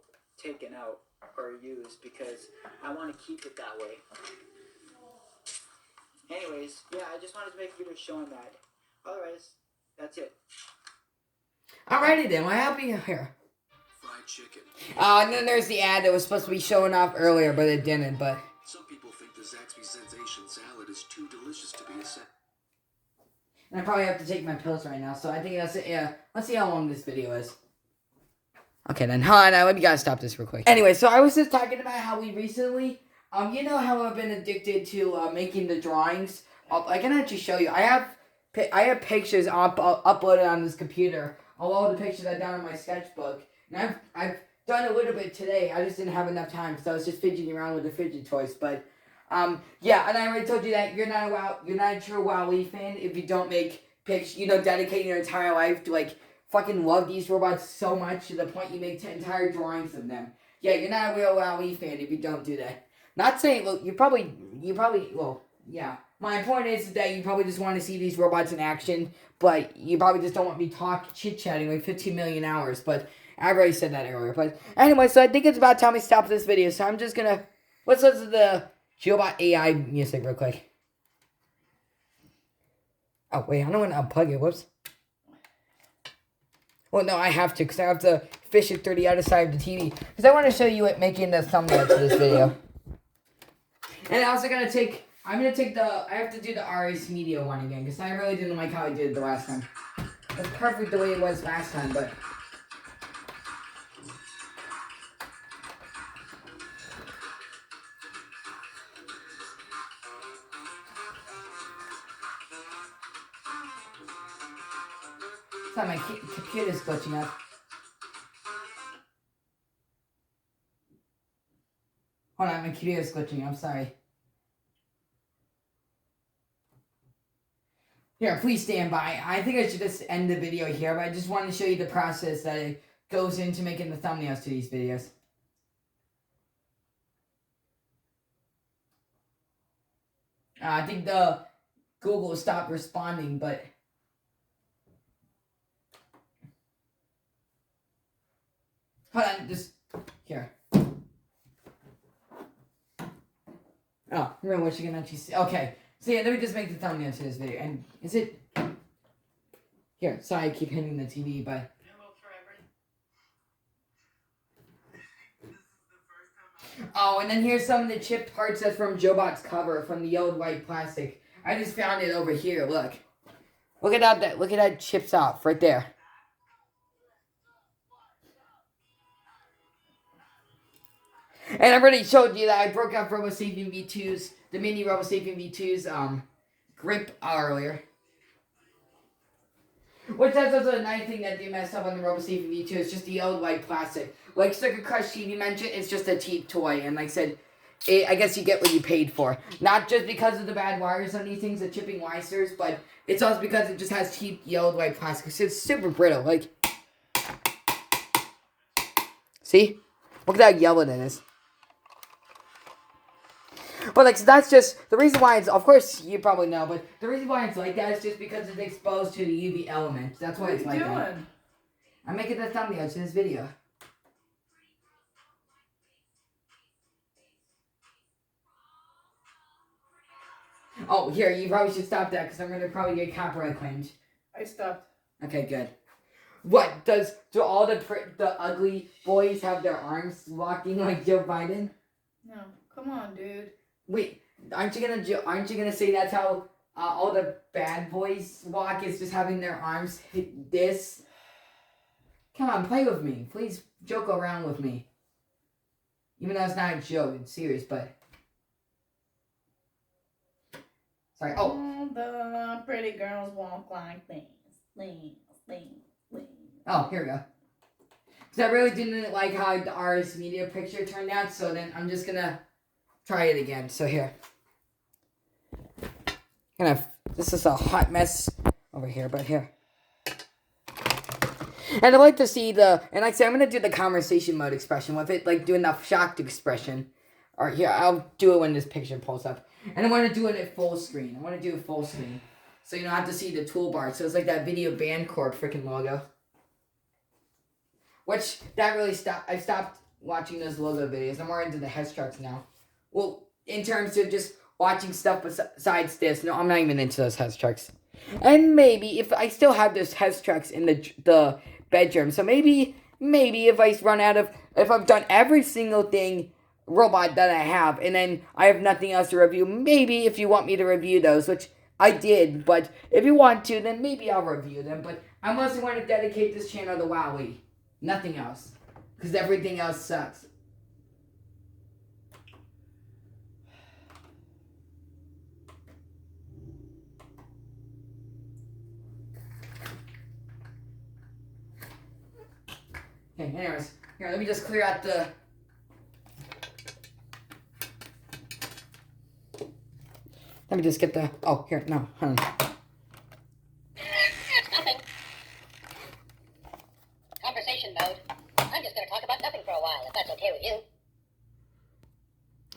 taken out or used because I want to keep it that way. Anyways, yeah, I just wanted to make a video showing that. Otherwise, that's it. Alrighty then, well, happy here. Fried chicken. And then there's the ad that was supposed to be showing off earlier, but it didn't, but... Some people think the Zaxby Sensation salad is too delicious to be a set. And I probably have to take my pills right now, so I think that's it, yeah. Let's see how long this video is. Okay then, hold on, let me gotta stop this real quick. Anyway, so I was just talking about how we recently, you know how I've been addicted to, making the drawings? I can actually show you. I have pictures uploaded on this computer. All the pictures I've done in my sketchbook. And I've done a little bit today. I just didn't have enough time, so I was just fidgeting around with the fidget toys. But yeah, and I already told you that you're not a true WowWee fan if you don't make pictures. Dedicate your entire life to fucking love these robots so much to the point you make entire drawings of them. Yeah, you're not a real WowWee fan if you don't do that. Not saying, look, you probably, well, yeah. My point is that you probably just want to see these robots in action, but you probably just don't want me chit-chatting 15 million hours, but I've already said that earlier. But anyway, so I think it's about time we stop this video, so I'm just gonna, let's listen to the Joebot AI music real quick. Oh, wait, I don't want to unplug it, whoops. Well, no, I have to, because I have to fish it through the other side of the TV, because I want to show you it making the thumbnail to this video. And I'm also gonna take, I have to do the RS Media one again, because I really didn't like how I did it the last time. It's perfect the way it was last time, but... Sorry, my computer's glitching up. Hold on, my computer's glitching, I'm sorry. Here, please stand by. I think I should just end the video here, but I just want to show you the process that it goes into making the thumbnails to these videos. I think the Google stopped responding, but... Hold on, just here. Oh, remember what you can actually see. Okay, so yeah, let me just make the thumbnail to this video. And is it here? Sorry, I keep hitting the TV, but oh, and then here's some of the chipped parts that's from Joebot's cover from the old white plastic. I just found it over here. Look at that. Look at that chips off right there. And I already showed you that I broke out RoboSapien V2's, the mini RoboSapien V2's grip earlier. Which that's also a nice thing that they messed up on the RoboSapien V2. It's just the old white plastic. Like Sugar Crush TV mentioned, it's just a cheap toy. And like I said, I guess you get what you paid for. Not just because of the bad wires on these things, the chipping wisers, but it's also because it just has cheap old white plastic. So it's super brittle. Like, see? Look at how yellow it is. But like, so that's just, the reason why it's, of course, you probably know, but the reason why it's like that is just because it's exposed to the UV element. That's why it's like that. I'm making the thumbnail to this video. Oh, here, you probably should stop that, because I'm going to probably get copyright claimed. I stopped. Okay, good. What, do all the ugly boys have their arms walking like Joe Biden? No, come on, dude. Wait, aren't you gonna say that's how all the bad boys walk? Is just having their arms hit this? Come on, play with me. Please joke around with me. Even though it's not a joke, it's serious, but sorry. Oh, All the pretty girls walk like this. oh, here we go. Because I really didn't like how the RS Media picture turned out, so then I'm just gonna try it again. So here. This is a hot mess over here, but here. And I'd like to see and like I said, I'm going to do the conversation mode expression with it, like doing the shocked expression. Or here, I'll do it when this picture pulls up. And I want to do it at full screen. I want to do it full screen. So you don't have to see the toolbar. So it's like that Video Bandcorp freaking logo. Which, that really I stopped watching those logo videos. I'm more into the head trucks now. Well, in terms of just watching stuff besides this, no, I'm not even into those head trucks. And maybe, if I still have those head trucks in the bedroom, so maybe if I run out of, if I've done every single thing robot that I have, and then I have nothing else to review, maybe if you want me to review those, which I did, but if you want to, then maybe I'll review them, but I mostly want to dedicate this channel to WowWee. Nothing else. Because everything else sucks. Okay, anyways. Here, let me just clear out the... Let me just get the... Oh, here, no, hold on. Nothing. Conversation mode. I'm just going to talk about nothing for a while, if that's okay with you.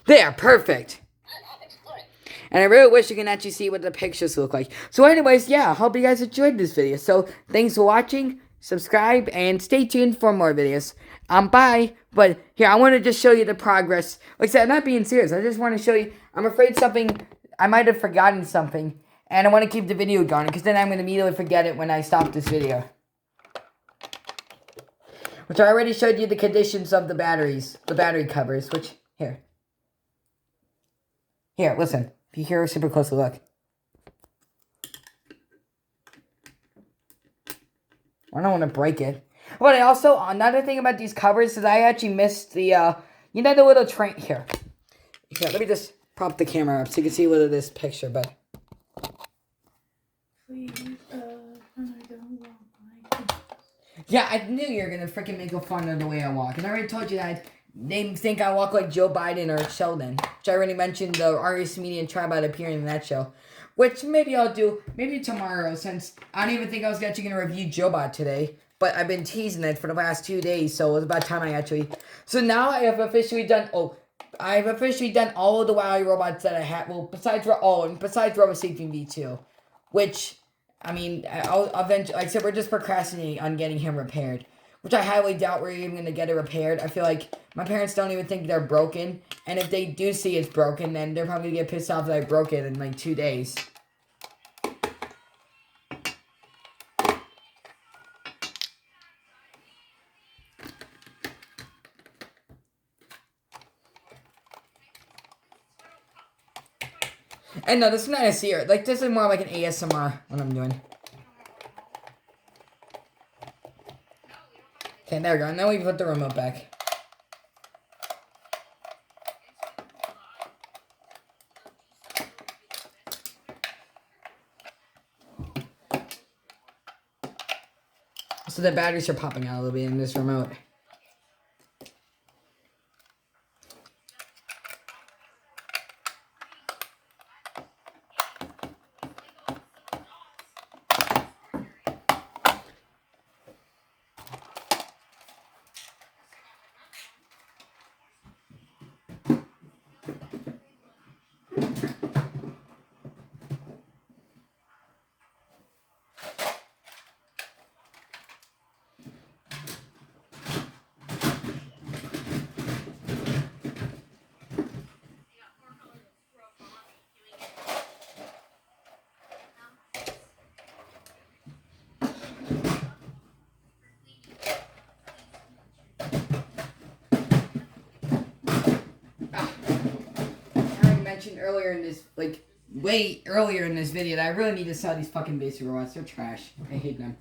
There, perfect. I'm off exploring. And I really wish you can actually see what the pictures look like. So anyways, yeah, I hope you guys enjoyed this video. So, thanks for watching, subscribe, and stay tuned for more videos. Bye. But, here, I want to just show you the progress. Like I said, I'm not being serious. I just want to show you, I'm afraid I might have forgotten something. And I want to keep the video going, because then I'm going to immediately forget it when I stop this video. Which I already showed you the conditions of the batteries, the battery covers, which, here. Here, listen. If you hear a super close look. I don't want to break it. But I also, another thing about these covers is I actually missed the, you know, the little train, here. Let me just prop the camera up so you can see a little of this picture, but. Please, I don't walk like this. Yeah, I knew you were going to freaking make fun of the way I walk. And I already told you that they think I walk like Joe Biden or Sheldon. Which I already mentioned the RS Media and Tribot appearing in that show. Which maybe I'll do, maybe tomorrow, since I don't even think I was actually going to review Joebot today. But I've been teasing it for the last 2 days, so it was about time I actually... So now I have officially done, I've officially done all of the WowWee robots that I have. Well, besides RoboSapien V2. Which, I mean, I'll eventually, like I said, we're just procrastinating on getting him repaired. which I highly doubt we're even going to get it repaired. I feel like my parents don't even think they're broken, and if they do see it's broken, then they're probably going to get pissed off that I broke it in like 2 days. And no, this is not a seer. Like, this is more like an ASMR, what I'm doing. Okay, there we go. Now we put the remote back. So the batteries are popping out a little bit in this remote. Earlier in this, like, way earlier in this video that I really need to sell these fucking basic robots. They're trash. I hate them.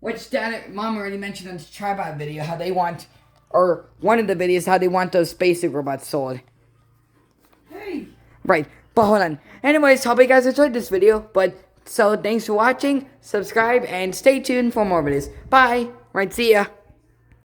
Which Mom already mentioned on the Tribot video how they want, or one of the videos, how they want those basic robots sold. Hey! Right, but hold on. Anyways, hope you guys enjoyed this video, so thanks for watching, subscribe, and stay tuned for more videos. Bye! Right, see ya!